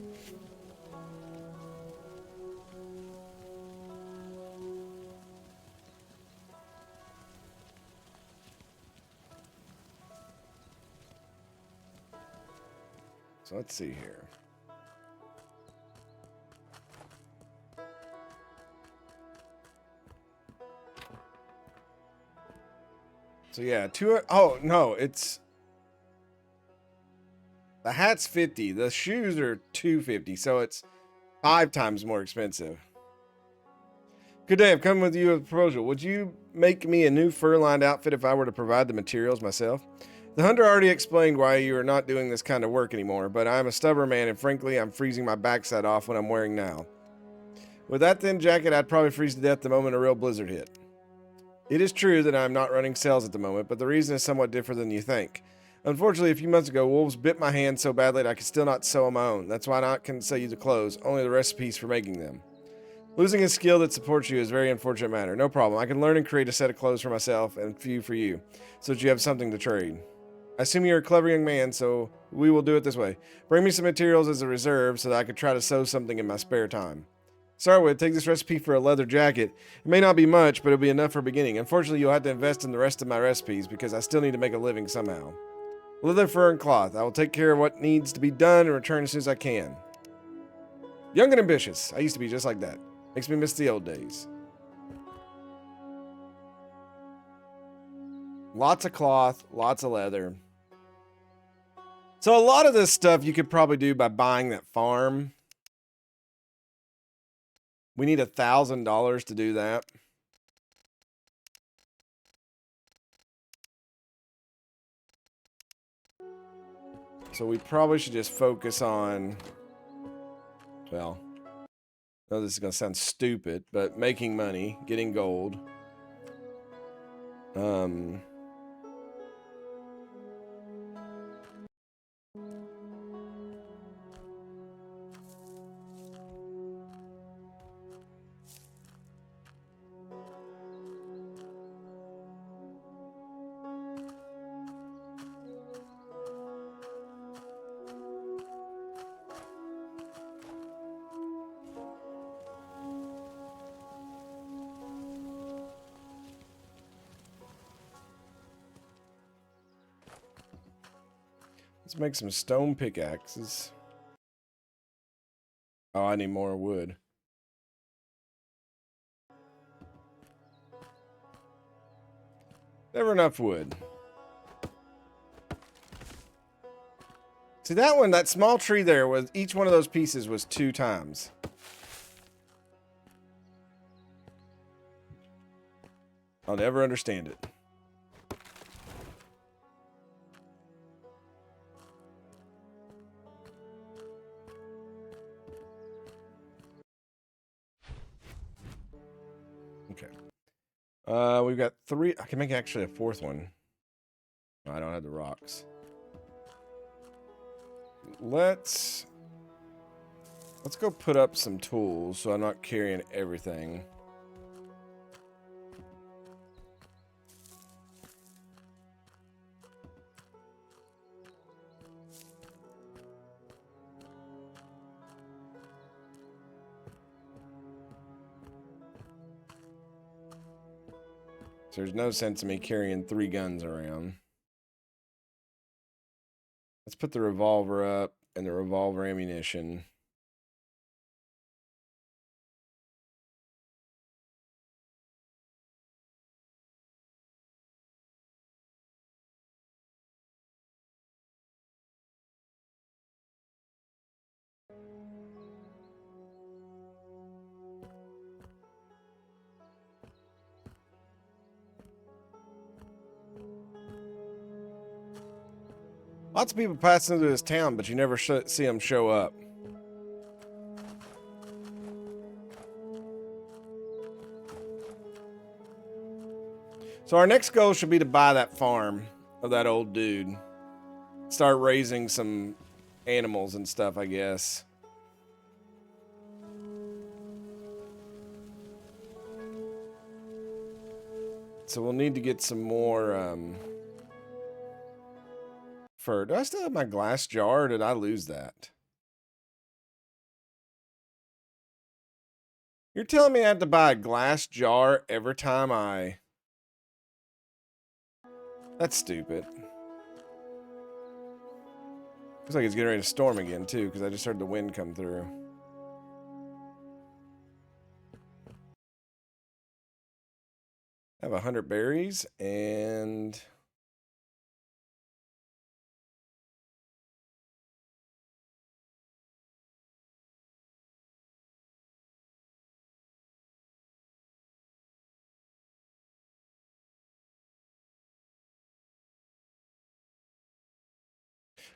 So let's see here. So yeah, oh no, it's the hat's 50, the shoes are 250, so it's 5 times more expensive. Good day, I've come with you with a proposal. Would you make me a new fur-lined outfit if I were to provide the materials myself? The hunter already explained why you are not doing this kind of work anymore, but I'm a stubborn man, and frankly, I'm freezing my backside off when I'm wearing now. With that thin jacket, I'd probably freeze to death the moment a real blizzard hit. It is true that I'm not running sales at the moment, but the reason is somewhat different than you think. Unfortunately, a few months ago, wolves bit my hand so badly that I could still not sew on my own. That's why I couldn't sell you the clothes, only the recipes for making them. Losing a skill that supports you is a very unfortunate matter. No problem. I can learn and create a set of clothes for myself and a few for you, so that you have something to trade. I assume you're a clever young man, so we will do it this way. Bring me some materials as a reserve so that I could try to sew something in my spare time. Start with, take this recipe for a leather jacket. It may not be much, but it'll be enough for beginning. Unfortunately, you'll have to invest in the rest of my recipes because I still need to make a living somehow. Leather, fur, and cloth. I will take care of what needs to be done and return as soon as I can. Young and ambitious. I used to be just like that. Makes me miss the old days. Lots of cloth, lots of leather. So a lot of this stuff you could probably do by buying that farm. We need $1,000 to do that. So we probably should just focus on, well, I know this is going to sound stupid, but making money, getting gold. Let's make some stone pickaxes. Oh, I need more wood. Never enough wood. See that one, that small tree there, was each one of those pieces was 2 times. I'll never understand it. Okay. We've got 3. I can make actually a 4th one. No, I don't have the rocks. Let's go put up some tools so I'm not carrying everything. There's no sense in me carrying 3 guns around. Let's put the revolver up and the revolver ammunition. Lots of people passing through this town, but you never see them show up. So our next goal should be to buy that farm of that old dude. Start raising some animals and stuff, I guess. So we'll need to get some more fur. Do I still have my glass jar, or did I lose that? You're telling me I have to buy a glass jar every time I... That's stupid. Looks like it's getting ready to storm again, too, because I just heard the wind come through. I have 100 berries, and...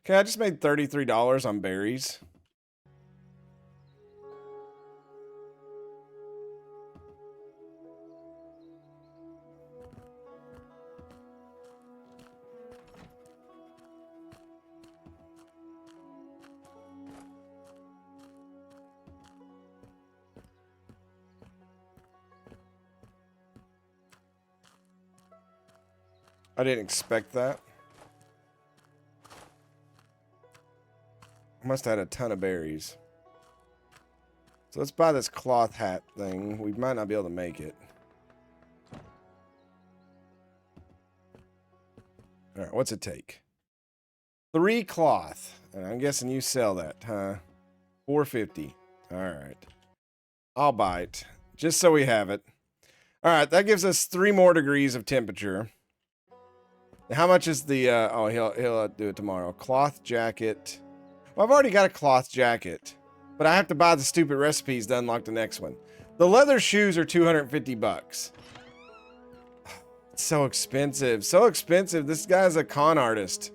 Okay, I just made $33 on berries. I didn't expect that. I must have had a ton of berries. So let's buy this cloth hat thing. We might not be able to make it. Alright, what's it take? 3 cloth. And I'm guessing you sell that, huh? $4.50. Alright. I'll buy it. Just so we have it. Alright, that gives us 3 more degrees of temperature. How much is the oh, he'll do it tomorrow. Cloth jacket. Well, I've already got a cloth jacket, but I have to buy the stupid recipes to unlock the next one. The leather shoes are 250 bucks. It's so expensive. So expensive. This guy's a con artist.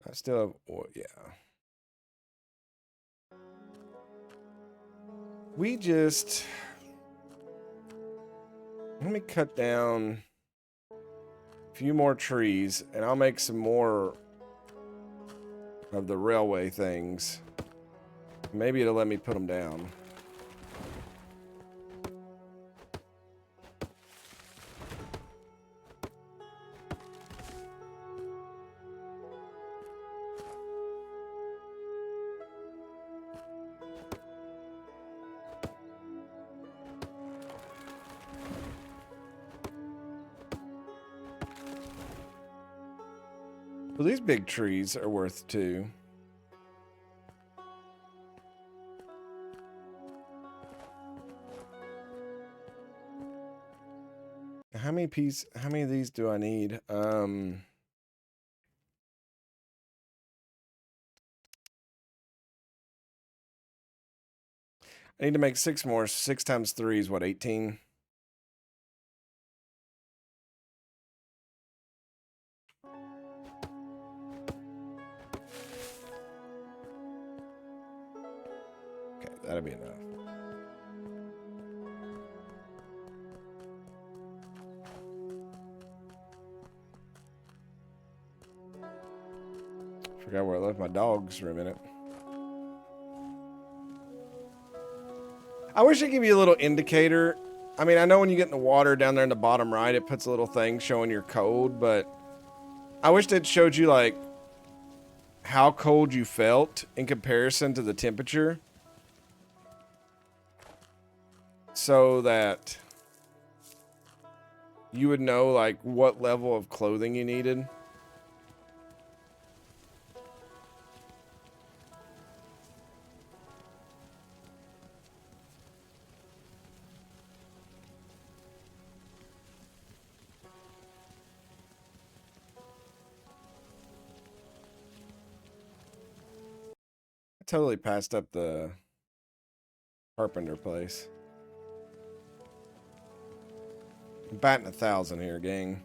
I still have, oh, yeah. We just... Let me cut down a few more trees, and I'll make some more of the railway things. Maybe it'll let me put them down. Well, these big trees are worth 2. How many of these do I need? I need to make 6 more. 6 times 3 is what, 18? Okay, that'll be enough. Forgot where I left my dogs for a minute. I wish it'd give you a little indicator. I mean, I know when you get in the water down there in the bottom right, it puts a little thing showing your code, but I wish it showed you like how cold you felt in comparison to the temperature, so that you would know like what level of clothing you needed. I totally passed up the carpenter place. I'm batting 1,000 here, gang.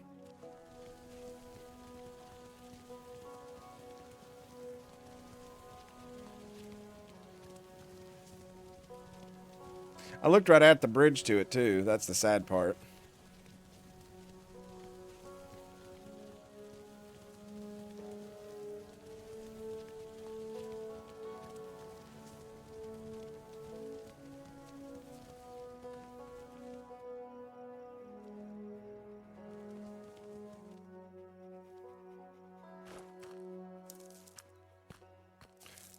I looked right at the bridge to it too. That's the sad part.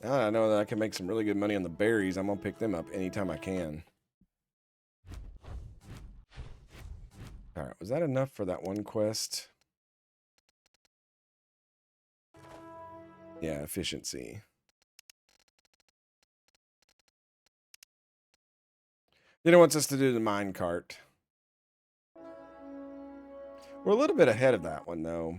Now that I know that I can make some really good money on the berries, I'm gonna pick them up anytime I can. Alright, was that enough for that one quest? Yeah, efficiency. Then it wants us to do the mine cart. We're a little bit ahead of that one, though.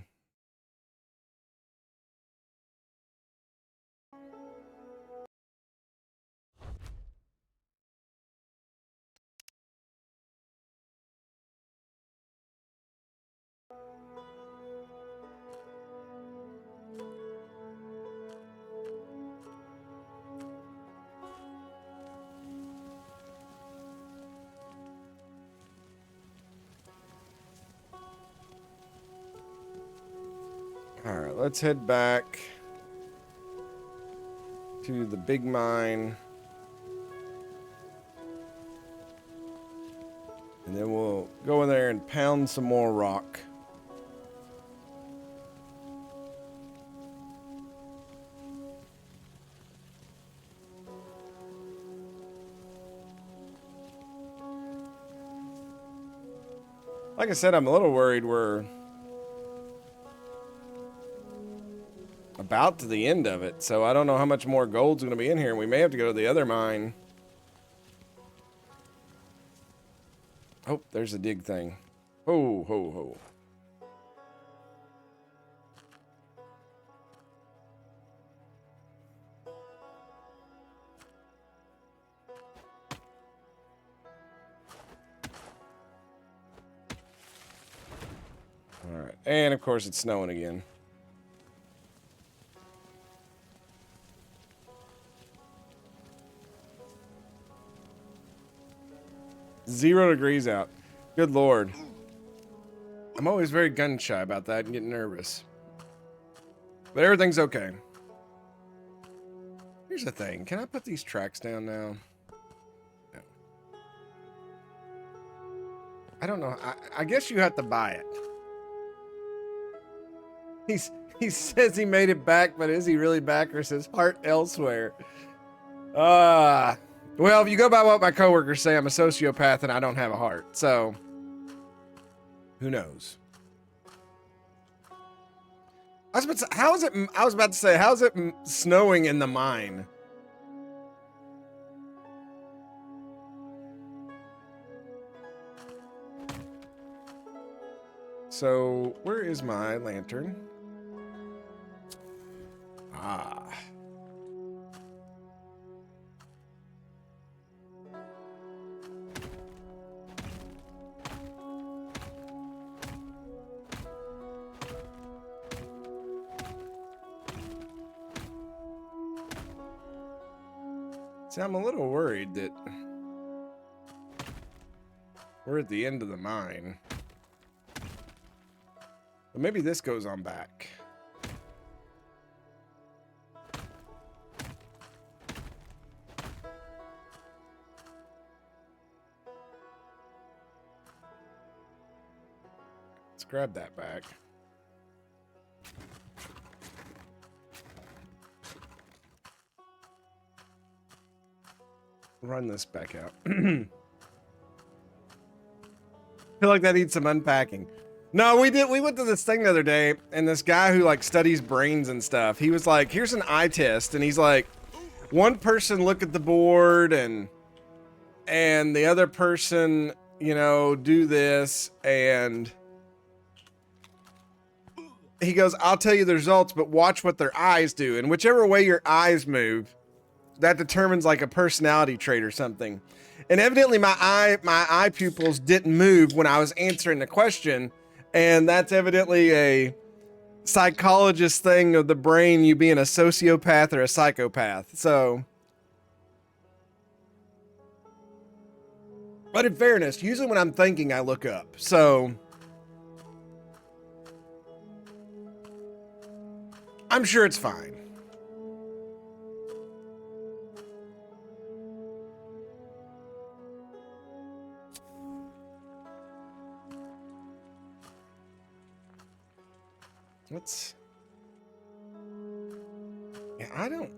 Alright, let's head back to the big mine. And then we'll go in there and pound some more rock. Like I said, I'm a little worried we're about to the end of it, so I don't know how much more gold's going to be in here, and we may have to go to the other mine. Oh, there's a dig thing. Ho, ho, ho. Alright, and of course it's snowing again. Zero degrees out. Good lord. I'm always very gun shy about that and getting nervous. But everything's okay. Here's the thing. Can I put these tracks down now? No. I don't know. I guess you have to buy it. He says he made it back, but is he really back, or is his heart elsewhere? Well, if you go by what my coworkers say, I'm a sociopath and I don't have a heart. So, who knows? I was about to say, how's it snowing in the mine? So, where is my lantern? Ah. See, I'm a little worried that we're at the end of the mine. But maybe this goes on back. Let's grab that back. run this back out. Feel like that needs some unpacking. No, we did. We went to this thing the other day, and this guy who like studies brains and stuff, he was like, here's an eye test. And he's like, one person look at the board and the other person, you know, do this. And he goes, I'll tell you the results, but watch what their eyes do. And whichever way your eyes move, that determines like a personality trait or something. And evidently my eye pupils didn't move when I was answering the question. And that's evidently a psychologist thing of the brain, you being a sociopath or a psychopath. So, but in fairness, usually when I'm thinking, I look up. So I'm sure it's fine. Let's, yeah, I don't.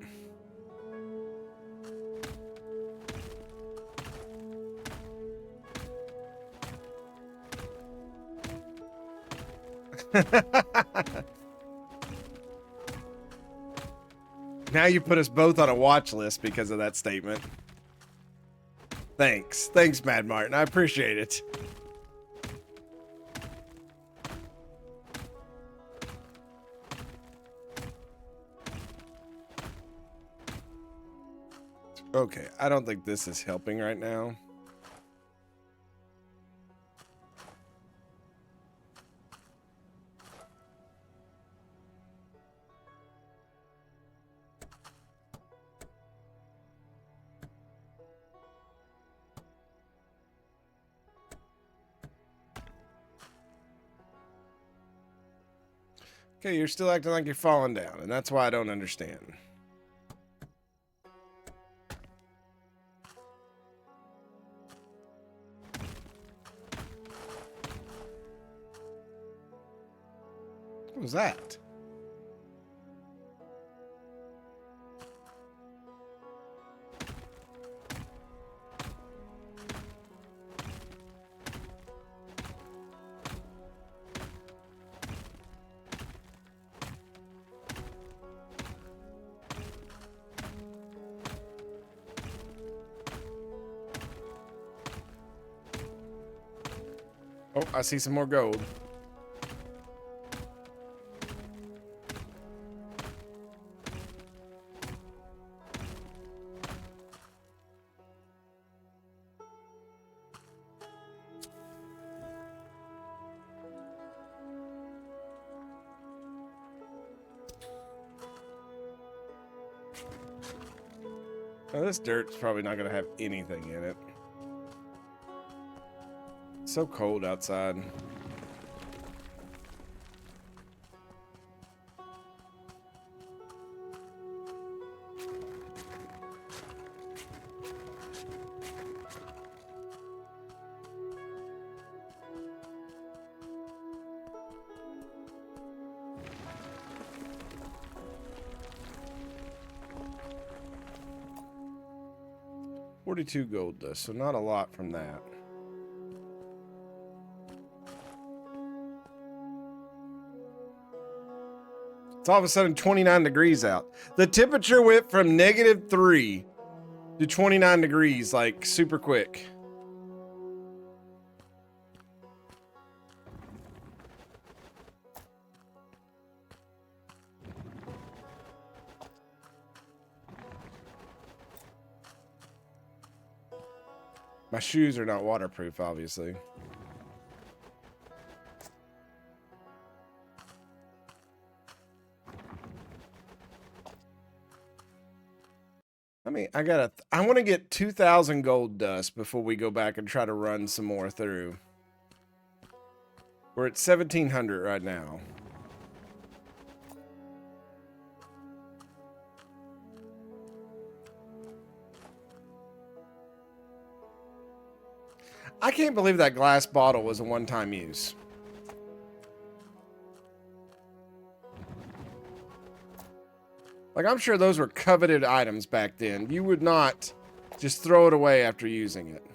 Now you put us both on a watch list because of that statement. Thanks. Thanks, Mad Martin. I appreciate it. Okay, I don't think this is helping right now. Okay, you're still acting like you're falling down, and that's why I don't understand. What was that? Oh, I see some more gold. Now, this dirt's probably not going to have anything in it. It's so cold outside. $42 gold dust, so not a lot from that. It's all of a sudden 29 degrees out. The temperature went from -3 to 29 degrees, like super quick. My shoes are not waterproof, obviously. I mean, I want to get 2,000 gold dust before we go back and try to run some more through. We're at 1,700 right now. I can't believe that glass bottle was a one-time use. Like, I'm sure those were coveted items back then. You would not Just throw it away after using it.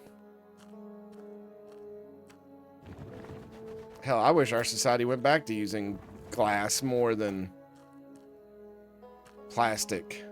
Hell, I wish our society went back to using glass more than plastic.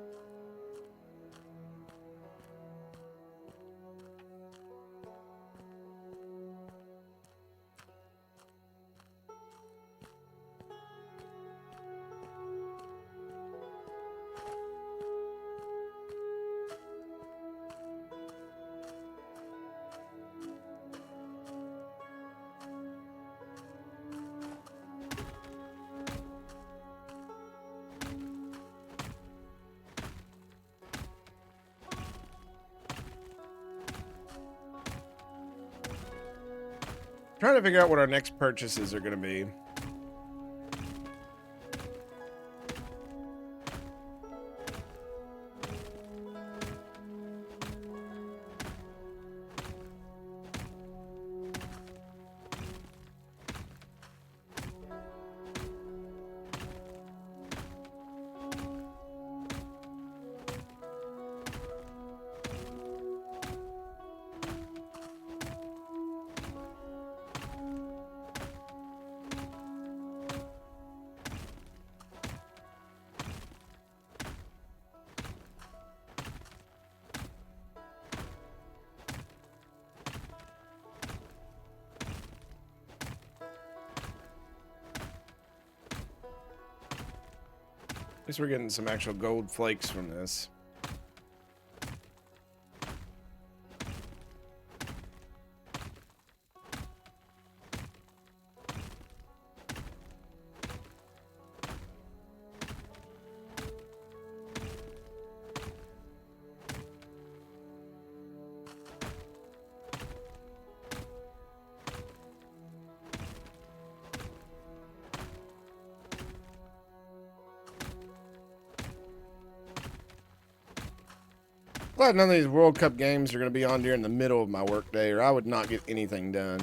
Trying to figure out what our next purchases are going to be. At least we're getting some actual gold flakes from this. Glad none of these World Cup games are going to be on during the middle of my workday, or I would not get anything done.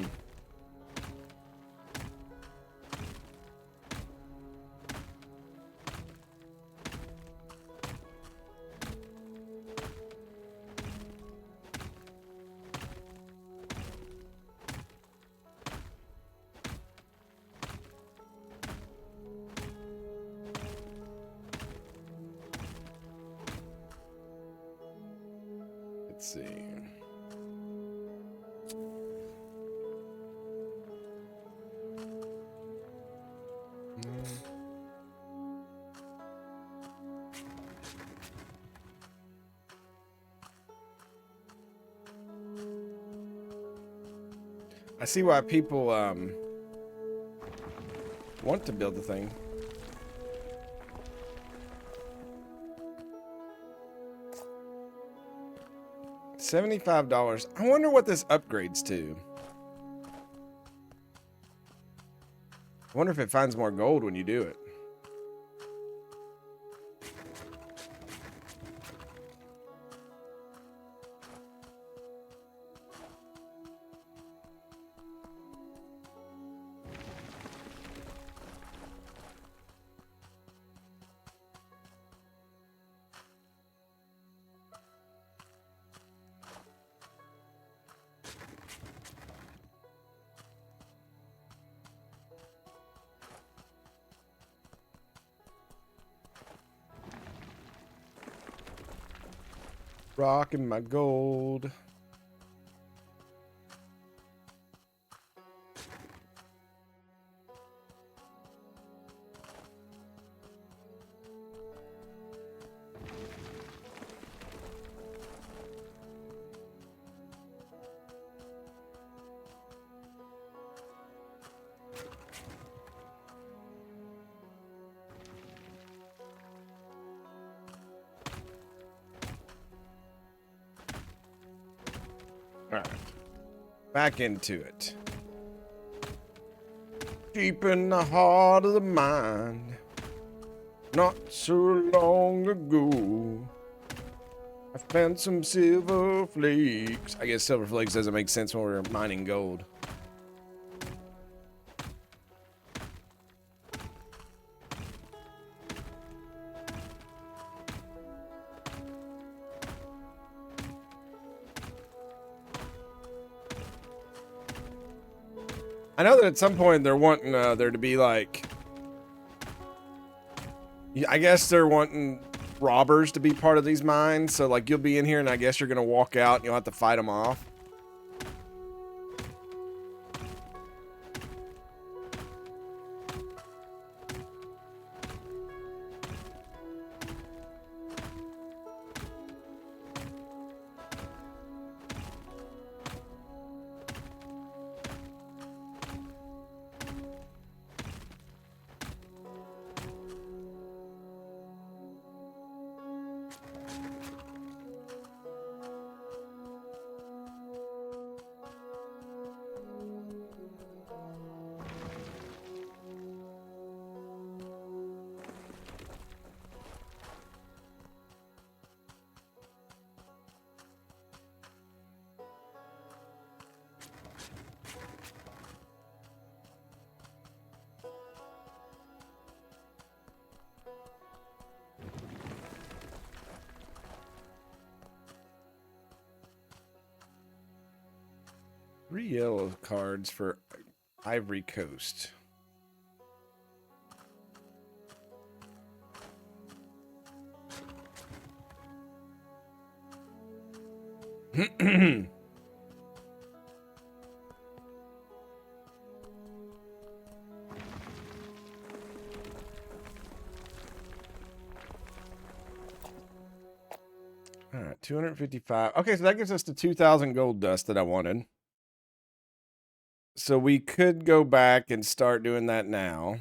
Let's see. I see why people want to build the thing. $75. I wonder what this upgrades to. I wonder if it finds more gold when you do it. Rocking my gold. All right, back into it. Deep in the heart of the mind, not so long ago, I found some silver flakes. I guess silver flakes doesn't make sense when we're mining gold. I know that at some point they're wanting there to be like, I guess they're wanting robbers to be part of these mines. So like you'll be in here and I guess you're gonna walk out and you'll have to fight them off. Three yellow cards for Ivory Coast. All right, 255. Okay, so that gives us the 2,000 gold dust that I wanted. So we could go back and start doing that now.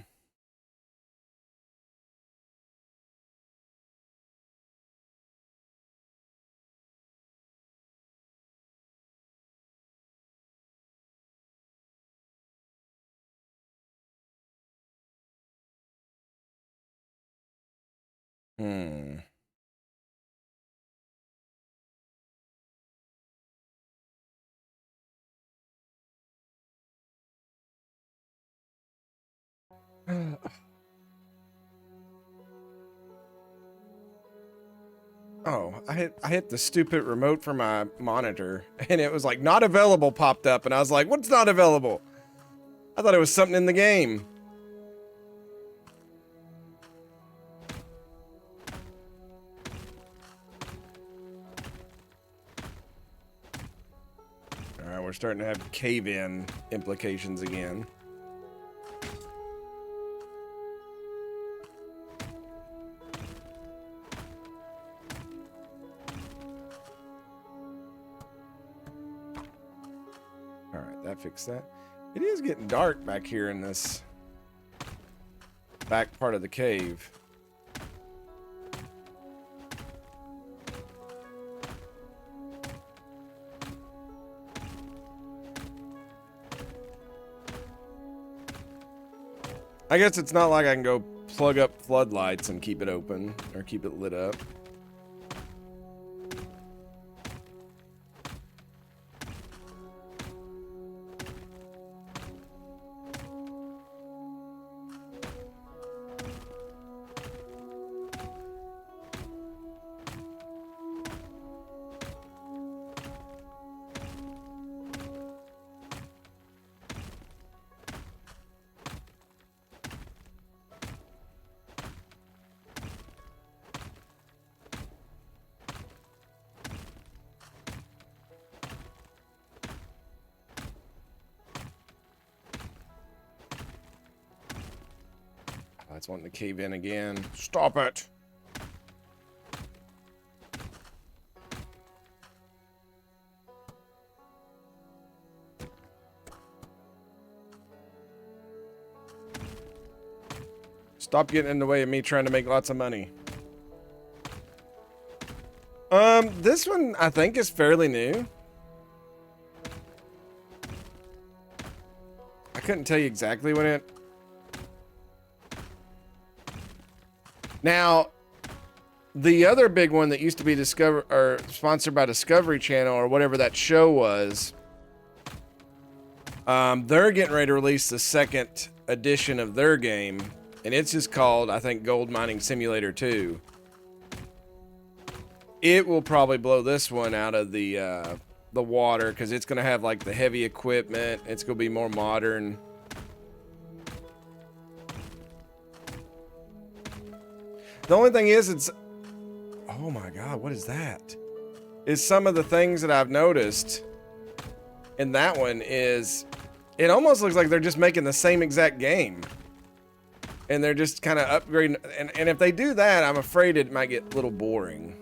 Oh, I hit the stupid remote for my monitor and it was like not available popped up and I was like, what's not available? I thought it was something in the game. All right, we're starting to have cave-in implications again. All right, that fixed that. It is getting dark back here in this back part of the cave. I guess it's not like I can go plug up floodlights and keep it open or keep it lit up. It's wanting to cave in again. Stop it. Stop getting in the way of me trying to make lots of money. This one I think is fairly new. I couldn't tell you exactly when it. Now, the other big one that used to be sponsored by Discovery Channel or whatever that show was, they're getting ready to release the second edition of their game, and it's just called, I think, Gold Mining Simulator 2. It will probably blow this one out of the the water because it's going to have like the heavy equipment. It's going to be more modern. The only thing is it's... Oh my God, what is that? Is some of the things that I've noticed in that one is it almost looks like they're just making the same exact game. And they're just kind of upgrading. And if they do that, I'm afraid it might get a little boring.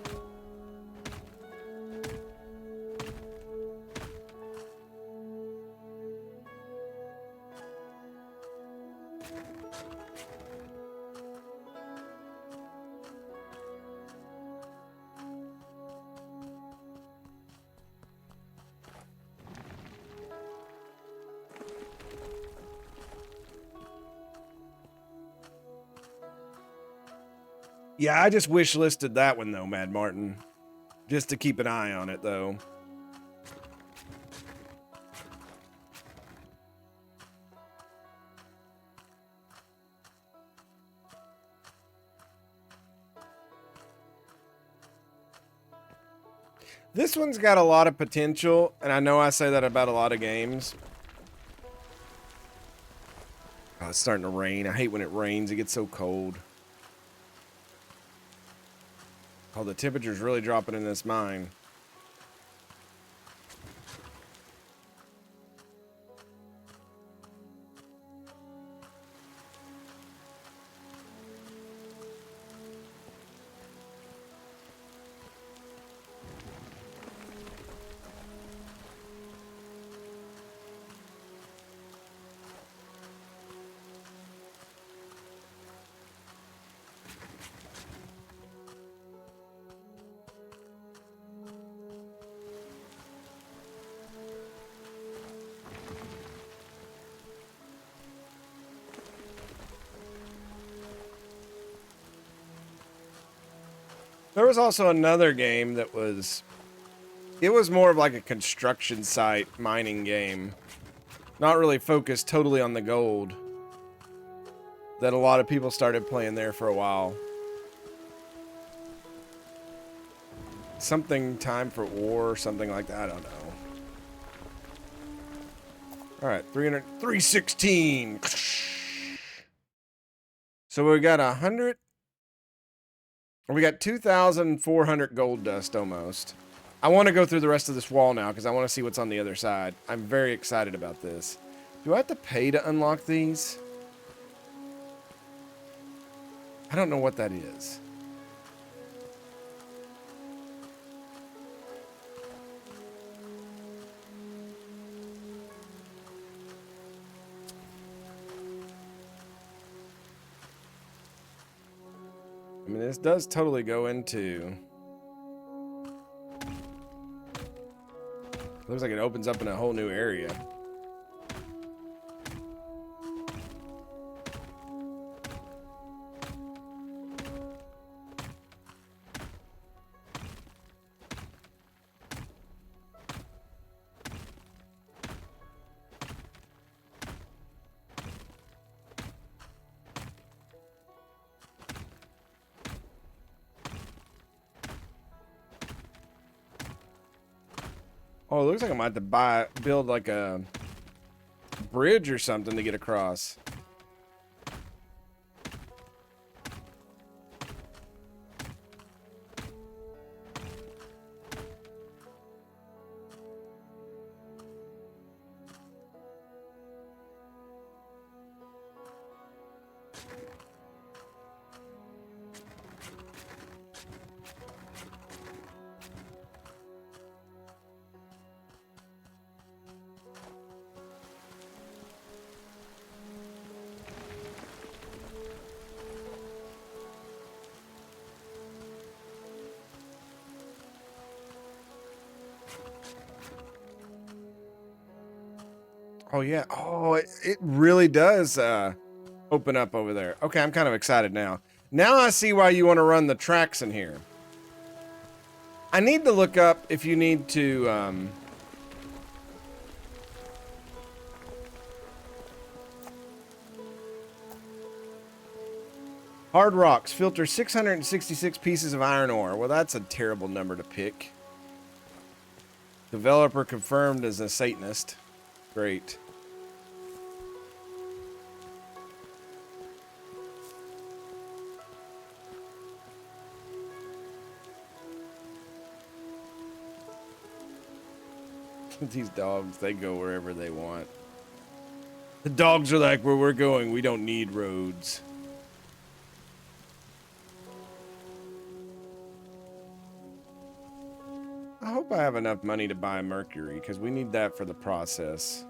Yeah, I just wish listed that one though, Mad Martin. Just to keep an eye on it though. This one's got a lot of potential, and I know I say that about a lot of games. Oh, it's starting to rain. I hate when it rains. It gets so cold. Oh, the temperature's really dropping in this mine. There was also another game that was... It was more of like a construction site mining game. Not really focused totally on the gold. That a lot of people started playing there for a while. Something Time for War or something like that, I don't know. Alright, 316. So we got 100. We got 2,400 gold dust almost. I want to go through the rest of this wall now because I want to see what's on the other side. I'm very excited about this. Do I have to pay to unlock these? I don't know what that is. I mean, this does totally go into... Looks like it opens up in a whole new area. Oh, it looks like I might have to build like a bridge or something to get across. Oh, yeah. Oh, it really does open up over there. Okay, I'm kind of excited now. Now I see why you want to run the tracks in here. I need to look up if you need to... Hard rocks. Filter 666 pieces of iron ore. Well, that's a terrible number to pick. Developer confirmed as a Satanist. Great. These dogs, they go wherever they want. The dogs are like, where we're going, we don't need roads. I hope I have enough money to buy mercury, because we need that for the process.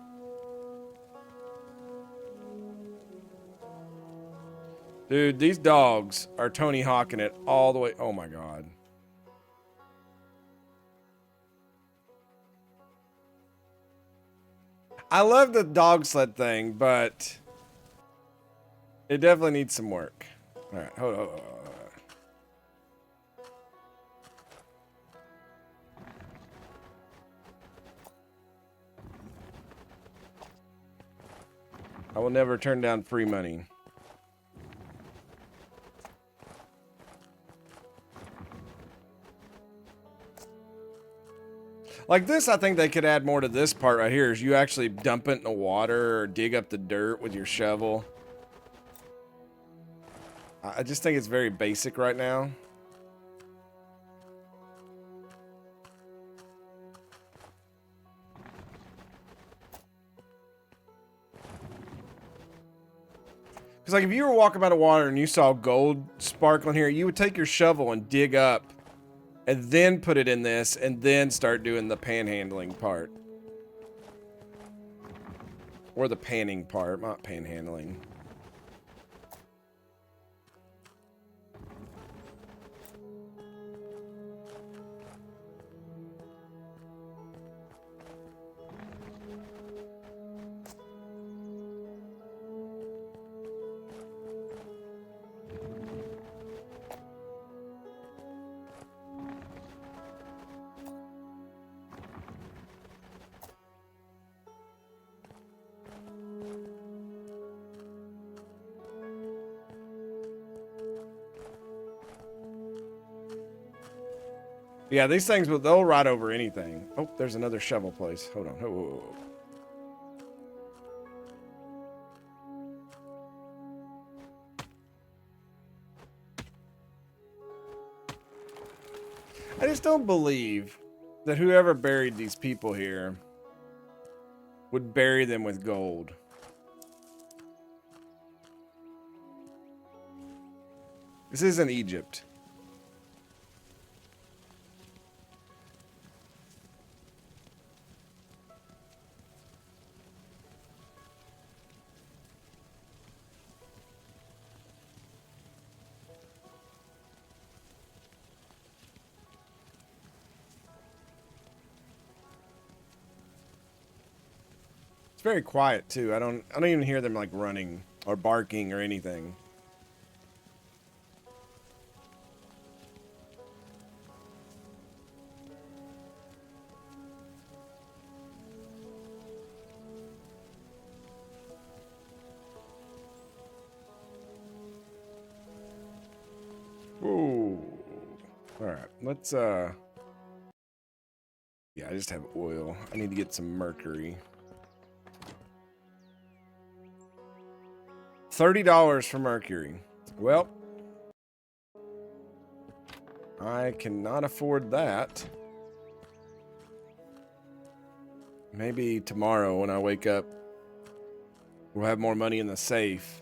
Dude, these dogs are Tony Hawking it all the way. Oh my god. I love the dog sled thing, but it definitely needs some work. All right, hold on. I will never turn down free money. Like this, I think they could add more to this part right here. Is you actually dump it in the water or dig up the dirt with your shovel. I just think it's very basic right now. Because like if you were walking by the water and you saw gold sparkling here, you would take your shovel and dig up and then put it in this and then start doing the panhandling part. Or the panning part, not panhandling. Yeah, these things, they'll ride over anything. Oh, there's another shovel place. Hold on. Whoa. I just don't believe that whoever buried these people here would bury them with gold. This isn't Egypt. It's very quiet too. I don't even hear them like running or barking or anything. Whoa. All right, let's yeah, I just have oil. I need to get some mercury. $30 for mercury. Well, I cannot afford that. Maybe tomorrow when I wake up, we'll have more money in the safe.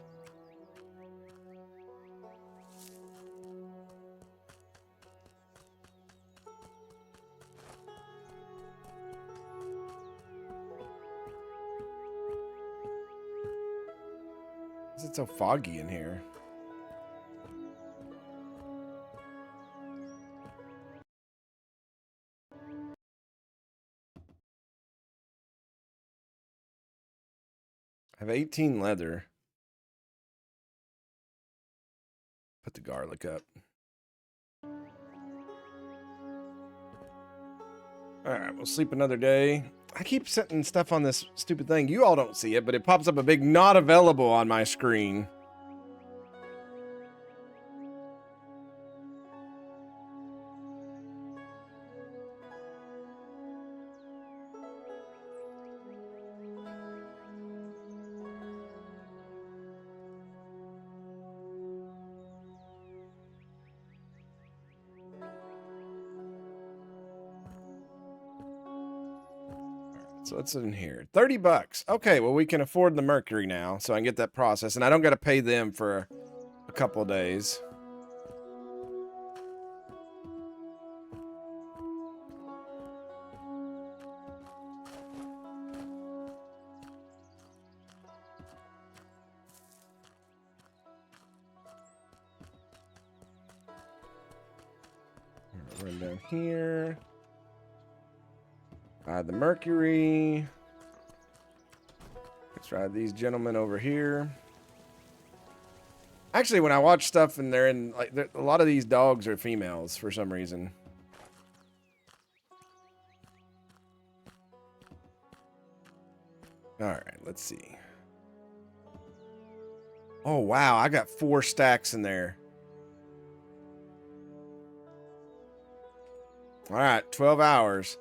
Why is it so foggy in here? I have 18 leather. Put the garlic up. Alright, we'll sleep another day. I keep setting stuff on this stupid thing. You all don't see it, but it pops up a big not available on my screen. So what's in here? 30 bucks. Okay, well, we can afford the mercury now, so I can get that process, and I don't got to pay them for a couple of days. Run down here. Buy the mercury. Let's ride these gentlemen over here. Actually, when I watch stuff and they're in, like, a lot of these dogs are females for some reason. All right, let's see. Oh, wow, I got 4 stacks in there. All right, 12 hours.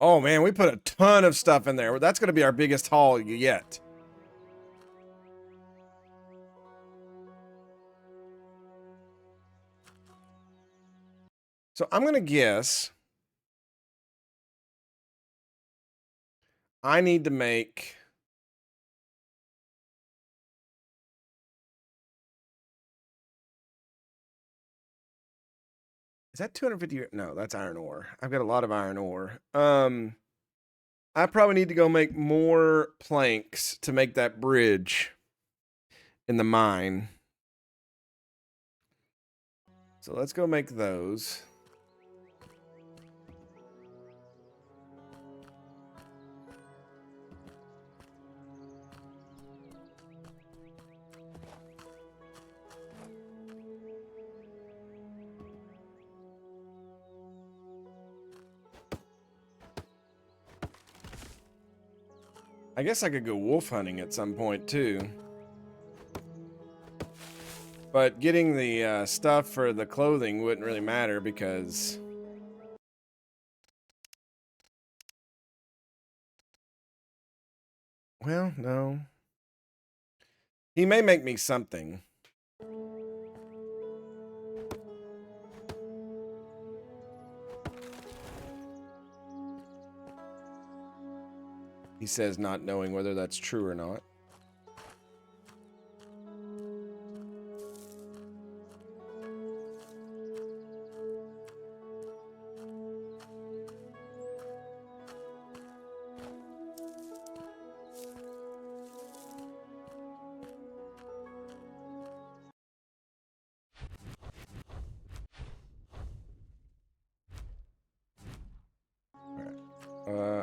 Oh, man, we put a ton of stuff in there. That's going to be our biggest haul yet. So I'm going to guess I need to make... Is that 250? No, that's iron ore. I've got a lot of iron ore. I probably need to go make more planks to make that bridge in the mine. So let's go make those. I guess I could go wolf hunting at some point too. But getting the stuff for the clothing wouldn't really matter because... Well, no. He may make me something. He says, not knowing whether that's true or not.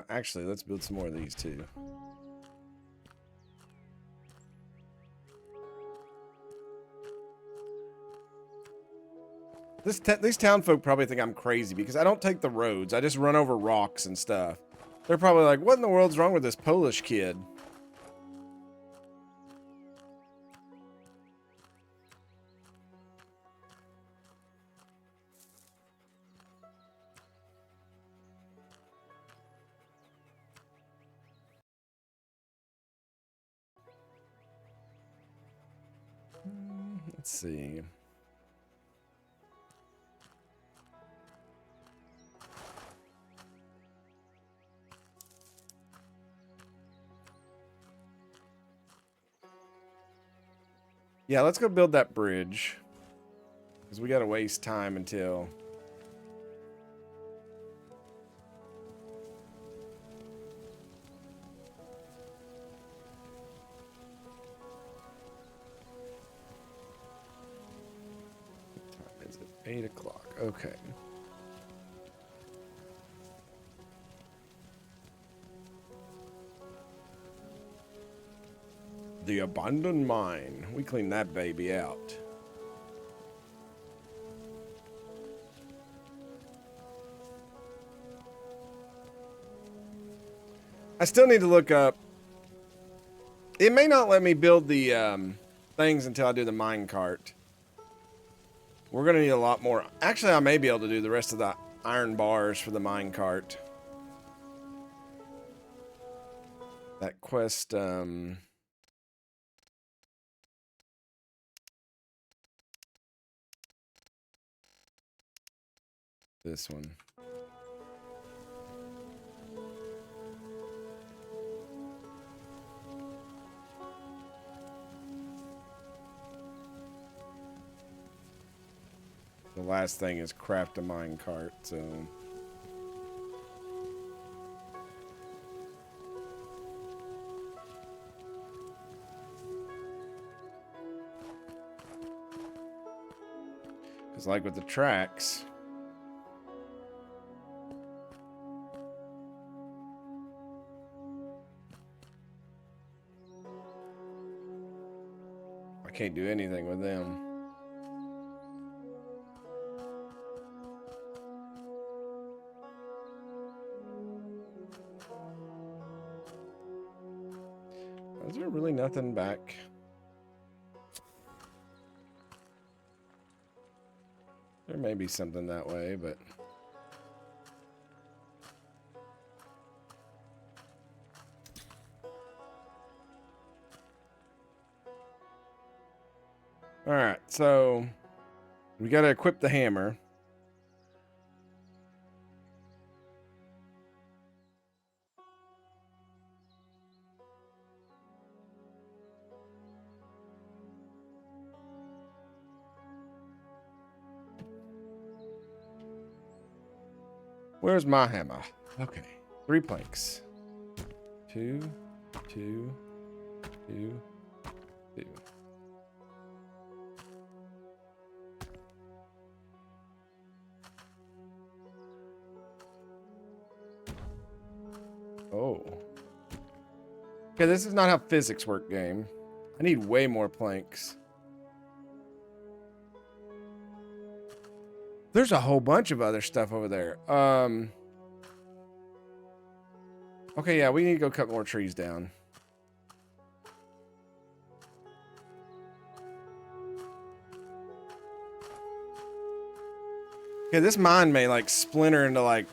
Actually, let's build some more of these too. These town folk probably think I'm crazy because I don't take the roads. I just run over rocks and stuff. They're probably like, what in the world's wrong with this Polish kid? Let's see. Yeah, let's go build that bridge. Because we got to waste time until... What time is it? 8 o'clock. Okay. The abandoned mine. We clean that baby out. I still need to look up. It may not let me build the things until I do the mine cart. We're going to need a lot more. Actually, I may be able to do the rest of the iron bars for the mine cart. That quest, this one. The last thing is craft a mine cart, so... Because like with the tracks... I can't do anything with them. Is there really nothing back? There may be something that way, but... Alright, so... we gotta equip the hammer. Where's my hammer? Okay. 3 planks. 2, 2, 2, 2. Oh. Okay, this is not how physics work, game. I need way more planks. There's a whole bunch of other stuff over there. Okay, yeah, we need to go cut more trees down. Okay, this mine may like splinter into like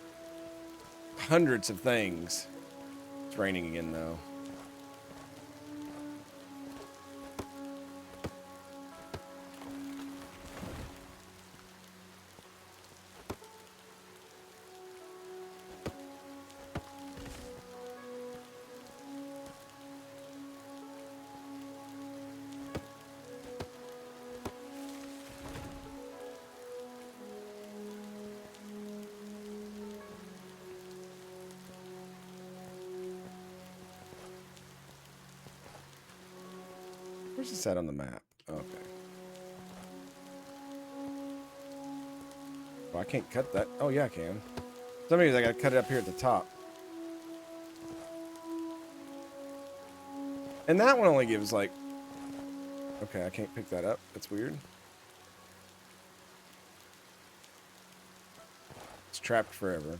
hundreds of things. It's raining again though. Where's this at on the map? Okay. Well, I can't cut that. Oh, yeah, I can. Some reason I gotta cut it up here at the top. And that one only gives like... Okay, I can't pick that up. That's weird. It's trapped forever.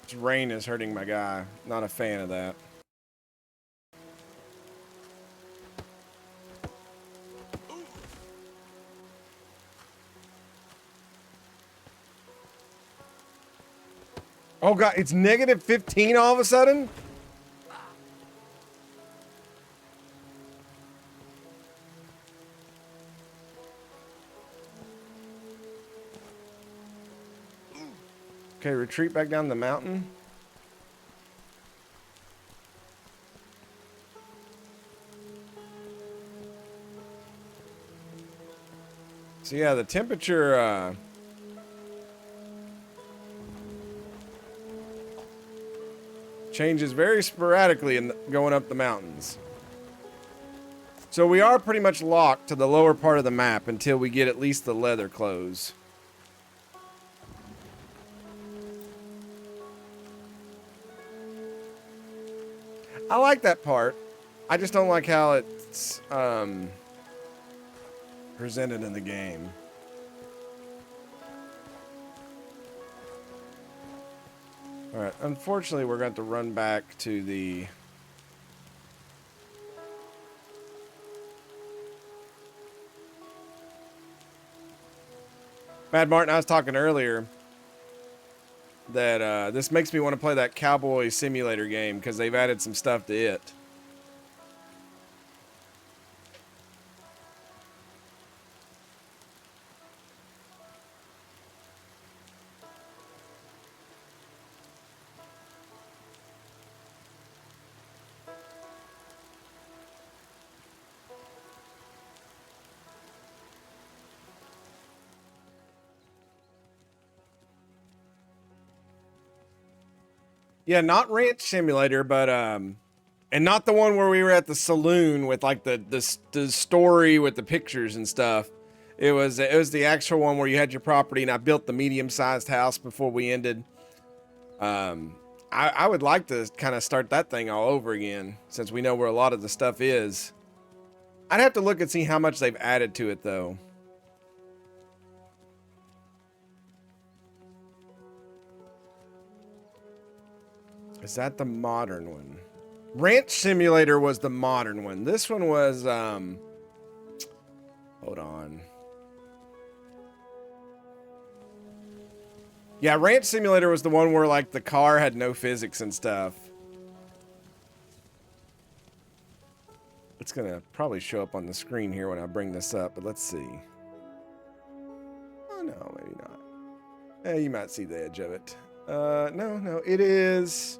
This rain is hurting my guy. Not a fan of that. Oh god, it's negative 15 all of a sudden? Okay, retreat back down the mountain. So yeah, the temperature changes very sporadically in going up the mountains. So we are pretty much locked to the lower part of the map until we get at least the leather clothes. I like that part. I just don't like how it's presented in the game. Alright, unfortunately we're going to have to run back to the... Mad Martin, I was talking earlier that this makes me want to play that Cowboy Simulator game because they've added some stuff to it. Yeah, not Ranch Simulator, but and not the one where we were at the saloon with like the story with the pictures and stuff. It was the actual one where you had your property, and I built the medium-sized house before we ended. I would like to kind of start that thing all over again since we know where a lot of the stuff is. I'd have to look and see how much they've added to it though. Is that the modern one? Ranch Simulator was the modern one. This one was, hold on. Yeah, Ranch Simulator was the one where, like, the car had no physics and stuff. It's gonna probably show up on the screen here when I bring this up, but let's see. Oh, no, maybe not. You might see the edge of it. No, it is...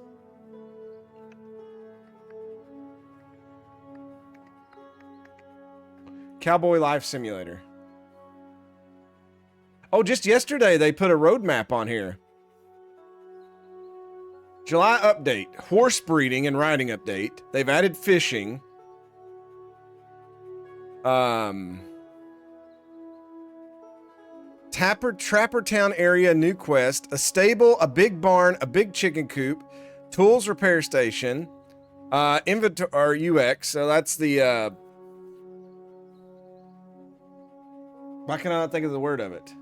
Cowboy Life Simulator. Oh, just yesterday they put a roadmap on here. July update. Horse breeding and riding update. They've added fishing. Trapper Town area new quest. A stable, a big barn, a big chicken coop. Tools repair station. Inventory UX. So that's the... why can I not think of the word of it?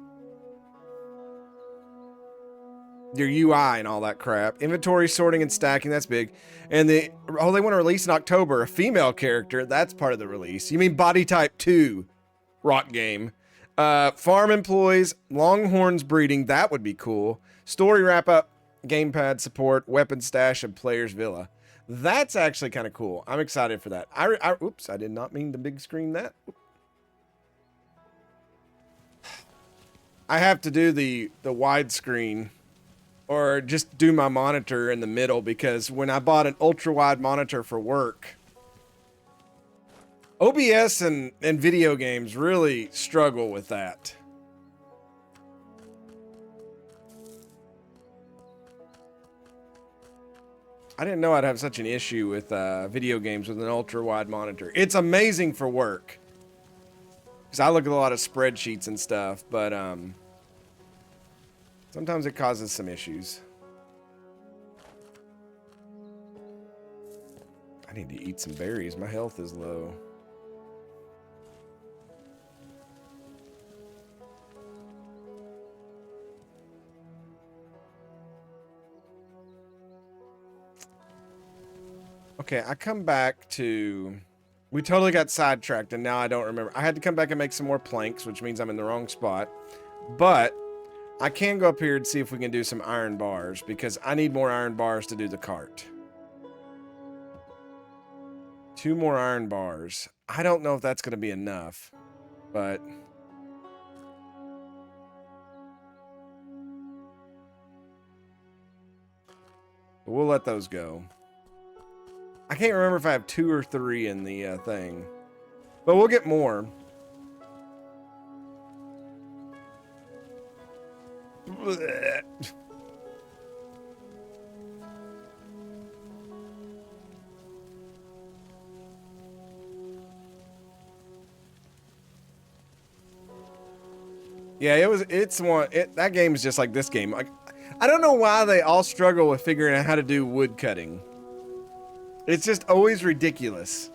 Your UI and all that crap. Inventory sorting and stacking, that's big. And they want to release in October a female character. That's part of the release. You mean Body Type 2 rock game. Farm employees, Longhorns breeding, that would be cool. Story wrap up, gamepad support, weapon stash, and player's villa. That's actually kind of cool. I'm excited for that. Oops, I did not mean to big screen that. I have to do the widescreen or just do my monitor in the middle because when I bought an ultra wide monitor for work, OBS and video games really struggle with that. I didn't know I'd have such an issue with video games with an ultra wide monitor. It's amazing for work. Because I look at a lot of spreadsheets and stuff, but sometimes it causes some issues. I need to eat some berries. My health is low. Okay, I come back to... We totally got sidetracked, and now I don't remember. I had to come back and make some more planks, which means I'm in the wrong spot. But I can go up here and see if we can do some iron bars, because I need more iron bars to do the cart. 2 more iron bars. I don't know if that's going to be enough, but... we'll let those go. I can't remember if I have 2 or 3 in the thing. But we'll get more. Yeah, that game is just like this game. Like, I don't know why they all struggle with figuring out how to do wood cutting. It's just always ridiculous.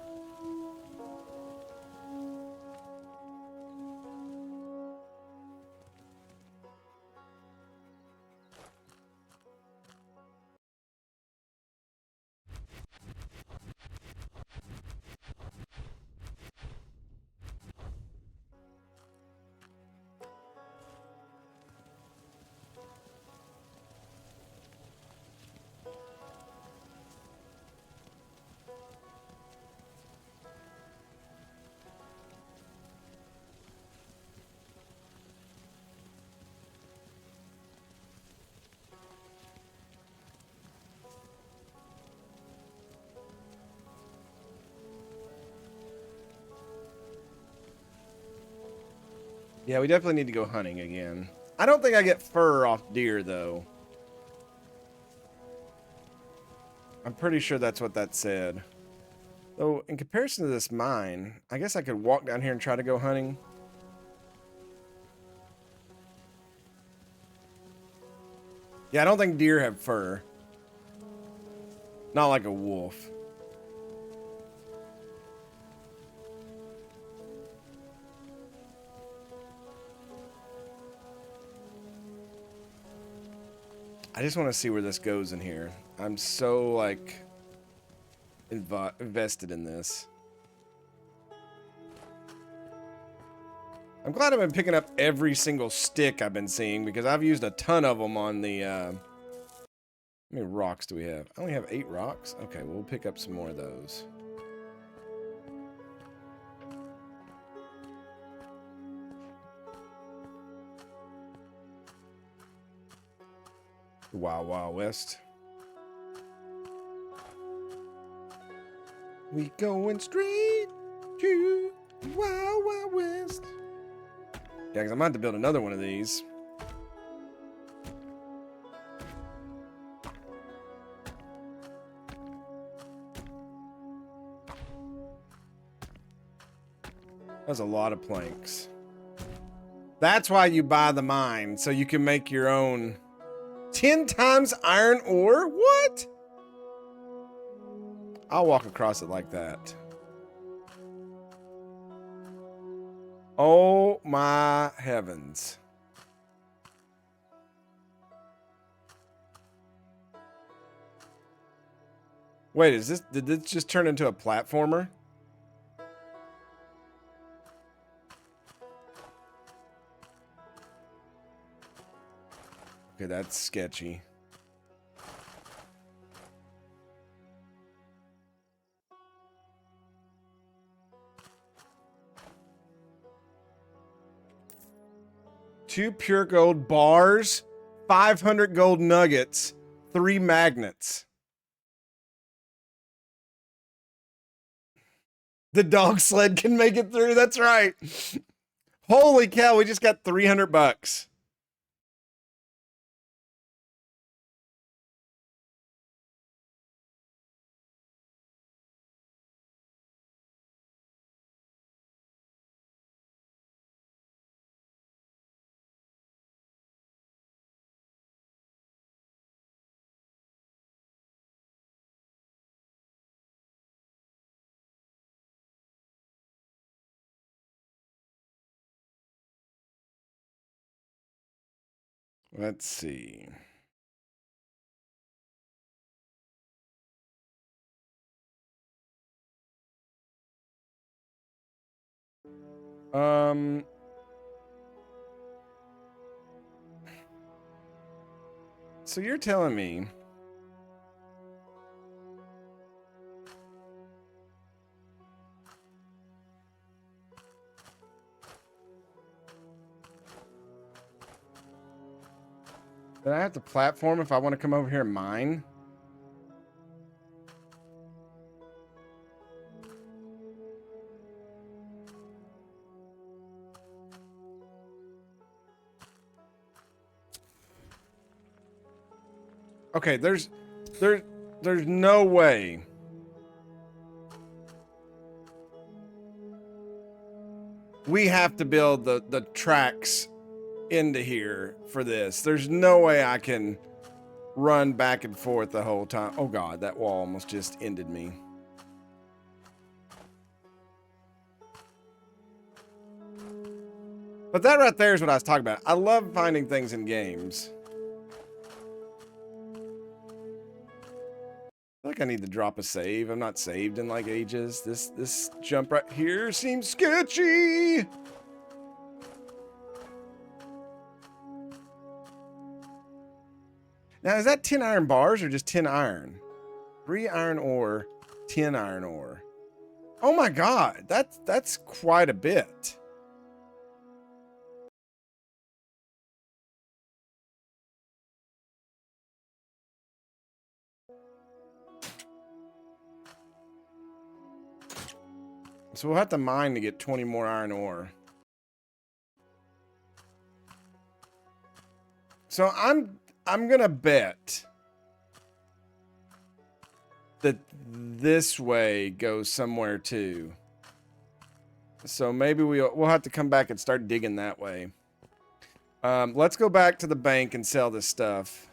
Yeah, we definitely need to go hunting again. I don't think I get fur off deer, though. I'm pretty sure that's what that said. Though, in comparison to this mine, I guess I could walk down here and try to go hunting. Yeah, I don't think deer have fur. Not like a wolf. I just want to see where this goes in here. I'm so, like, invested in this. I'm glad I've been picking up every single stick I've been seeing, because I've used a ton of them on the, how many rocks do we have? I only have 8 rocks? Okay, we'll pick up some more of those. Wild Wild West. We going straight to Wild Wild West. Yeah, because I'm about to build another one of these. That's a lot of planks. That's why you buy the mine, so you can make your own. 10 times iron ore? What? I'll walk across it like that. Oh my heavens. Wait, did this just turn into a platformer? Okay, that's sketchy. Two pure gold bars, 500 gold nuggets, 3 magnets. The dog sled can make it through. That's right. Holy cow, we just got 300 bucks. Let's see. So you're telling me that I have to platform if I want to come over here and mine? Okay, there's no way. We have to build the tracks into here for this. There's no way I can run back and forth the whole time. Oh god, that wall almost just ended me. But that right there is what I was talking about. I love finding things in games. I feel like I need to drop a save. I'm not saved in like ages. This jump right here seems sketchy. Now, is that 10 iron bars or just 10 iron? 3 iron ore, 10 iron ore. Oh my god, that's quite a bit. So we'll have to mine to get 20 more iron ore. So I'm gonna bet that this way goes somewhere too. So maybe we'll have to come back and start digging that way. Let's go back to the bank and sell this stuff.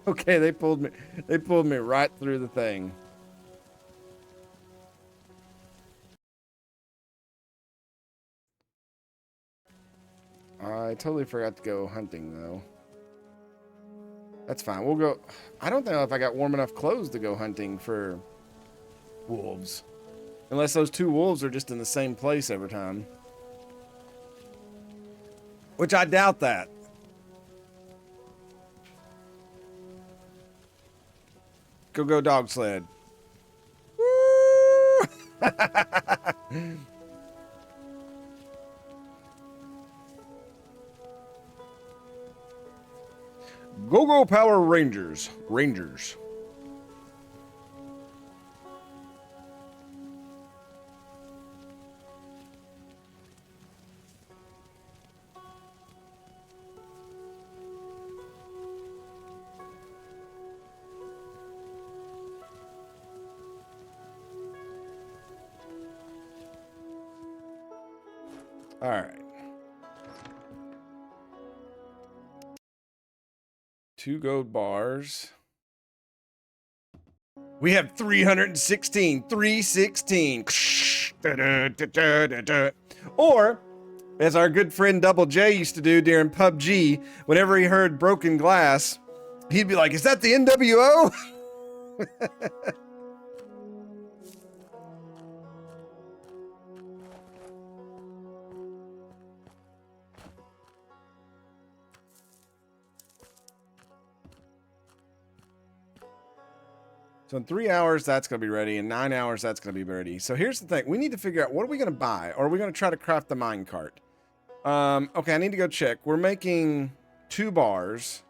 Okay, they pulled me right through the thing. I totally forgot to go hunting though. That's fine. We'll go. I don't know if I got warm enough clothes to go hunting for wolves. Unless those two wolves are just in the same place every time. Which I doubt that. Go dog sled. Woo! Go Power Rangers. Rangers. All right. 2 gold bars. We have 316. 316. Or, as our good friend Double J used to do during PUBG, whenever he heard broken glass, he'd be like, "Is that the NWO?" So in 3 hours, that's going to be ready. In 9 hours, that's going to be ready. So here's the thing. We need to figure out, what are we going to buy? Or are we going to try to craft the mine cart? Okay, I need to go check. We're making 2 bars.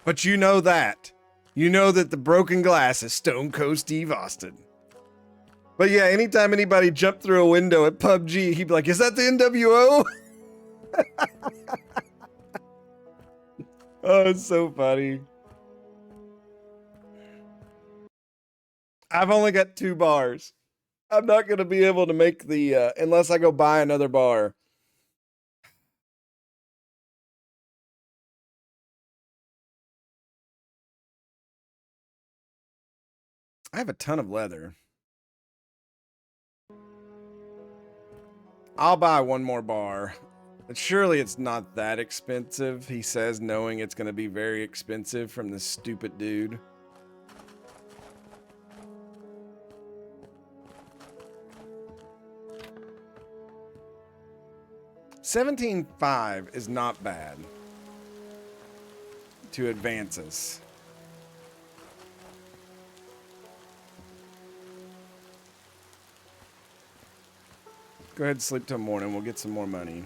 But you know that. You know that the broken glass is Stone Cold Steve Austin. But yeah, anytime anybody jumped through a window at PUBG, he'd be like, "Is that the NWO?" Oh, it's so funny. I've only got 2 bars. I'm not going to be able to make the, unless I go buy another bar. I have a ton of leather. I'll buy 1 more bar. But surely it's not that expensive, he says, knowing it's going to be very expensive from this stupid dude. $17.5 is not bad to advance us. Go ahead and sleep till morning. We'll get some more money.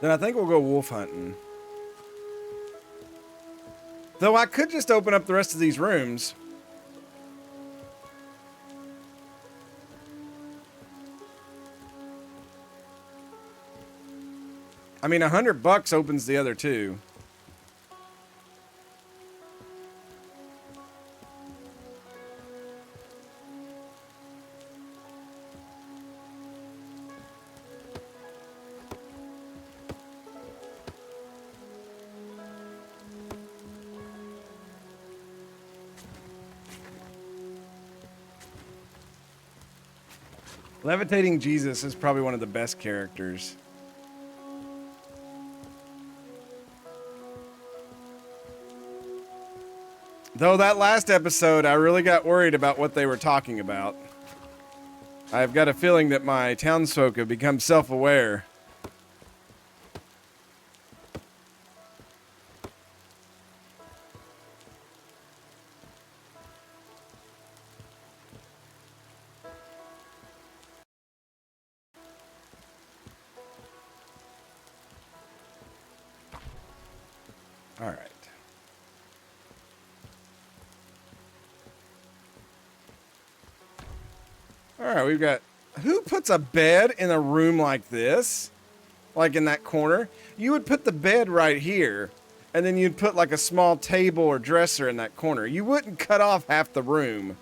Then I think we'll go wolf hunting. Though I could just open up the rest of these rooms. I mean, $100 opens the other 2. Levitating Jesus is probably one of the best characters. Though that last episode, I really got worried about what they were talking about. I've got a feeling that my townsfolk have become self-aware. All right. All right, we've got... Who puts a bed in a room like this? Like in that corner? You would put the bed right here, and then you'd put like a small table or dresser in that corner. You wouldn't cut off half the room.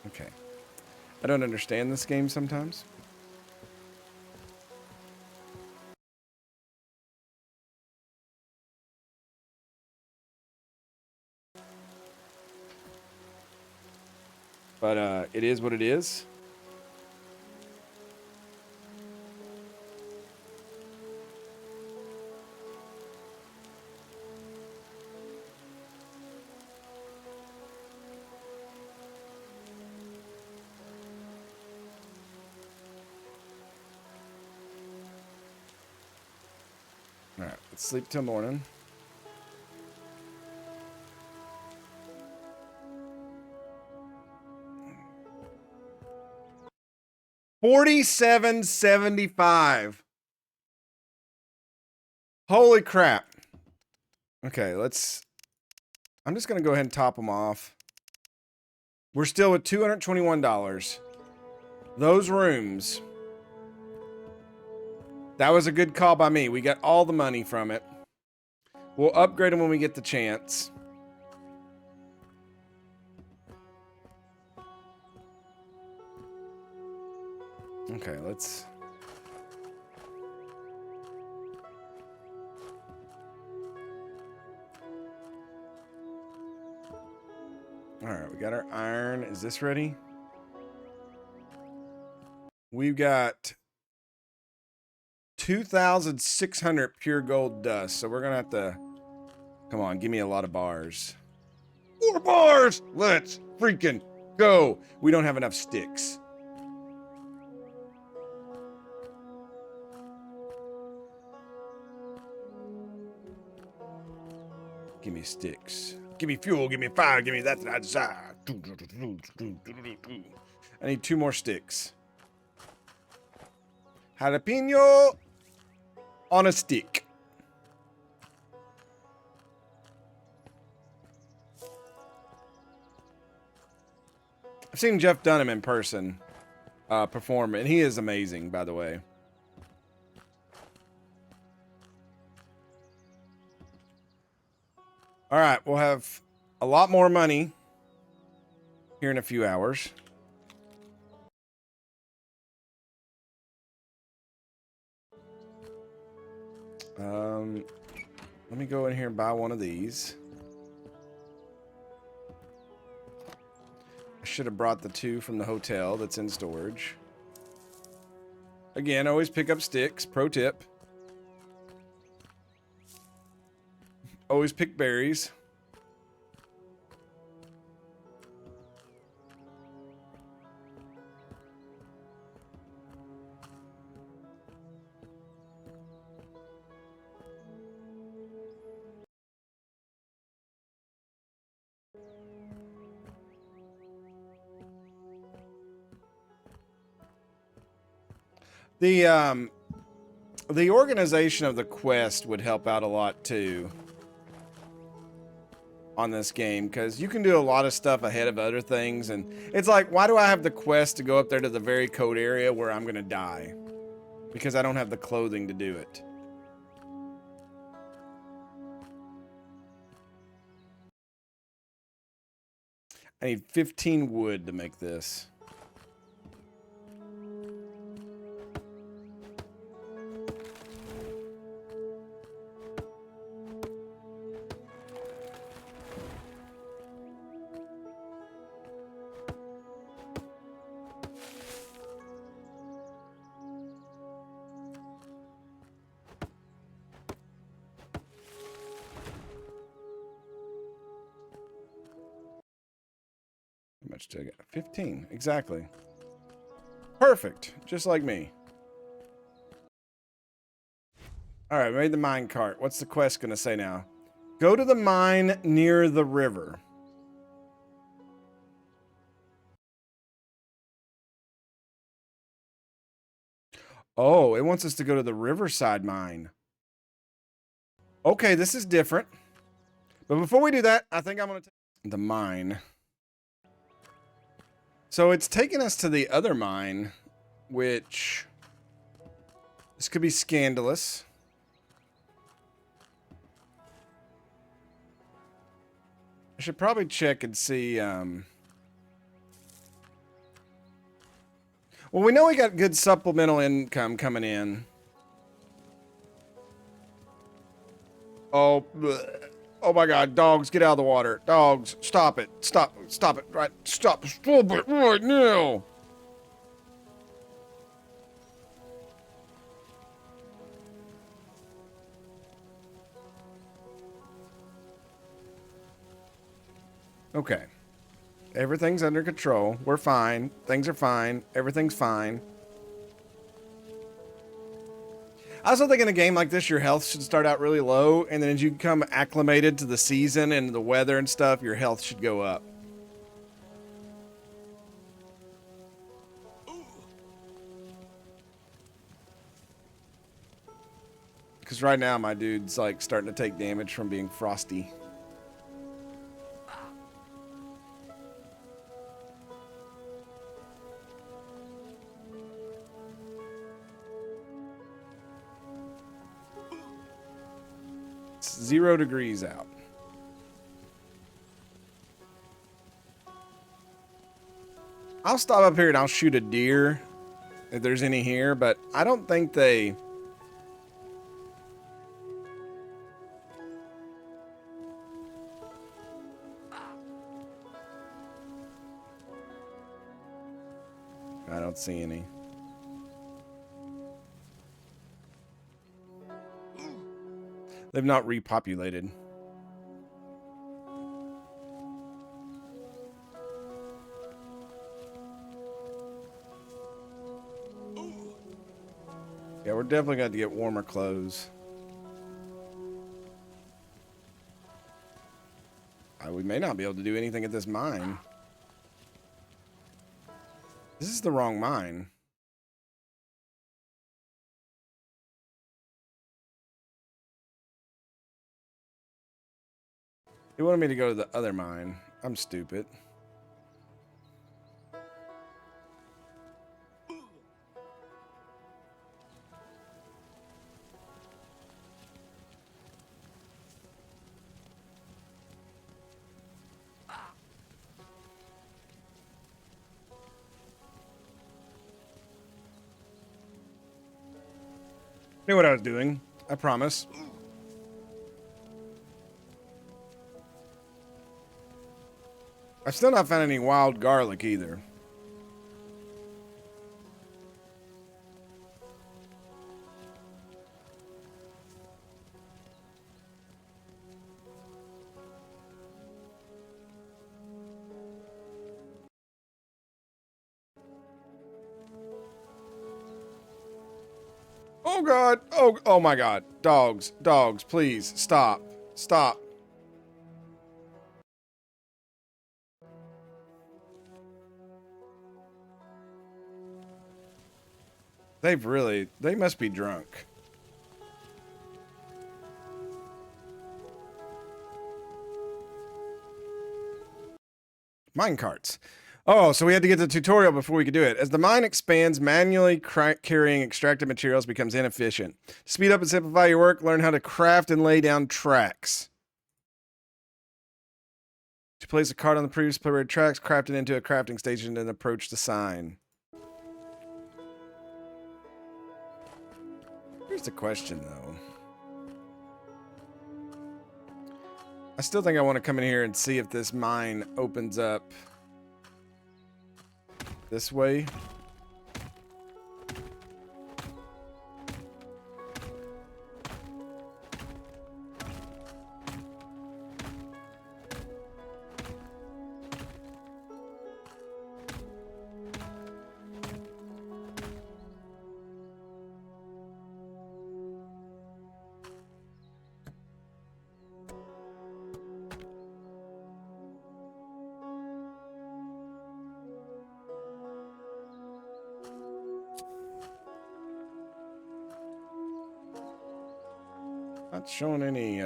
Okay. I don't understand this game sometimes. But it is what it is. All right, let's sleep till morning. $47.75. Holy crap. Okay, let's... I'm just going to go ahead and top them off. We're still at $221. Those rooms... That was a good call by me. We got all the money from it. We'll upgrade them when we get the chance. Okay, let's... Alright, we got our iron. Is this ready? We've got 2,600 pure gold dust, so we're gonna have to... Come on, give me a lot of bars. 4 bars! Let's freaking go! We don't have enough sticks. Give me sticks. Give me fuel, give me fire, give me that I desire. I need 2 more sticks. Jalapeno on a stick. I've seen Jeff Dunham in person perform, and he is amazing, by the way. All right, we'll have a lot more money here in a few hours. Let me go in here and buy one of these. I should have brought the 2 from the hotel that's in storage. Again, always pick up sticks. Pro tip. Always pick berries. The organization of the quest would help out a lot too on this game, because you can do a lot of stuff ahead of other things, and it's like, why do I have the quest to go up there to the very code area where I'm gonna die? Because I don't have the clothing to do it. I need 15 wood to make this. How much do I get? 15, exactly. Perfect, just like me. All right, made the mine cart. What's the quest gonna say now? Go to the mine near the river. Oh, it wants us to go to the riverside mine. Okay, this is different. But before we do that, I think I'm going to take the mine. So it's taking us to the other mine, which this could be scandalous. I should probably check and see. Well, we know we got good supplemental income coming in. Oh, bleh. Oh my God! Dogs, get out of the water! Dogs, stop it! Stop! Stop it! Right! Stop! Stop it right now! Okay. Everything's under control. We're fine. Things are fine. Everything's fine. I also think in a game like this, your health should start out really low, and then as you become acclimated to the season and the weather and stuff, your health should go up. Because right now, my dude's like starting to take damage from being frosty. It's 0 degrees out. I'll stop up here and I'll shoot a deer if there's any here, but I don't think they... I don't see any. They've not repopulated. Yeah, we're definitely going to get warmer clothes. We may not be able to do anything at this mine. This is the wrong mine. He wanted me to go to the other mine. I'm stupid. Knew what I was doing. I promise. I've still not found any wild garlic either. Oh God. Oh my God. Dogs, dogs, please stop. Stop. They must be drunk. Mine carts. Oh, so we had to get the tutorial before we could do it. As the mine expands, manually carrying extracted materials becomes inefficient. To speed up and simplify your work, learn how to craft and lay down tracks. To place a cart on the previously prepared tracks, craft it into a crafting station, and approach the sign. Here's the question, though. I still think I want to come in here and see if this mine opens up this way. Not showing any,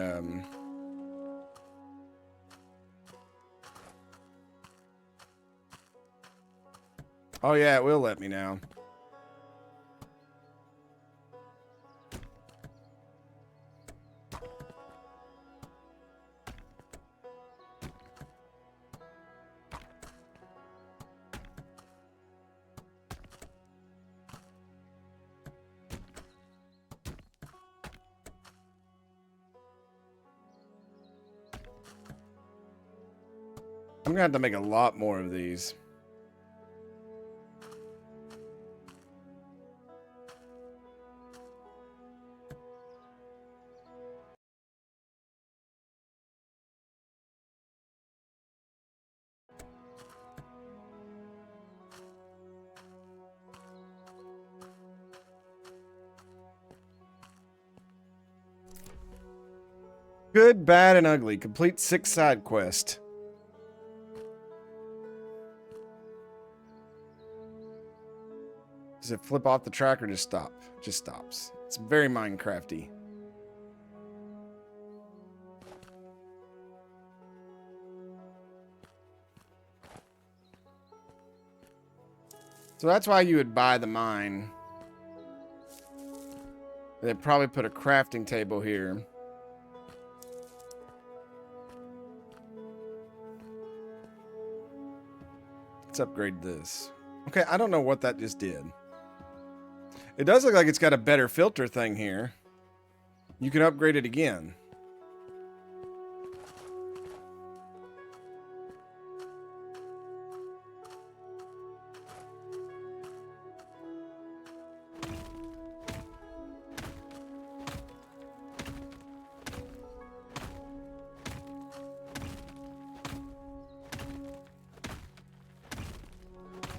Oh, yeah, it will let me now. I'm gonna have to make a lot more of these. Good, bad, and ugly. Complete 6 side quest. Does it flip off the track or just stop? Just stops. It's very Minecrafty. So that's why you would buy the mine. They'd probably put a crafting table here. Let's upgrade this. Okay, I don't know what that just did. It does look like it's got a better filter thing here. You can upgrade it again.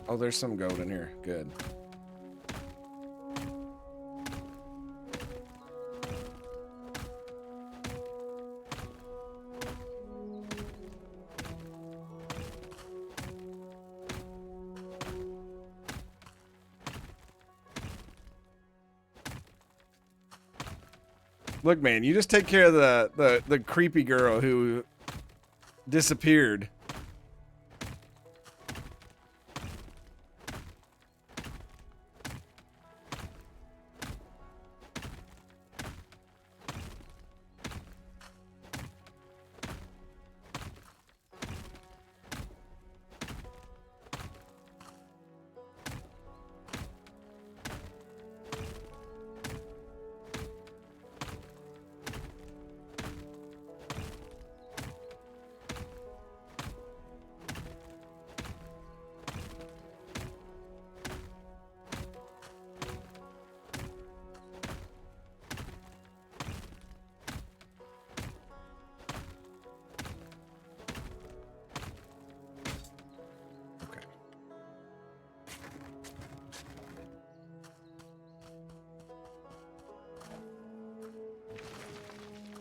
Oh, there's some gold in here. Good. Look, man, you just take care of the creepy girl who disappeared.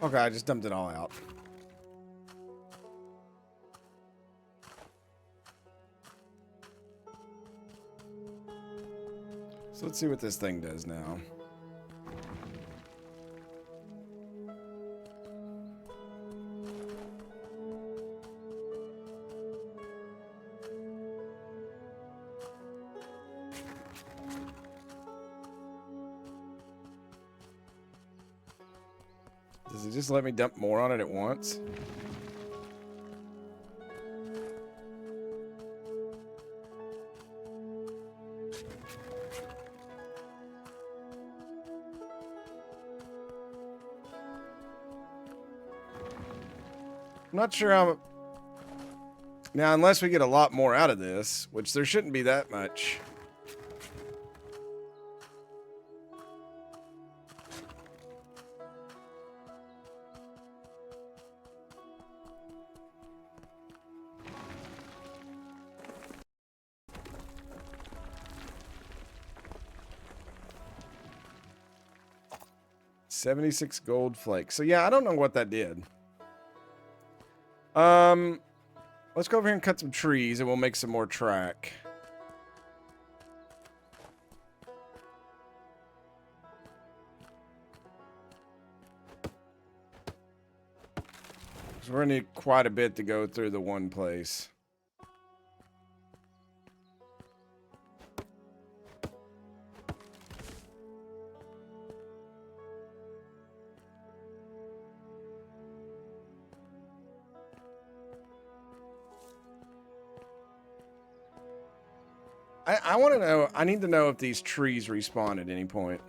Okay, I just dumped it all out. So let's see what this thing does now. Does it just let me dump more on it at once? I'm not sure how... Now, unless we get a lot more out of this, which there shouldn't be that much. $76 gold flakes. So yeah, I don't know what that did. Let's go over here and cut some trees and we'll make some more track. So we're gonna need quite a bit to go through the one place. I want to know, I need to know if these trees respawn at any point.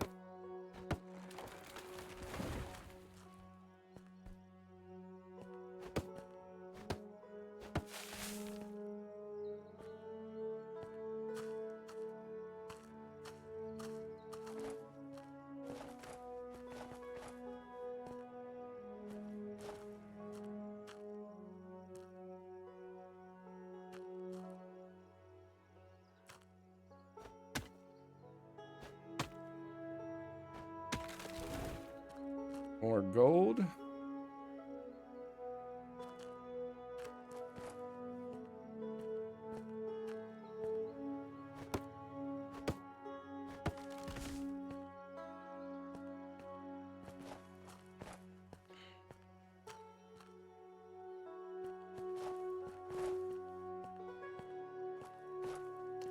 More gold.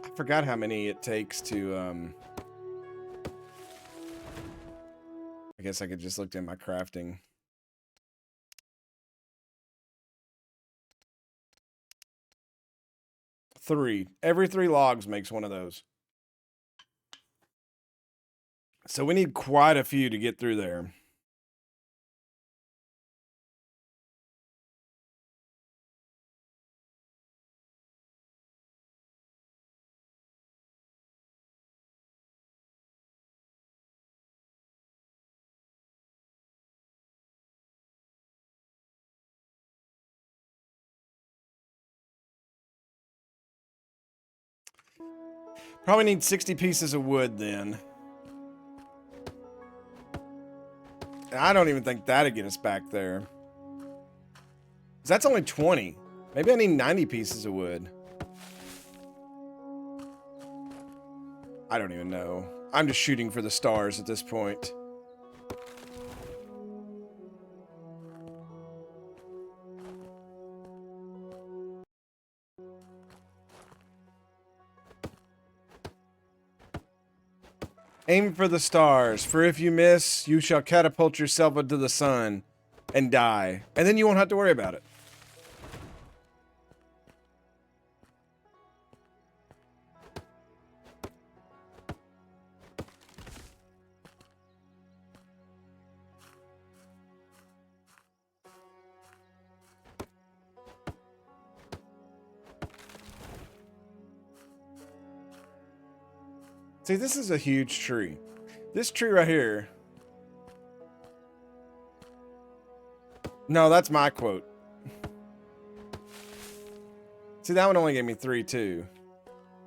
I forgot how many it takes to, I guess I could just look at my crafting. Three. Every 3 logs makes one of those. So we need quite a few to get through there. Probably need 60 pieces of wood then. I don't even think that'd get us back there. 'Cause that's only 20. Maybe I need 90 pieces of wood. I don't even know. I'm just shooting for the stars at this point. Aim for the stars, for if you miss, you shall catapult yourself into the sun and die. And then you won't have to worry about it. See, this is a huge tree. This tree right here. No, that's my quote. See, that one only gave me 3 too.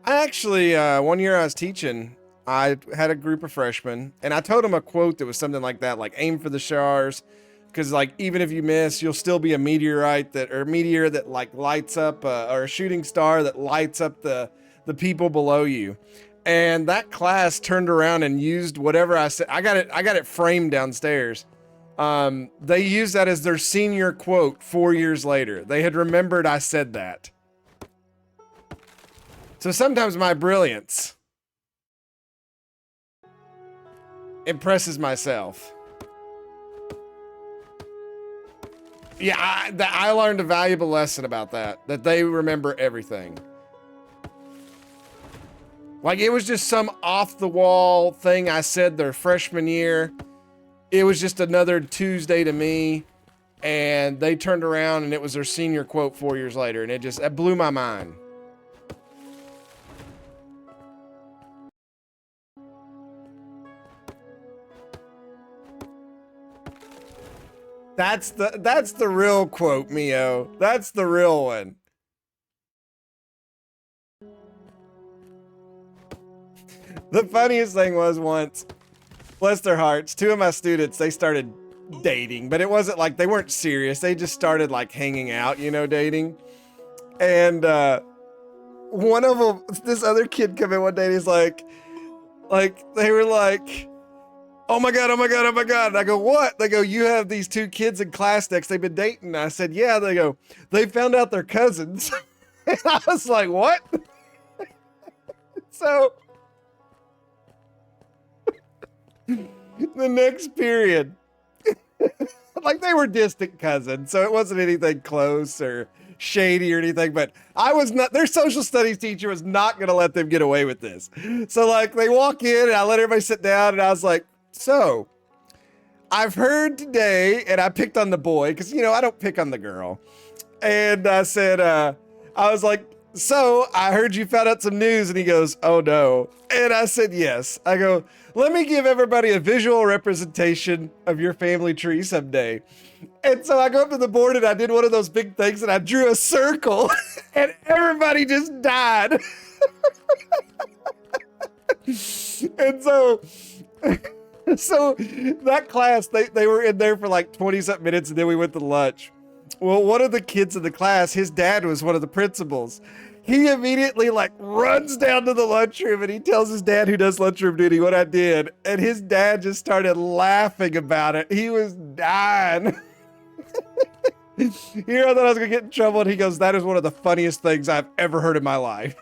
I actually, one year I was teaching, I had a group of freshmen, and I told them a quote that was something like that, like aim for the stars, because like even if you miss, you'll still be a meteorite that, or meteor that like lights up, or a shooting star that lights up the people below you. And that class turned around and used whatever I said. I got it framed downstairs. They used that as their senior quote 4 years later. They had remembered I said that. So sometimes my brilliance impresses myself. Yeah, I learned a valuable lesson about that they remember everything. Like, it was just some off-the-wall thing I said their freshman year. It was just another Tuesday to me, and they turned around, and it was their senior quote 4 years later, and it blew my mind. That's the real quote, Mio. That's the real one. The funniest thing was once, bless their hearts, 2 of my students, they started dating, but it wasn't like, they weren't serious. They just started like hanging out, you know, dating. And one of them, this other kid come in one day and he's like, they were like, oh my God, oh my God, oh my God. And I go, what? They go, you have these two kids in class next. They've been dating. I said, yeah. They go, they found out they're cousins. And I was like, what? So the next period, like they were distant cousins. So it wasn't anything close or shady or anything, but I was not, their social studies teacher was not going to let them get away with this. So like they walk in and I let everybody sit down and I was like, so I've heard today, and I picked on the boy because, you know, I don't pick on the girl. And I said, I was like, so I heard you found out some news. And he goes, oh no. And I said, yes. I go, let me give everybody a visual representation of your family tree someday. And so I go up to the board and I did one of those big things and I drew a circle and everybody just died. And so that class, they were in there for like 20 something minutes and then we went to lunch. Well, one of the kids in the class, his dad was one of the principals. He immediately like runs down to the lunchroom and he tells his dad who does lunchroom duty what I did. And his dad just started laughing about it. He was dying. Here I thought I was gonna get in trouble and he goes, that is one of the funniest things I've ever heard in my life.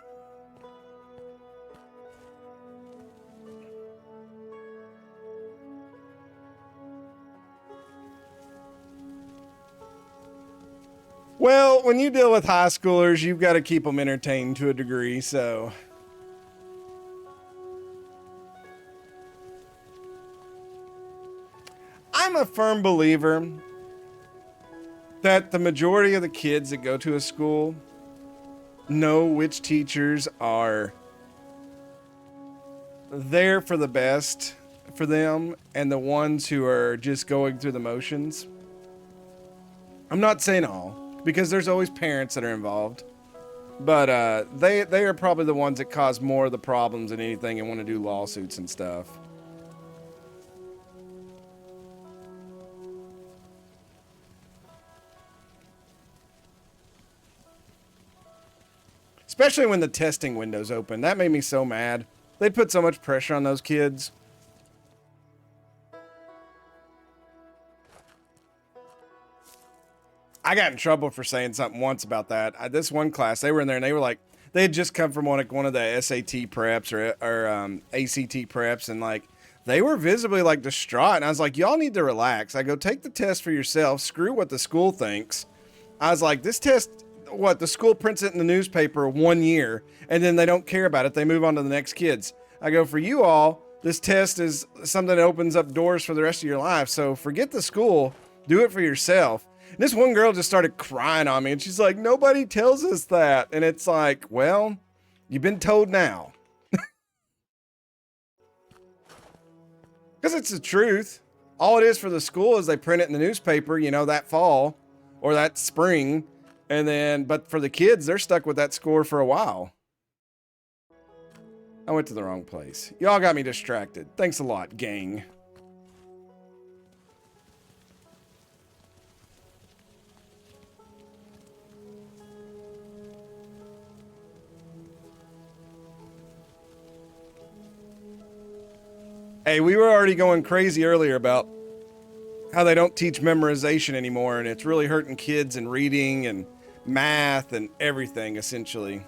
Well, when you deal with high schoolers, you've got to keep them entertained to a degree, so. I'm a firm believer that the majority of the kids that go to a school know which teachers are there for the best for them and the ones who are just going through the motions. I'm not saying all, because there's always parents that are involved, but they are probably the ones that cause more of the problems than anything and want to do lawsuits and stuff. Especially when the testing window's open. That made me so mad. They'd put so much pressure on those kids. I got in trouble for saying something once about that. This one class, they were in there and they were like, they had just come from one of the SAT preps or ACT preps, and like they were visibly like distraught. And I was like, y'all need to relax. I go, take the test for yourself. Screw what the school thinks. I was like, this test, what, the school prints it in the newspaper 1 year and then they don't care about it. They move on to the next kids. I go, for you all, this test is something that opens up doors for the rest of your life. So forget the school, do it for yourself. And this one girl just started crying on me and she's like, nobody tells us that. And it's like, well, you've been told now. Because it's the truth. All it is for the school is they print it in the newspaper, you know, that fall or that spring. And then, but for the kids, they're stuck with that score for a while. I went to the wrong place. Y'all got me distracted. Thanks a lot, gang. Hey, we were already going crazy earlier about how they don't teach memorization anymore, and it's really hurting kids in reading and math and everything, essentially.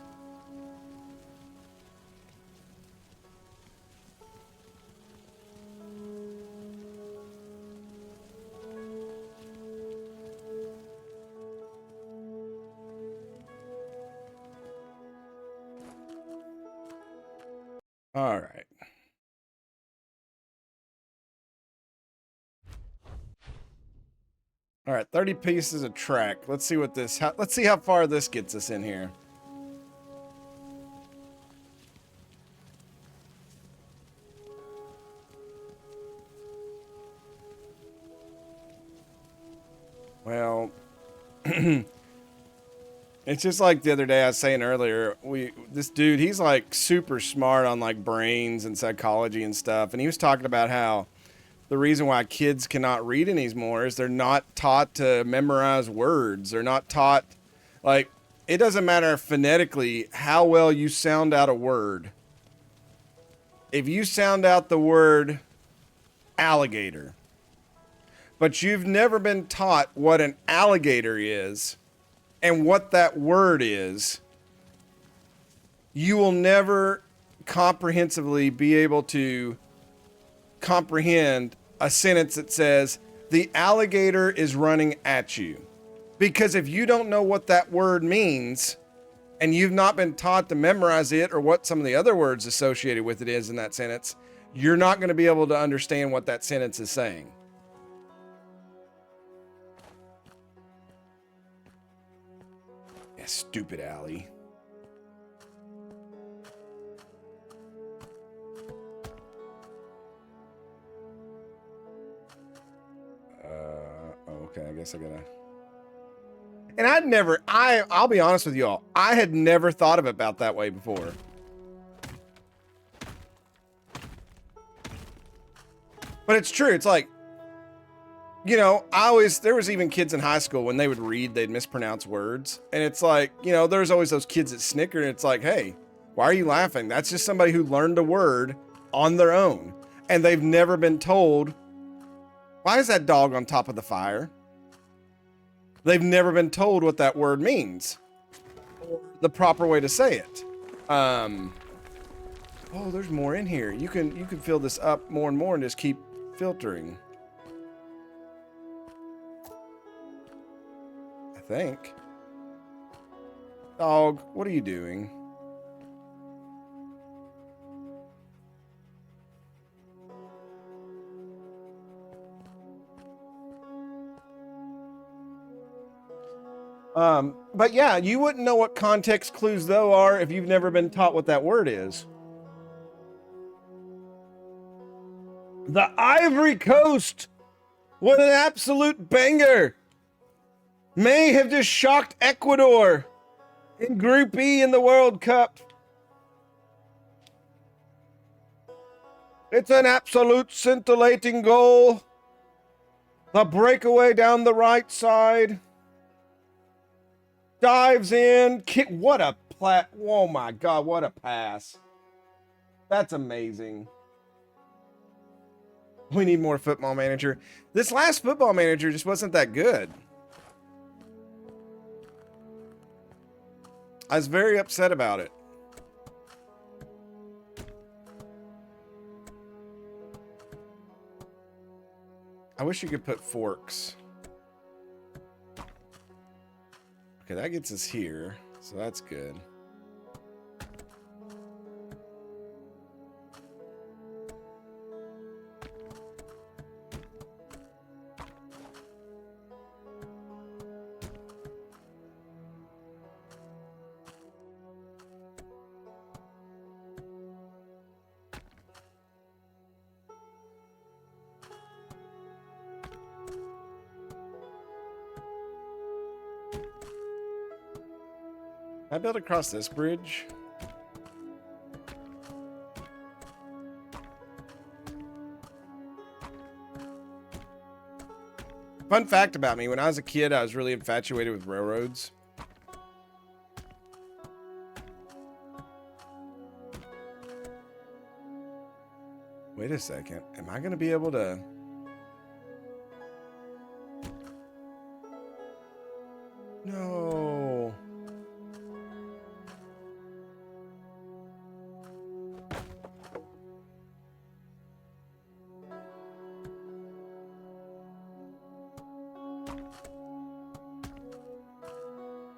All right. All right, 30 pieces of track. Let's see what this, let's see how far this gets us in here. Well, it's just like the other day I was saying earlier, this dude, he's like super smart on like brains and psychology and stuff. And he was talking about how the reason why kids cannot read anymore is they're not taught to memorize words. They're not taught, like, it doesn't matter phonetically how well you sound out a word. If you sound out the word alligator. But you've never been taught what an alligator is and what that word is. You will never comprehensively be able to comprehend a sentence that says, the alligator is running at you. Because if you don't know what that word means, and you've not been taught to memorize it or what some of the other words associated with it is in that sentence, you're not going to be able to understand what that sentence is saying. Yeah, stupid Allie. Okay, I guess I gotta... And I'll be honest with you all, I had never thought of it about that way before. But it's true. It's like, you know, there was even kids in high school when they would read, they'd mispronounce words. And it's like, you know, there's always those kids that snicker and it's like, hey, why are you laughing? That's just somebody who learned a word on their own. And they've never been told, why is that dog on top of the fire? They've never been told what that word means or the proper way to say it. Oh, there's more in here. You can fill this up more and more and just keep filtering. I think. Dog, what are you doing? But yeah, you wouldn't know what context clues though are if you've never been taught what that word is. The Ivory Coast! What an absolute banger! May have just shocked Ecuador in Group E in the World Cup. It's an absolute scintillating goal. The breakaway down the right side. Dives in. Kick. What a oh my God, what a pass. That's amazing. We need more Football Manager. This last Football Manager just wasn't that good. I was very upset about it. I wish you could put forks. Okay, that gets us here, so that's good. I built across this bridge. Fun fact about me, when I was a kid, I was really infatuated with railroads. Wait a second. Am I going to be able to... No.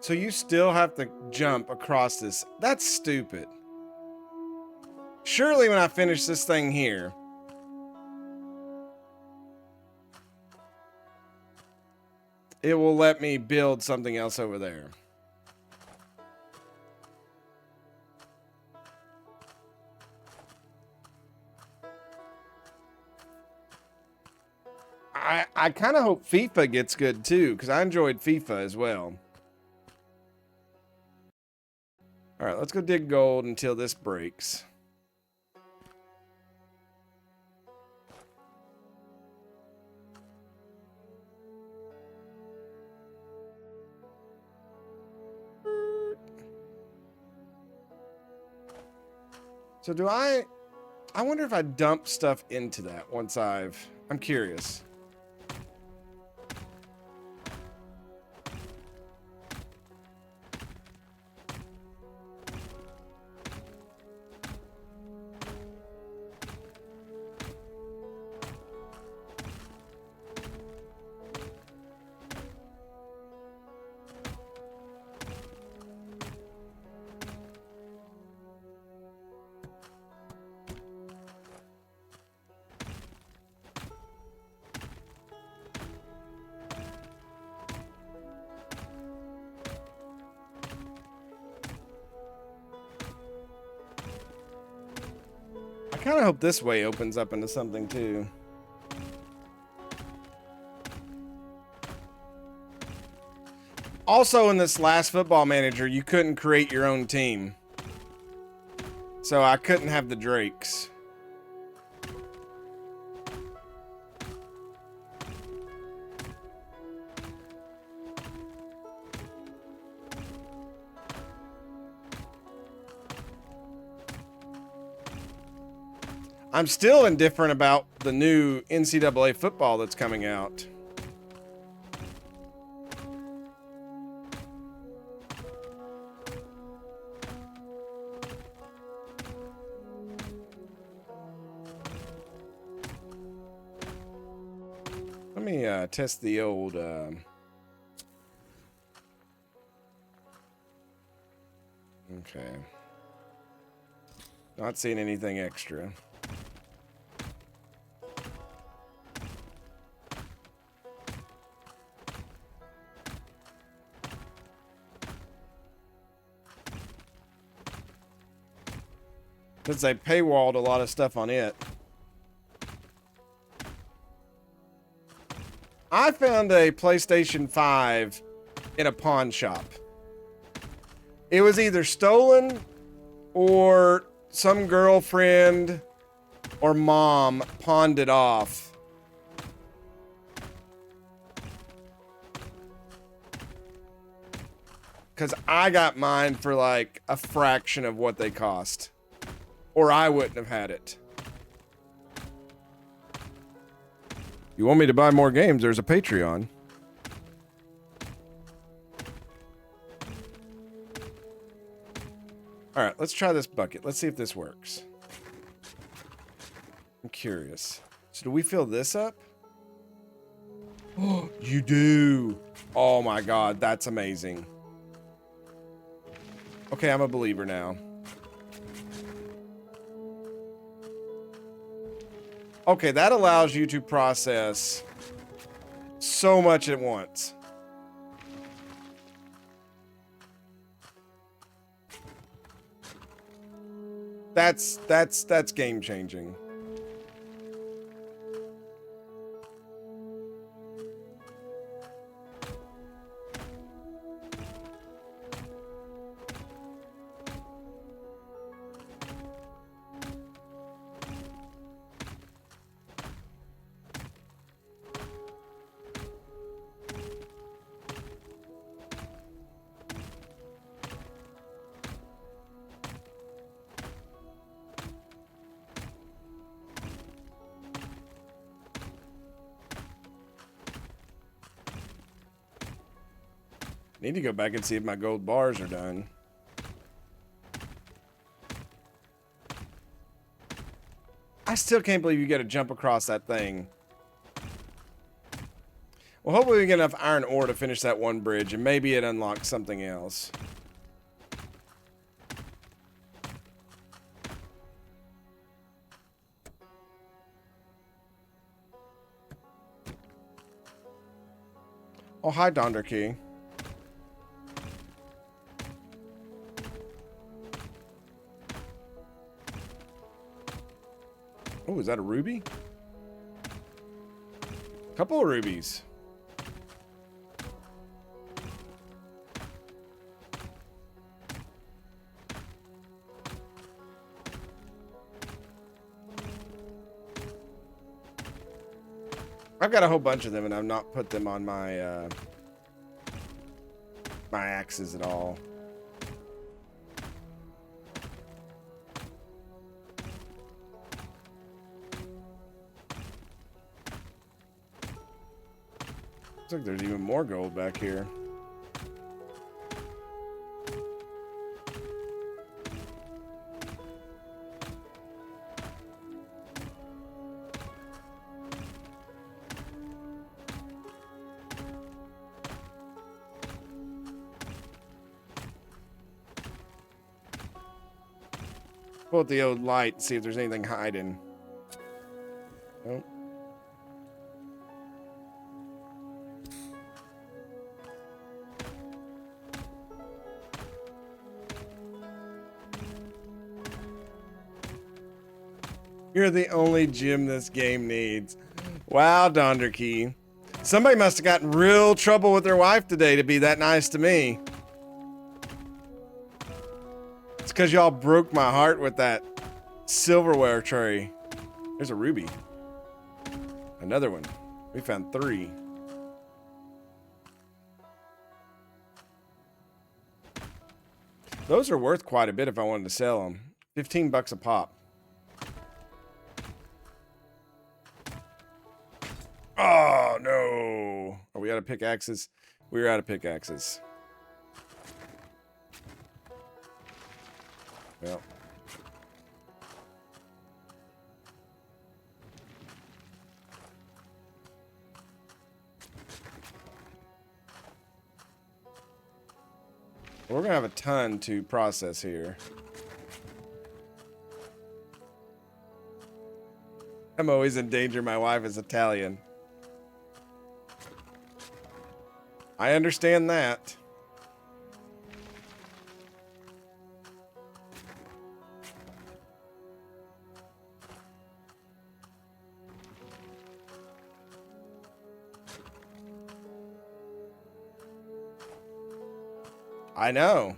So you still have to jump across this. That's stupid. Surely when I finish this thing here, it will let me build something else over there. I kind of hope FIFA gets good too, because I enjoyed FIFA as well. All right, let's go dig gold until this breaks. So do I I wonder if I dump stuff into that once I'm curious. I kind of hope this way opens up into something too. Also, in this last Football Manager, you couldn't create your own team. So I couldn't have the Drakes. I'm still indifferent about the new NCAA football that's coming out. Let me test the old... Okay. Not seeing anything extra. Since they paywalled a lot of stuff on it. I found a PlayStation 5 in a pawn shop. It was either stolen or some girlfriend or mom pawned it off. Because I got mine for like a fraction of what they cost. Or I wouldn't have had it. You want me to buy more games? There's a Patreon. All right, let's try this bucket. Let's see if this works. I'm curious. So do we fill this up? Oh, you do. Oh my God, that's amazing. Okay, I'm a believer now. Okay, that allows you to process so much at once. That's game changing. Need to go back and see if my gold bars are done. I still can't believe you got to jump across that thing. Well, hopefully we get enough iron ore to finish that one bridge, and maybe it unlocks something else. Oh, hi, Donder Key. Oh, is that a ruby? Couple of rubies. I've got a whole bunch of them, and I've not put them on my my axes at all. Looks like there's even more gold back here. Pull out the old light and see if there's anything hiding. Nope. You're the only gem this game needs. Wow, Donderkey. Somebody must have gotten real trouble with their wife today to be that nice to me. It's because y'all broke my heart with that silverware tray. There's a ruby. Another one. We found 3. Those are worth quite a bit if I wanted to sell them. 15 bucks a pop. Oh, no. Are we out of pickaxes? We're out of pickaxes. Well. We're gonna have a ton to process here. I'm always in danger. My wife is Italian. I understand that. I know.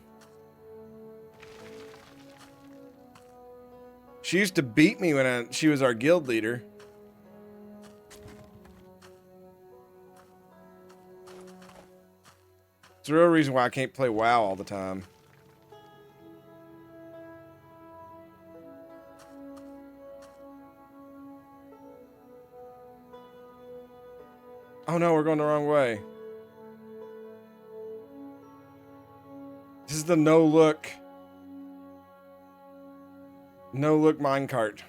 She used to beat me when she was our guild leader. It's the real reason why I can't play WoW all the time. Oh no, we're going the wrong way. This is the no-look minecart.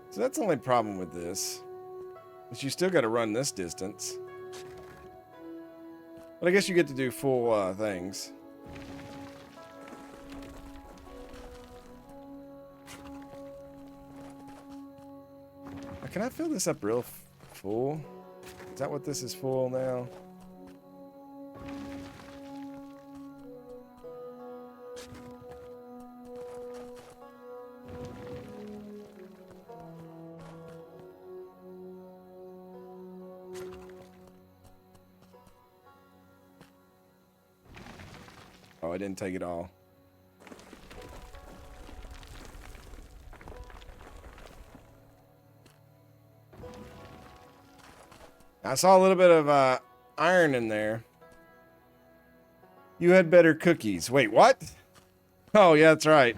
So that's the only problem with this. Is you still got to run this distance. But I guess you get to do full things. Can I fill this up real full? Is that what this is full now? Oh, I didn't take it all. I saw a little bit of iron in there. You had better cookies. Wait, what? Oh, yeah, that's right.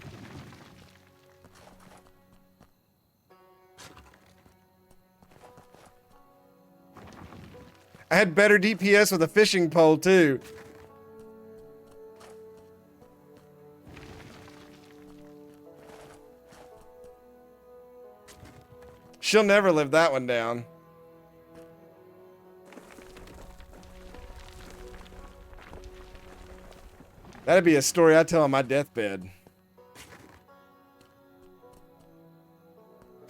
I had better DPS with a fishing pole, too. She'll never live that one down. That'd be a story I tell on my deathbed.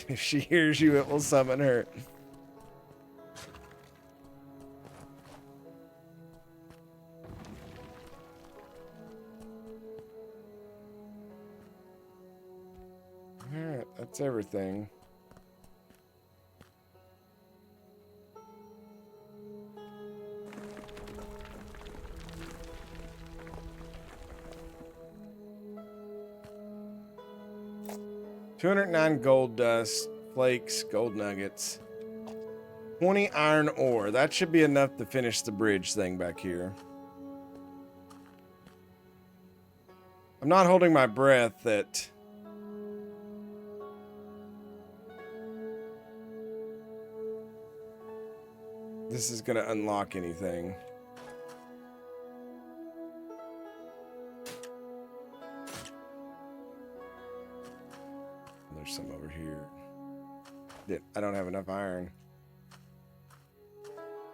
If she hears you, it will summon her. Alright, that's everything. $209 gold dust, flakes, gold nuggets. 20 iron ore. That should be enough to finish the bridge thing back here. I'm not holding my breath that this is going to unlock anything. There's some over here. I don't have enough iron.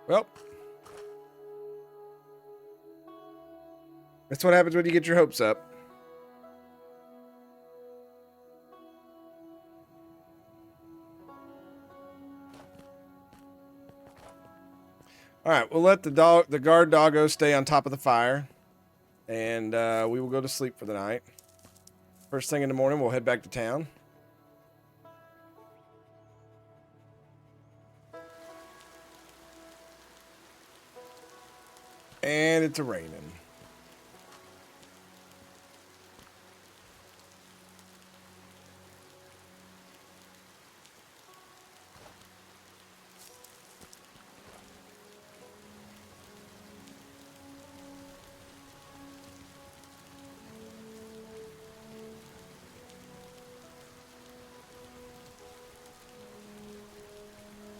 Well, that's what happens when you get your hopes up. All right, we'll let the guard doggo stay on top of the fire, and we will go to sleep for the night. First thing in the morning, we'll head back to town. And it's raining.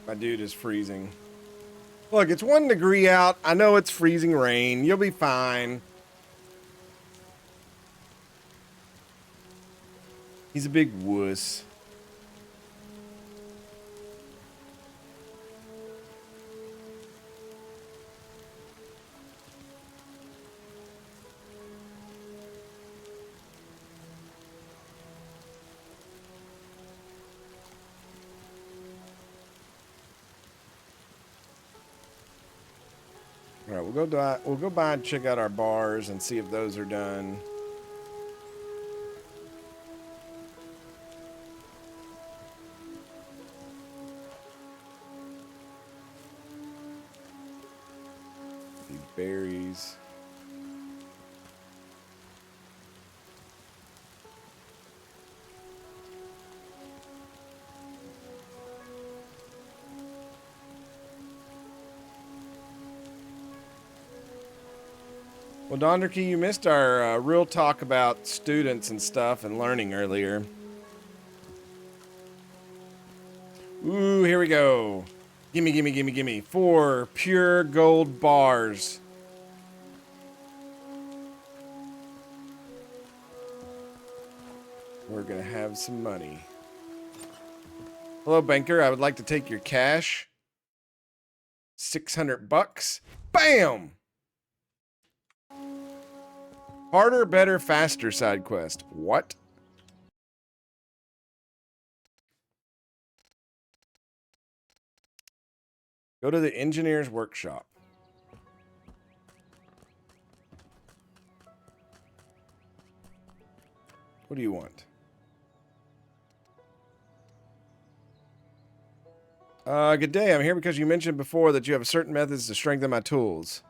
My dude is freezing. Look, it's 1 degree out. I know it's freezing rain. You'll be fine. He's a big wuss. All right, we'll go by and check out our bars and see if those are done. These berries. Well, Donderkey, you missed our real talk about students and stuff and learning earlier. Ooh, here we go. Gimme, gimme, gimme, gimme. 4 pure gold bars. We're gonna have some money. Hello, banker. I would like to take your cash. 600 bucks. Bam! Harder, better, faster side quest. What? Go to the engineer's workshop. What do you want? Good day. I'm here because you mentioned before that you have certain methods to strengthen my tools.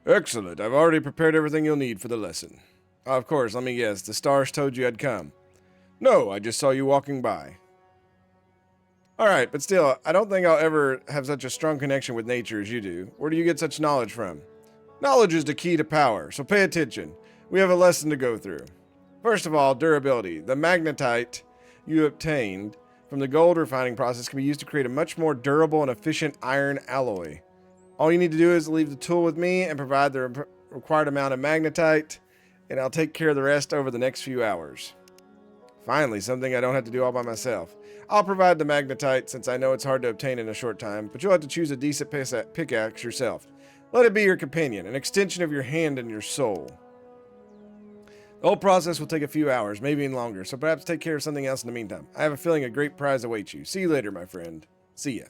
Excellent. I've already prepared everything you'll need for the lesson. Of course, let me guess. The stars told you I'd come. No, I just saw you walking by. Alright, but still, I don't think I'll ever have such a strong connection with nature as you do. Where do you get such knowledge from? Knowledge is the key to power, so pay attention. We have a lesson to go through. First of all, durability. The magnetite you obtained from the gold refining process can be used to create a much more durable and efficient iron alloy. All you need to do is leave the tool with me and provide the required amount of magnetite, and I'll take care of the rest over the next few hours. Finally, something I don't have to do all by myself. I'll provide the magnetite since I know it's hard to obtain in a short time, but you'll have to choose a decent pickaxe yourself. Let it be your companion, an extension of your hand and your soul. The whole process will take a few hours, maybe even longer, so perhaps take care of something else in the meantime. I have a feeling a great prize awaits you. See you later, my friend. See ya.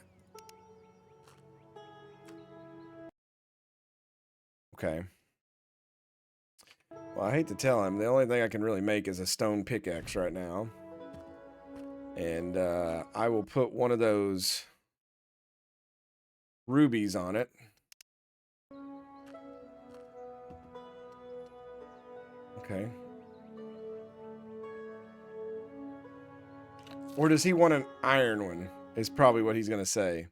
Okay. Well, I hate to tell him, the only thing I can really make is a stone pickaxe right now. And I will put one of those rubies on it. Okay. Or does he want an iron one? Is probably what he's going to say.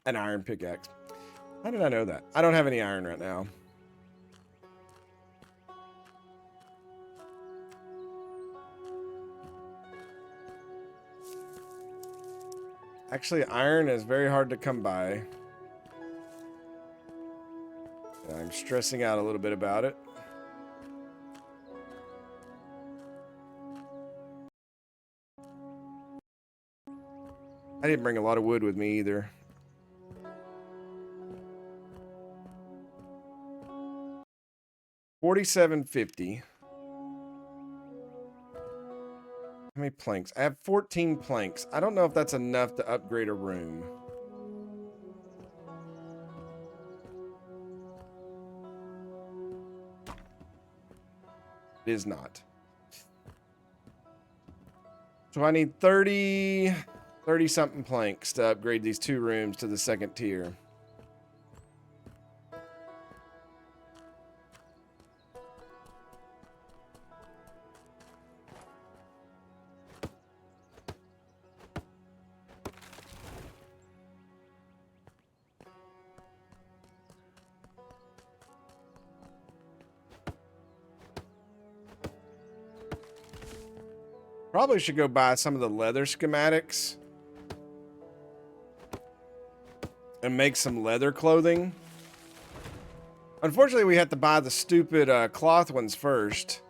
An iron pickaxe. How did I know that? I don't have any iron right now. Actually, iron is very hard to come by. And I'm stressing out a little bit about it. I didn't bring a lot of wood with me either. $47.50. How many planks? I have 14 planks. I don't know if that's enough to upgrade a room. It is not. So I need 30 something planks to upgrade these 2 rooms to the 2nd tier. Probably should go buy some of the leather schematics and make some leather clothing. Unfortunately, we have to buy the stupid cloth ones first.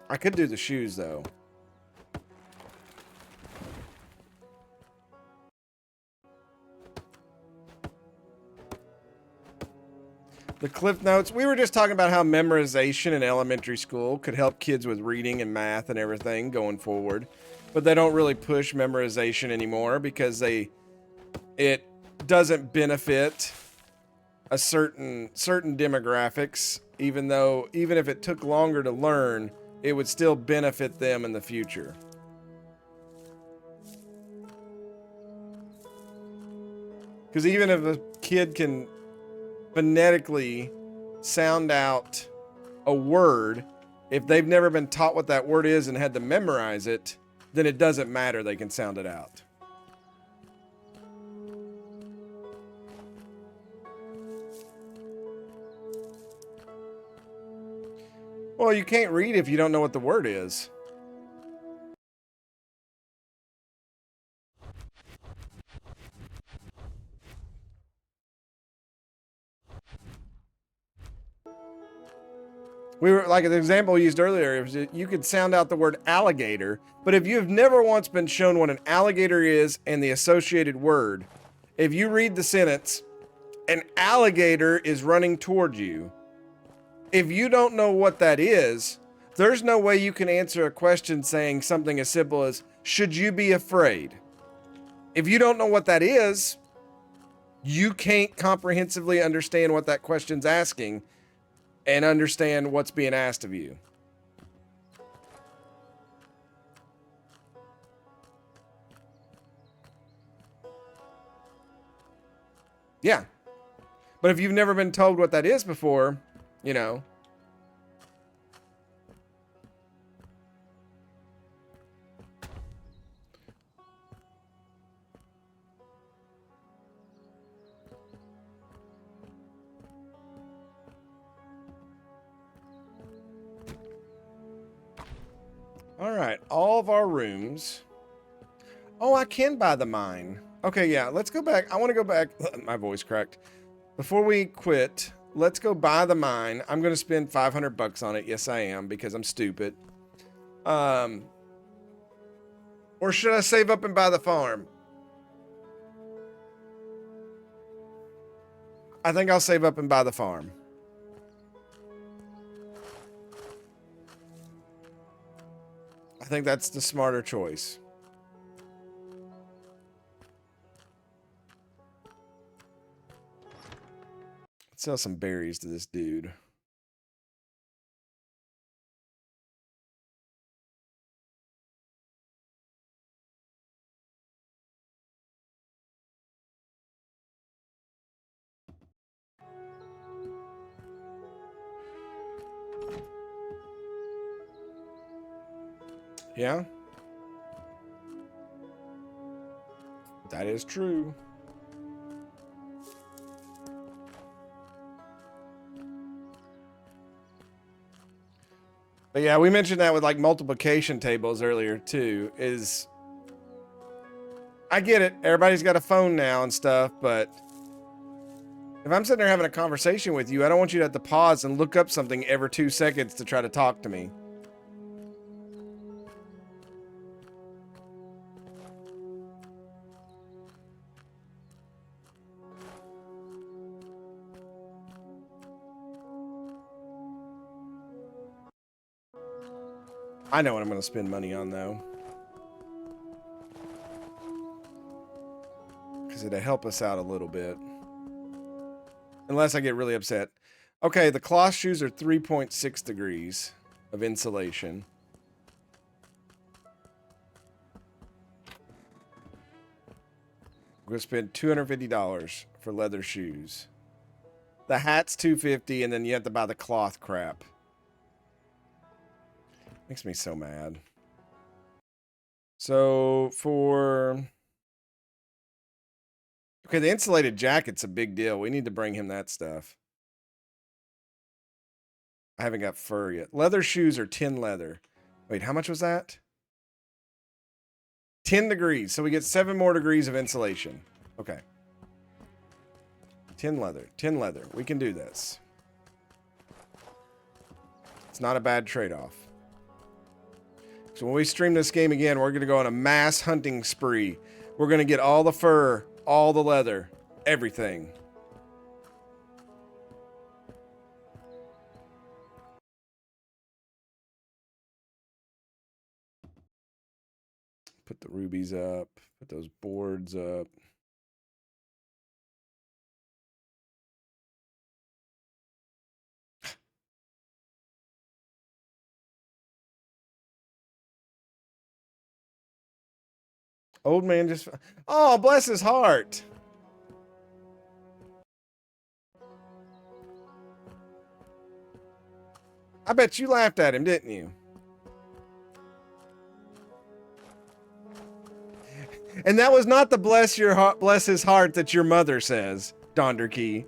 I could do the shoes, though. The Cliff Notes. We were just talking about how memorization in elementary school could help kids with reading and math and everything going forward. But they don't really push memorization anymore because it doesn't benefit a certain demographics, even if it took longer to learn, it would still benefit them in the future. Because even if a kid can phonetically sound out a word, if they've never been taught what that word is and had to memorize it, then it doesn't matter. They can sound it out. Well, you can't read if you don't know what the word is. We were like an example we used earlier. Was you could sound out the word alligator, but if you have never once been shown what an alligator is and the associated word, if you read the sentence, an alligator is running toward you, if you don't know what that is, there's no way you can answer a question saying something as simple as, should you be afraid? If you don't know what that is, you can't comprehensively understand what that question's asking and understand what's being asked of you. Yeah. But if you've never been told what that is before, you know. All right, all of our rooms. Oh, I can buy the mine. Okay, yeah, let's go back. I want to go back. My voice cracked. Before we quit, let's go buy the mine. I'm going to spend 500 bucks on it. Yes, I am, because I'm stupid. Or should I save up and buy the farm? I think I'll save up and buy the farm. I think that's the smarter choice. Let's sell some berries to this dude. Yeah? That is true. But yeah, we mentioned that with like multiplication tables earlier too, I get it. Everybody's got a phone now and stuff, but if I'm sitting there having a conversation with you, I don't want you to have to pause and look up something every 2 seconds to try to talk to me. I know what I'm going to spend money on, though. Because it'll help us out a little bit. Unless I get really upset. Okay, the cloth shoes are 3.6 degrees of insulation. We're going to spend $250 for leather shoes. The hat's $250, and then you have to buy the cloth crap. Makes me so mad. So for... Okay, the insulated jacket's a big deal. We need to bring him that stuff. I haven't got fur yet. Leather shoes are 10 leather. Wait, how much was that? 10 degrees. So we get 7 more degrees of insulation. Okay. 10 leather. 10 leather. We can do this. It's not a bad trade-off. So when we stream this game again, we're going to go on a mass hunting spree. We're going to get all the fur, all the leather, everything. Put the rubies up. Put those boards up. Old man just... Oh, bless his heart. I bet you laughed at him, didn't you? And that was not the bless his heart that your mother says, Donderkey.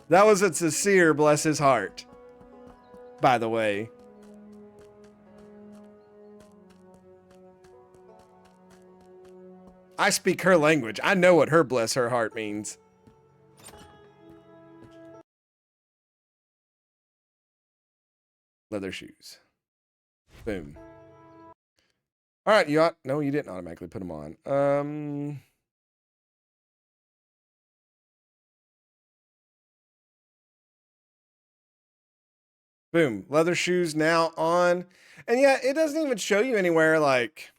That was a sincere bless his heart, by the way. I speak her language. I know what her bless her heart means. Leather shoes. Boom. All right, no, you didn't automatically put them on. Boom. Leather shoes now on. And yeah, it doesn't even show you anywhere like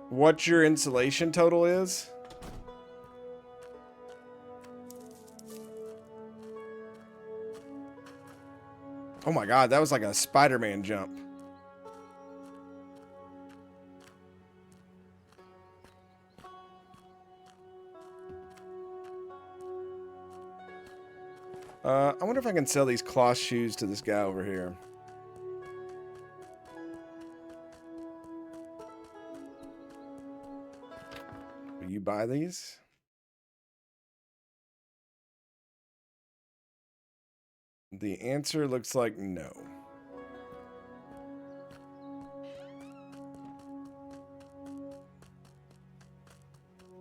what your insulation total is. Oh my God, that was like a Spider-Man jump. I wonder if I can sell these cloth shoes to this guy over here. Will you buy these? The answer looks like no.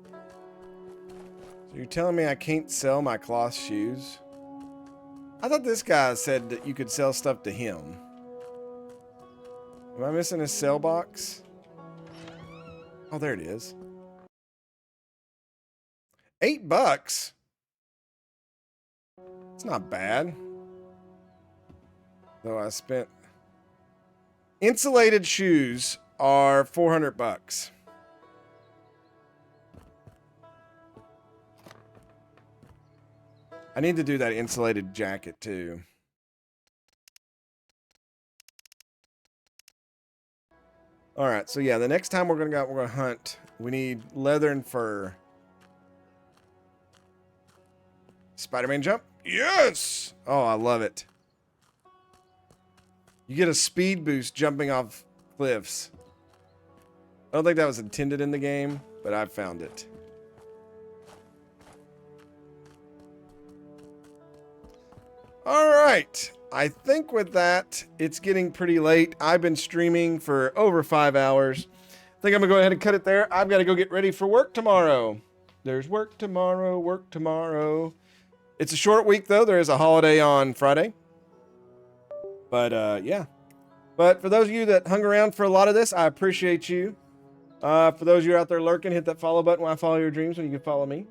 So you're telling me I can't sell my cloth shoes? I thought this guy said that you could sell stuff to him. Am I missing his sell box? Oh, there it is. $8? It's not bad. Though I spent... Insulated shoes are $400. I need to do that insulated jacket too. All right, so yeah, the next time we're gonna hunt, we need leather and fur. Spider-Man jump? Yes! Oh, I love it. You get a speed boost jumping off cliffs. I don't think that was intended in the game, but I found it. All right. I think with that, it's getting pretty late. I've been streaming for over 5 hours. think I'm gonna go ahead and cut it there. I've got to go get ready for work tomorrow. There's work tomorrow, work tomorrow. It's a short week though. There is a holiday on Friday. But yeah. But for those of you that hung around for a lot of this, I appreciate you. For those of you out there lurking, hit that follow button while I follow your dreams when you can follow me.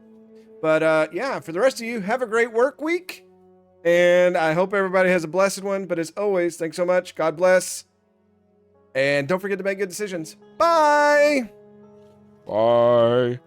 But yeah, for the rest of you, have a great work week. And I hope everybody has a blessed one. But as always, thanks so much. God bless. And don't forget to make good decisions. Bye. Bye.